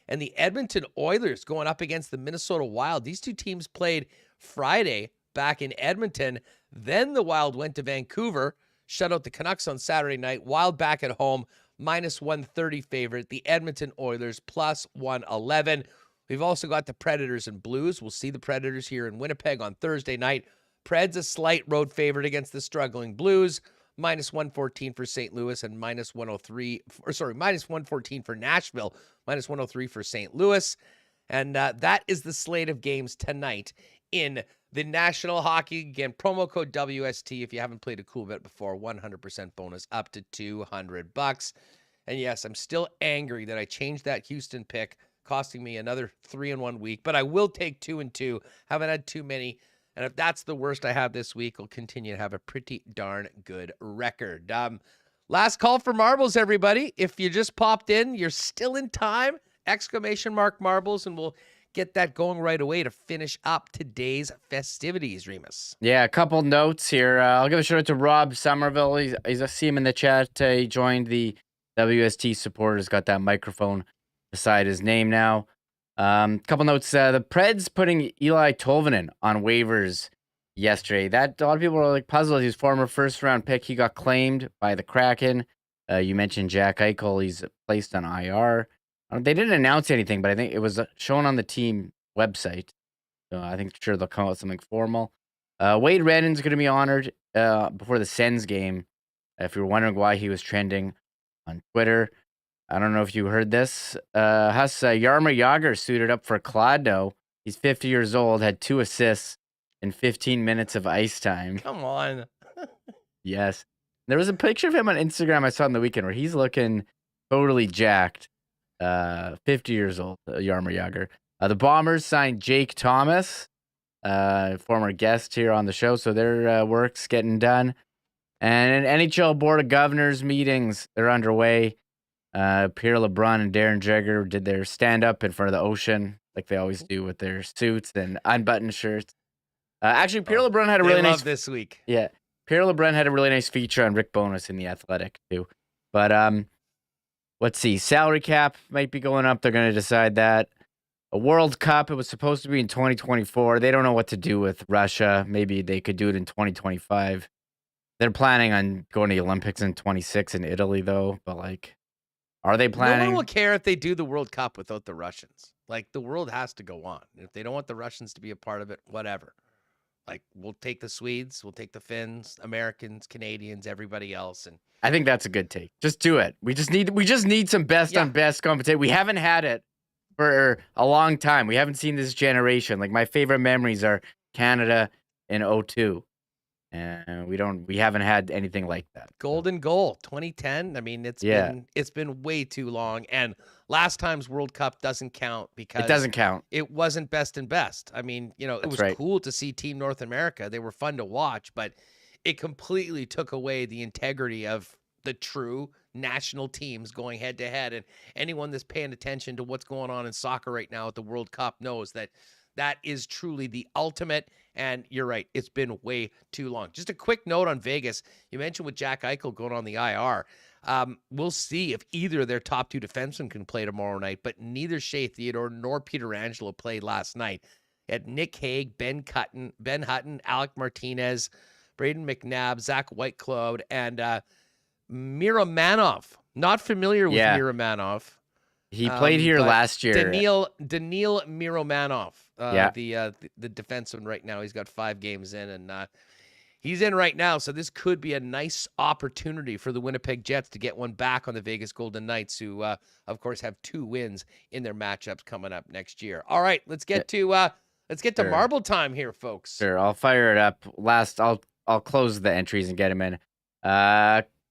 And the Edmonton Oilers going up against the Minnesota Wild. These two teams played Friday back in Edmonton. Then the Wild went to Vancouver, shut out the Canucks on Saturday night. Wild back at home, -130 favorite. The Edmonton Oilers +111. We've also got the Predators and Blues. We'll see the Predators here in Winnipeg on Thursday night. Preds a slight road favorite against the struggling Blues. Minus 114 for St. Louis and minus 114 for Nashville. Minus 103 for St. Louis. And that is the slate of games tonight in the National Hockey. Again, promo code WST if you haven't played a Coolbet before. 100% bonus up to $200. And yes, I'm still angry that I changed that Houston pick, costing me another 3 in 1 week. But I will take 2 and 2. Haven't had too many. And if that's the worst I have this week, I'll continue to have a pretty darn good record. Last call for marbles, everybody. If you just popped in, you're still in time. ! Marbles, and we'll get that going right away to finish up today's festivities, Remis. Yeah, a couple notes here. I'll give a shout out to Rob Somerville. I see him in the chat. He joined the WST supporters, got that microphone beside his name now. Couple notes. The Preds putting Eli Tolvanen on waivers yesterday. That a lot of people were like puzzled. He's former first-round pick. He got claimed by the Kraken. You mentioned Jack Eichel. He's placed on IR. They didn't announce anything, but I think it was shown on the team website. So I think sure they'll come out with something formal. Wade Redden's going to be honored before the Sens game. If you were wondering why he was trending on Twitter, I don't know if you heard this. Jaromir Jagr suited up for Kladno. He's 50 years old, had 2 assists in 15 minutes of ice time. Come on. Yes. There was a picture of him on Instagram I saw on the weekend where he's looking totally jacked. 50 years old, Jaromir Jagr. The Bombers signed Jake Thomas, former guest here on the show, so their work's getting done. And NHL Board of Governors meetings, they're underway. Pierre-Luc and Darren Dreger did their stand-up in front of the ocean, like they always do with their suits and unbuttoned shirts. Actually, Pierre-Luc had a really nice this week. Yeah, Pierre-Luc had a really nice feature on Rick Bowness in The Athletic too. But let's see, salary cap might be going up. They're going to decide that. A World Cup, it was supposed to be in 2024. They don't know what to do with Russia. Maybe they could do it in 2025. They're planning on going to the Olympics in 26 in Italy, though. But, like, are they planning? No one will care if they do the World Cup without the Russians. Like, the world has to go on. If they don't want the Russians to be a part of it, whatever. Like, we'll take the Swedes, we'll take the Finns, Americans, Canadians, everybody else. And I think that's a good take. Just do it. We just need some best on best competition. We haven't had it for a long time. We haven't seen this generation. Like, my favorite memories are Canada in 2002. And we haven't had anything like that. Golden goal, 2010. I mean, it's been way too long. And last time's World Cup doesn't count because it doesn't count. It wasn't best and best. I mean, it was cool to see Team North America. They were fun to watch, but it completely took away the integrity of the true national teams going head to head. And anyone that's paying attention to what's going on in soccer right now at the World Cup knows that that is truly the ultimate. And you're right, it's been way too long. Just a quick note on Vegas. You mentioned with Jack Eichel going on the IR. We'll see if either of their top 2 defensemen can play tomorrow night, but neither Shea Theodore nor Peter Angelo played last night. At Nick Hague, Ben Hutton, Alec Martinez, Braden McNabb, Zach Whitecloud, and Miramanov. Not familiar with Miramanov. He played here last year. Daniil Miromanov, the defenseman right now. He's got 5 games in, and he's in right now. So this could be a nice opportunity for the Winnipeg Jets to get one back on the Vegas Golden Knights, who, of course, have 2 wins in their matchups coming up next year. All right, let's get to marble time here, folks. Sure, I'll fire it up. I'll close the entries and get them in.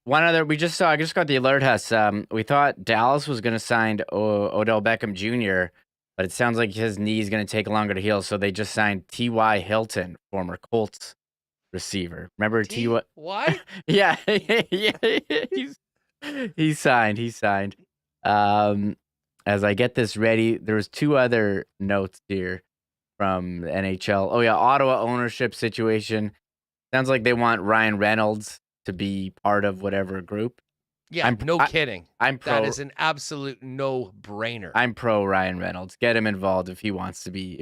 One other, I just got the alert, Huss. We thought Dallas was going to sign Odell Beckham Jr., but it sounds like his knee is going to take longer to heal, so they just signed T.Y. Hilton, former Colts receiver. Remember T.Y.? Why? Yeah. He signed. As I get this ready, there was 2 other notes here from the NHL. Oh, yeah, Ottawa ownership situation. Sounds like they want Ryan Reynolds to be part of whatever group. Yeah, kidding. I'm pro. That is an absolute no-brainer. I'm pro Ryan Reynolds. Get him involved if he wants to be.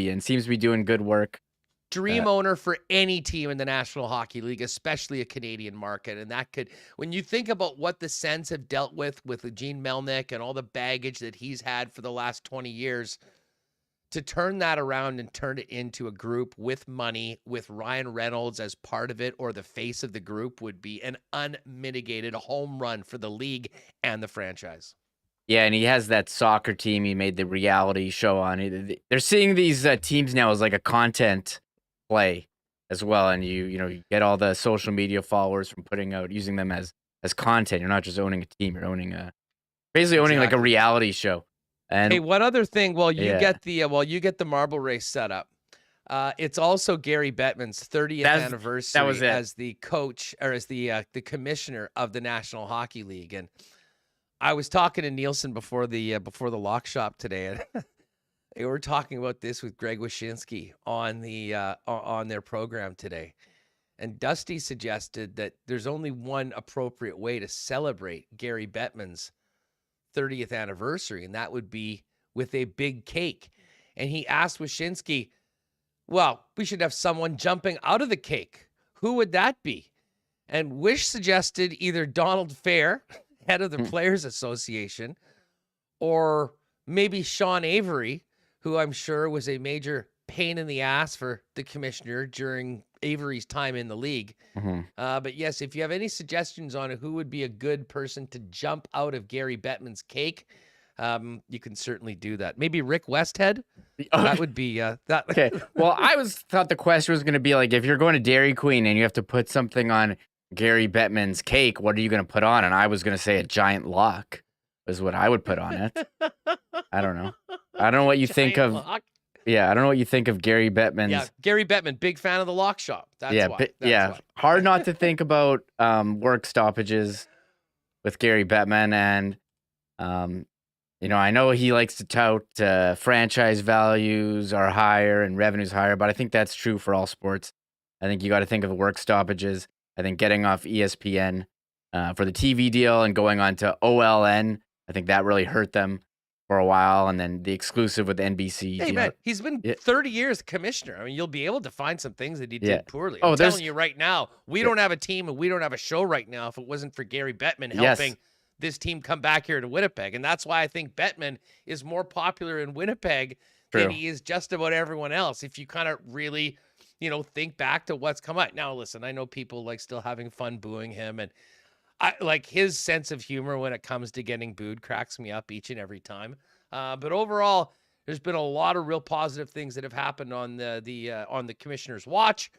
And seems to be doing good work. Dream owner for any team in the National Hockey League, especially a Canadian market. And that could, when you think about what the Sens have dealt with Gene Melnick and all the baggage that he's had for the last 20 years, to turn that around and turn it into a group with money, with Ryan Reynolds as part of it or the face of the group, would be an unmitigated home run for the league and the franchise. Yeah, and he has that soccer team he made the reality show on. They're seeing these teams now as like a content play as well, and you get all the social media followers from using them as content. You're not just owning a team; you're owning basically owning like a reality show. And hey, one other thing, while you Yeah. get the marble race set up, it's also Gary Bettman's 30th anniversary as the coach or as the commissioner of the National Hockey League. And I was talking to Nielsen before the lock shop today, and they were talking about this with Greg Wyshynski on their program today. And Dusty suggested that there's only one appropriate way to celebrate Gary Bettman's 30th anniversary, and that would be with a big cake. And he asked Wyshynski, well, we should have someone jumping out of the cake. Who would that be? And Wish suggested either Donald Fair, head of the Players Association, or maybe Sean Avery, who I'm sure was a major pain in the ass for the commissioner during Avery's time in the league. But yes, if you have any suggestions on who would be a good person to jump out of Gary Bettman's cake, you can certainly do that. Maybe Rick Westhead. That would be that. Okay. Well, thought the question was going to be like, if you're going to Dairy Queen and you have to put something on Gary Bettman's cake, what are you going to put on? And I was going to say a giant lock is what I would put on it. I don't know. I don't know what you think of. Lock. Yeah, I don't know what you think of Gary Bettman's. Yeah, Gary Bettman, big fan of the lock shop. That's why. That's why. Hard not to think about work stoppages with Gary Bettman, and I know he likes to tout franchise values are higher and revenues higher, but I think that's true for all sports. I think you got to think of the work stoppages. I think getting off ESPN for the TV deal and going on to OLN, I think that really hurt them for a while, and then the exclusive with NBC. Hey, man, he's been 30 years commissioner. I mean, you'll be able to find some things that he did poorly. I'm telling you right now, we don't have a team and we don't have a show right now if it wasn't for Gary Bettman helping this team come back here to Winnipeg. And that's why I think Bettman is more popular in Winnipeg than he is just about everyone else. If you kind of really, think back to what's come out. Now, listen, I know people like still having fun booing him, and I like his sense of humor when it comes to getting booed cracks me up each and every time. But overall, there's been a lot of real positive things that have happened on the commissioner's watch.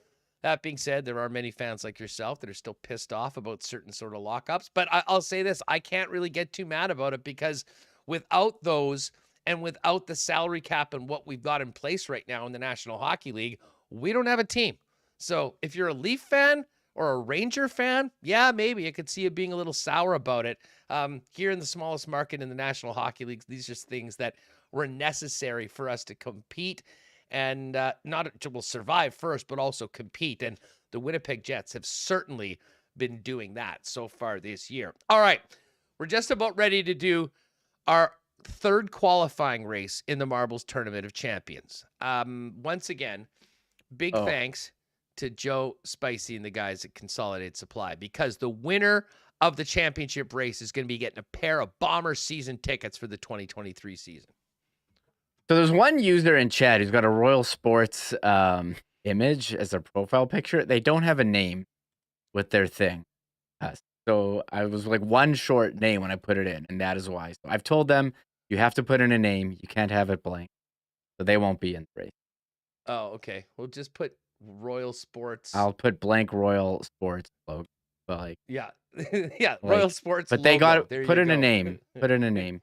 That being said, there are many fans like yourself that are still pissed off about certain sort of lockups. But I'll say this, I can't really get too mad about it, because without those and without the salary cap and what we've got in place right now in the National Hockey League, we don't have a team. So if you're a Leaf fan or a Ranger fan, yeah, maybe I could see you being a little sour about it. Here in the smallest market in the National Hockey League, these are just things that were necessary for us to compete and not to survive first, but also compete. And the Winnipeg Jets have certainly been doing that so far this year. All right, we're just about ready to do our third qualifying race in the Marbles Tournament of Champions. Once again, big thanks to Joe Spicy and the guys at Consolidated Supply, because the winner of the championship race is going to be getting a pair of Bomber season tickets for the 2023 season. So there's one user in chat who's got a Royal Sports image as their profile picture. They don't have a name with their thing. So I was like one short name when I put it in, and that is why. So I've told them you have to put in a name. You can't have it blank. So they won't be in the race. Oh, okay. We'll just put Royal Sports. I'll put blank Royal Sports logo. But like, yeah. Yeah, Royal Sports But logo. they got There put you in a go. name. Put in a name.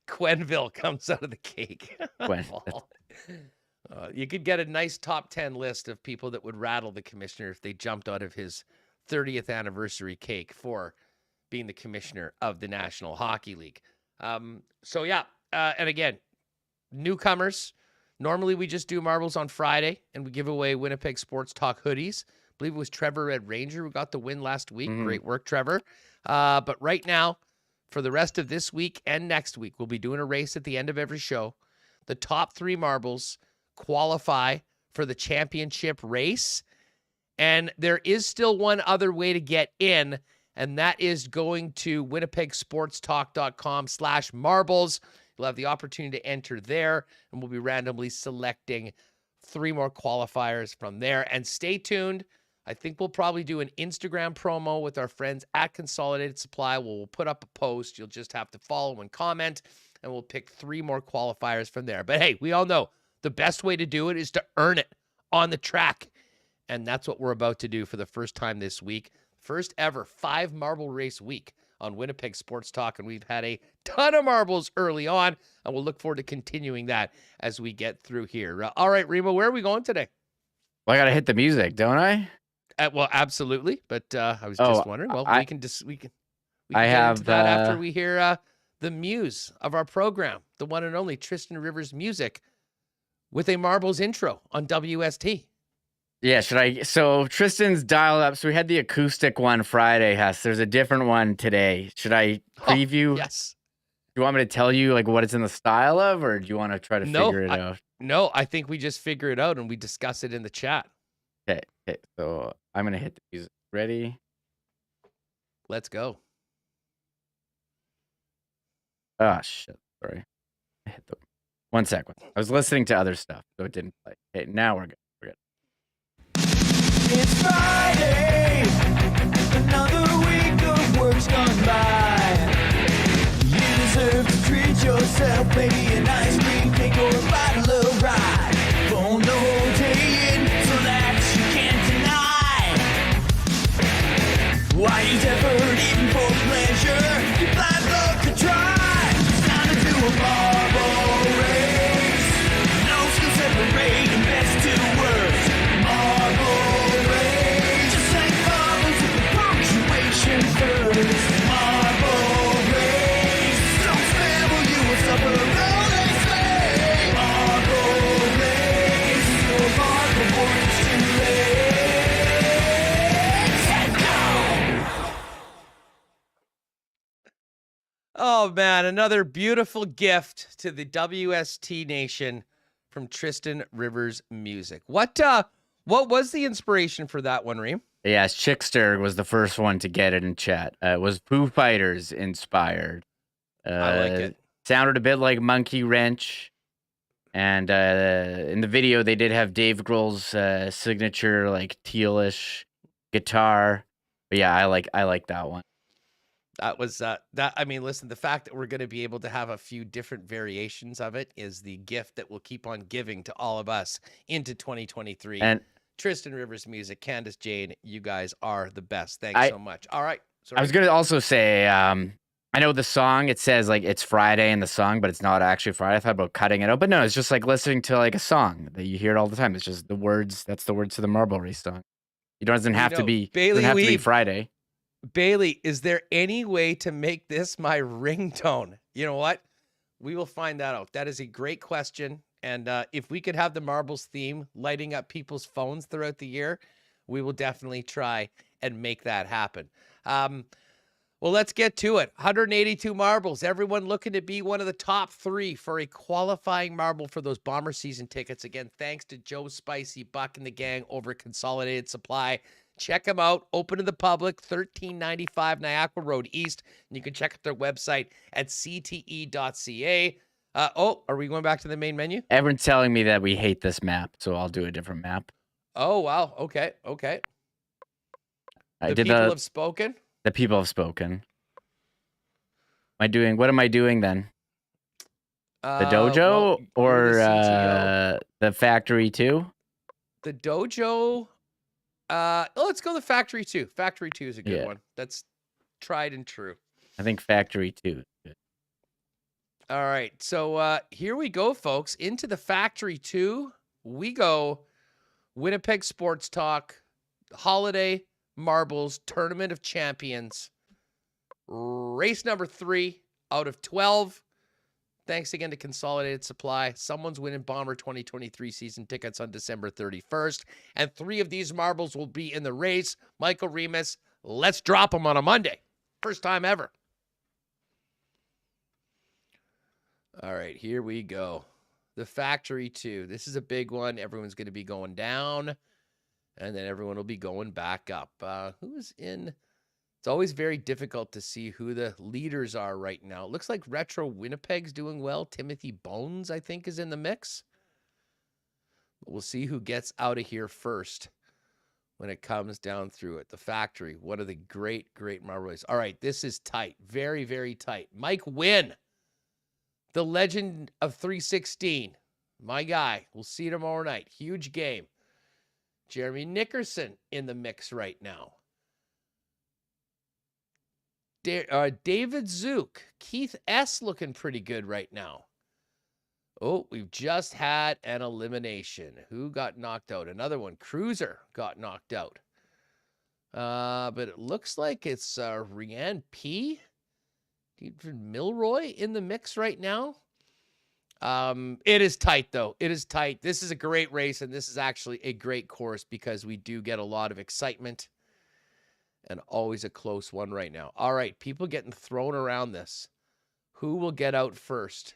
Quenville comes out of the cake. Gwen. You could get a nice top 10 list of people that would rattle the commissioner if they jumped out of his 30th anniversary cake for being the commissioner of the National Hockey League. And again, newcomers, normally we just do marbles on Friday and we give away Winnipeg Sports Talk hoodies. I believe it was Trevor Red Ranger who got the win last week. Great work, Trevor. But right now, for the rest of this week and next week, we'll be doing a race at the end of every show. The top 3 marbles qualify for the championship race. And there is still one other way to get in, and that is going to winnipegsportstalk.com/marbles. You'll have the opportunity to enter there, and we'll be randomly selecting 3 more qualifiers from there. And stay tuned. I think we'll probably do an Instagram promo with our friends at Consolidated Supply. We'll put up a post. You'll just have to follow and comment, and we'll pick 3 more qualifiers from there. But hey, we all know the best way to do it is to earn it on the track. And that's what we're about to do for the first time this week. First ever 5 marble race week on Winnipeg Sports Talk. And we've had a ton of marbles early on, and we'll look forward to continuing that as we get through here. All right, Remo, where are we going today? Well, I got to hit the music, don't I? Well, absolutely. But I was just wondering. Well, we can get into that after we hear the muse of our program, the one and only Tristan Rivers Music, with a marbles intro on WST. Yeah, should I? So Tristan's dialed up. So we had the acoustic one Friday, Hess. There's a different one today. Should I preview? Oh, yes. Do you want me to tell you like what it's in the style of, or do you want to try to figure it out? No, I think we just figure it out and we discuss it in the chat. Okay. So I'm gonna hit the music. Ready? Let's go. Oh shit! Sorry. I hit the 1 second. I was listening to other stuff, so it didn't play. Okay, now we're good. It's Friday, another week of work's gone by. You deserve to treat yourself, maybe an ice cream cake or a bottle of rye. Phone the whole day in so that you can't deny. Why use effort even for pleasure? Your blind luck to try. It's time to do a marble race. No skill separate the best to worst. Marble. Oh man, another beautiful gift to the WST Nation from Tristan Rivers Music. What was the inspiration for that one, Reem? Yes, Chickster was the first one to get it in chat. It was Foo Fighters inspired. I like it. Sounded a bit like Monkey Wrench. And in the video, they did have Dave Grohl's signature, like tealish guitar. But yeah, I like that one. That was I mean, listen, the fact that we're going to be able to have a few different variations of it is the gift that will keep on giving to all of us into 2023. And Tristan Rivers Music, Candace Jane, you guys are the best. Thanks so much. All right. Sorry. I was going to also say, I know the song, it says like it's Friday in the song, but it's not actually Friday. I thought about cutting it out, but no, it's just like listening to like a song that you hear it all the time. It's just the words. That's the words to the Marble Race song. It doesn't have to be Friday. Bailey, is there any way to make this my ringtone? You know what? We will find that out. That is a great question. And if we could have the Marbles theme lighting up people's phones throughout the year, we will definitely try and make that happen. Well, let's get to it. 182 marbles. Everyone looking to be one of the top 3 for a qualifying marble for those Bomber season tickets. Again, thanks to Joe Spicy, Buck, and the gang over at Consolidated Supply. Check them out. Open to the public, 1395 Niagara Road East. And you can check out their website at cte.ca. Are we going back to the main menu? Everyone's telling me that we hate this map, so I'll do a different map. Oh, wow. Okay. The people have spoken. The people have spoken. What am I doing then? The dojo or the factory 2? The dojo. Let's go the factory 2. Factory 2 is a good one. That's tried and true. I think factory 2. All right. So here we go, folks. Into the factory 2 we go. Winnipeg Sports Talk, Holiday Marbles Tournament of Champions. Race number 3 out of 12. Thanks again to Consolidated Supply. Someone's winning Bomber 2023 season tickets on December 31st. And 3 of these marbles will be in the race. Michael Remis, let's drop them on a Monday. First time ever. All right, here we go. The Factory 2. This is a big one. Everyone's going to be going down. And then everyone will be going back up. Who's in It's always very difficult to see who the leaders are right now. It looks like Retro Winnipeg's doing well. Timothy Bones, I think, is in the mix. We'll see who gets out of here first when it comes down through it. The Factory, one of the great Marble Race. All right, this is tight. Very, very tight. Mike Wynn, the legend of 316. My guy. We'll see you tomorrow night. Huge game. Jeremy Nickerson in the mix right now. David Zook. Keith S. looking pretty good right now. Oh, we've just had an elimination. Who got knocked out? Another one. Cruiser got knocked out. But it looks like it's Rianne P. Milroy in the mix right now. It is tight, though. It is tight. This is a great race, and this is actually a great course because we do get a lot of excitement and always a close one right now. All right, people getting thrown around this. Who will get out first?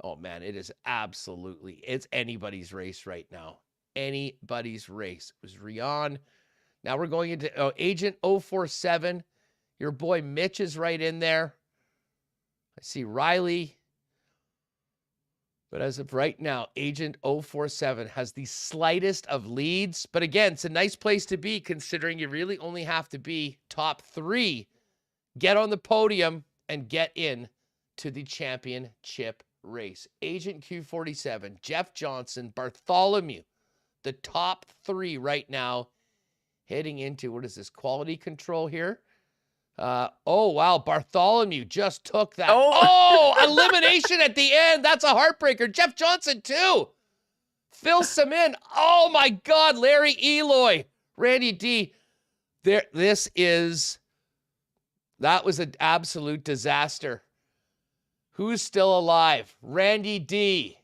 Oh, man, it is it's anybody's race right now. Anybody's race. It was Rion. Now we're going into Agent 047. Your boy Mitch is right in there. I see Riley. But as of right now, Agent 047 has the slightest of leads. But again, it's a nice place to be considering you really only have to be top 3, get on the podium, and get in to the championship race. Agent Q47, Jeff Johnson, Bartholomew, the top 3 right now, heading into, what is this, quality control here? Oh, wow. Bartholomew just took that. Oh, elimination at the end. That's a heartbreaker. Jeff Johnson, too. Phil Semin. Oh, my God. Larry Eloy. Randy D. That was an absolute disaster. Who's still alive? Randy D.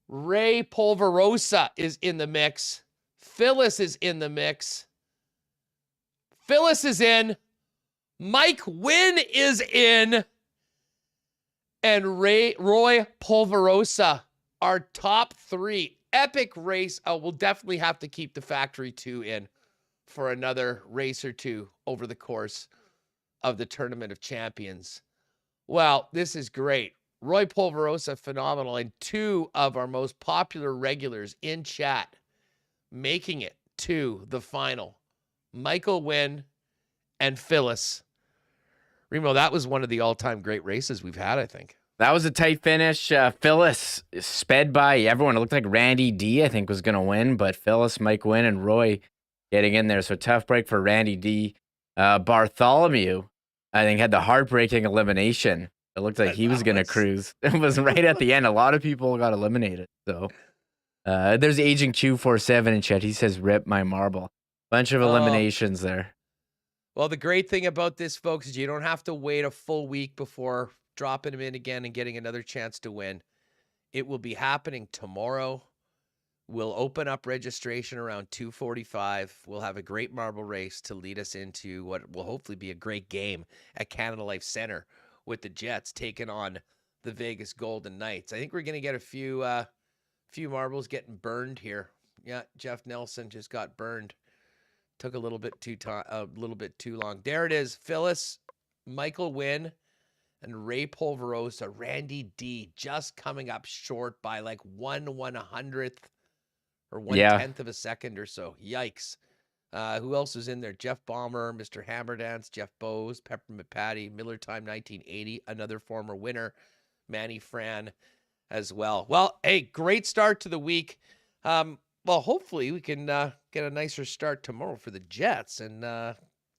Ray Polverosa is in the mix. Phyllis is in the mix. Phyllis is in. Mike Wynn is in. And Roy Polverosa, our top 3. Epic race. We'll definitely have to keep the Factory 2 in for another race or two over the course of the Tournament of Champions. Well, this is great. Roy Polverosa, phenomenal. And 2 of our most popular regulars in chat making it to the final. Michael Wynn and Phyllis. Remo, that was one of the all-time great races we've had, I think. That was a tight finish. Phyllis sped by everyone. It looked like Randy D, I think, was going to win, but Phyllis, Mike Wynn, and Roy getting in there. So tough break for Randy D. Bartholomew, I think, had the heartbreaking elimination. It looked like he was going to cruise. It was right at the end. A lot of people got eliminated. So there's Agent Q47 in chat. He says, rip my marble. Bunch of eliminations there. Well, the great thing about this, folks, is you don't have to wait a full week before dropping him in again and getting another chance to win. It will be happening tomorrow. We'll open up registration around 2:45. We'll have a great marble race to lead us into what will hopefully be a great game at Canada Life Center with the Jets taking on the Vegas Golden Knights. I think we're going to get a few marbles getting burned here. Yeah, Jeff Nelson just got burned. Took a little bit too long. There it is. Phyllis, Michael Wynn, and Ray Polverosa. Randy D just coming up short by like 1/100th or 1/10 of a second or so. Yikes. Who else is in there? Jeff Balmer, Mr. Hammerdance, Jeff Bowes, Peppermint Patty, Miller Time 1980, another former winner, Manny Fran as well. Well, hey, great start to the week. Well, hopefully we can get a nicer start tomorrow for the Jets and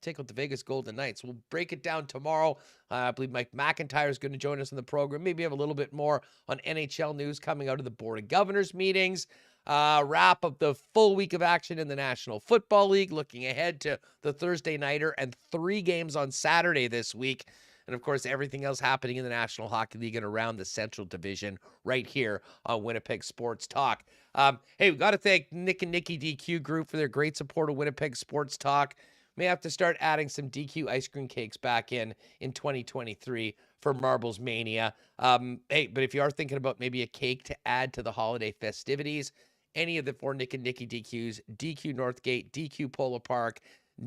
take out the Vegas Golden Knights. We'll break it down tomorrow. I believe Mike McIntyre is going to join us in the program. Maybe have a little bit more on NHL news coming out of the Board of Governors meetings. Wrap up the full week of action in the National Football League, looking ahead to the Thursday nighter and 3 games on Saturday this week. And, of course, everything else happening in the National Hockey League and around the Central Division right here on Winnipeg Sports Talk. Hey, we've got to thank Nick and Nikki DQ Group for their great support of Winnipeg Sports Talk. May have to start adding some DQ ice cream cakes back in 2023 for Marbles Mania. Hey, but if you are thinking about maybe a cake to add to the holiday festivities, any of the 4 Nick and Nikki DQs, DQ Northgate, DQ Polo Park,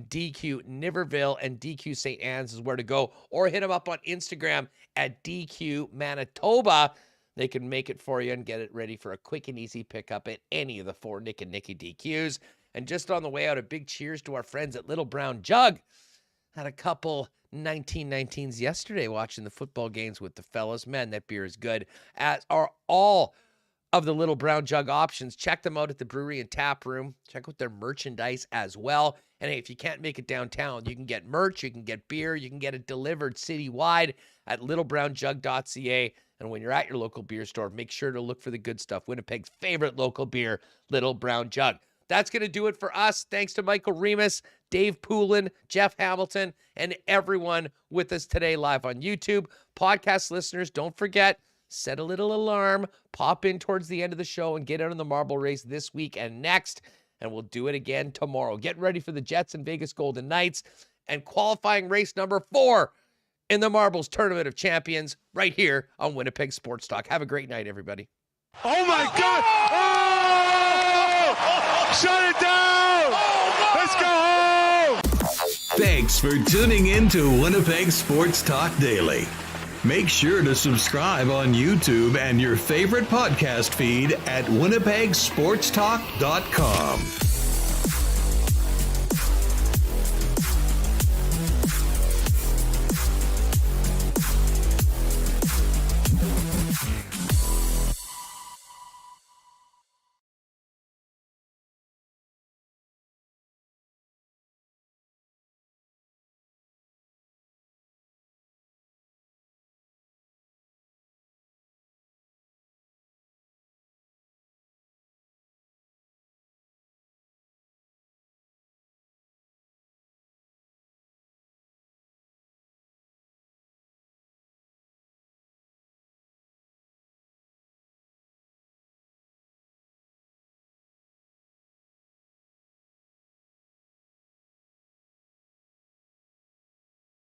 DQ Niverville, and DQ St. Anne's is where to go. Or hit them up on Instagram at DQ Manitoba. They can make it for you and get it ready for a quick and easy pickup at any of the 4 Nick and Nicky DQs. And just on the way out, a big cheers to our friends at Little Brown Jug. Had a couple 1919s yesterday watching the football games with the fellas. Man, that beer is good, as are all of the Little Brown Jug options. Check them out at the brewery and tap room. Check out their merchandise as well. And hey, if you can't make it downtown, you can get merch, you can get beer, you can get it delivered citywide at littlebrownjug.ca. And when you're at your local beer store, make sure to look for the good stuff. Winnipeg's favorite local beer, Little Brown Jug. That's going to do it for us. Thanks to Michael Remis, Dave Poulin, Jeff Hamilton, and everyone with us today live on YouTube. Podcast listeners, don't forget, set a little alarm, pop in towards the end of the show and get out on the marble race this week and next, and we'll do it again tomorrow. Get ready for the Jets and Vegas Golden Knights and qualifying race number 4 in the Marbles Tournament of Champions right here on Winnipeg Sports Talk. Have a great night, everybody. Oh, my God! Oh! Shut it down! Let's go home! Thanks for tuning in to Winnipeg Sports Talk Daily. Make sure to subscribe on YouTube and your favorite podcast feed at winnipegsportstalk.com.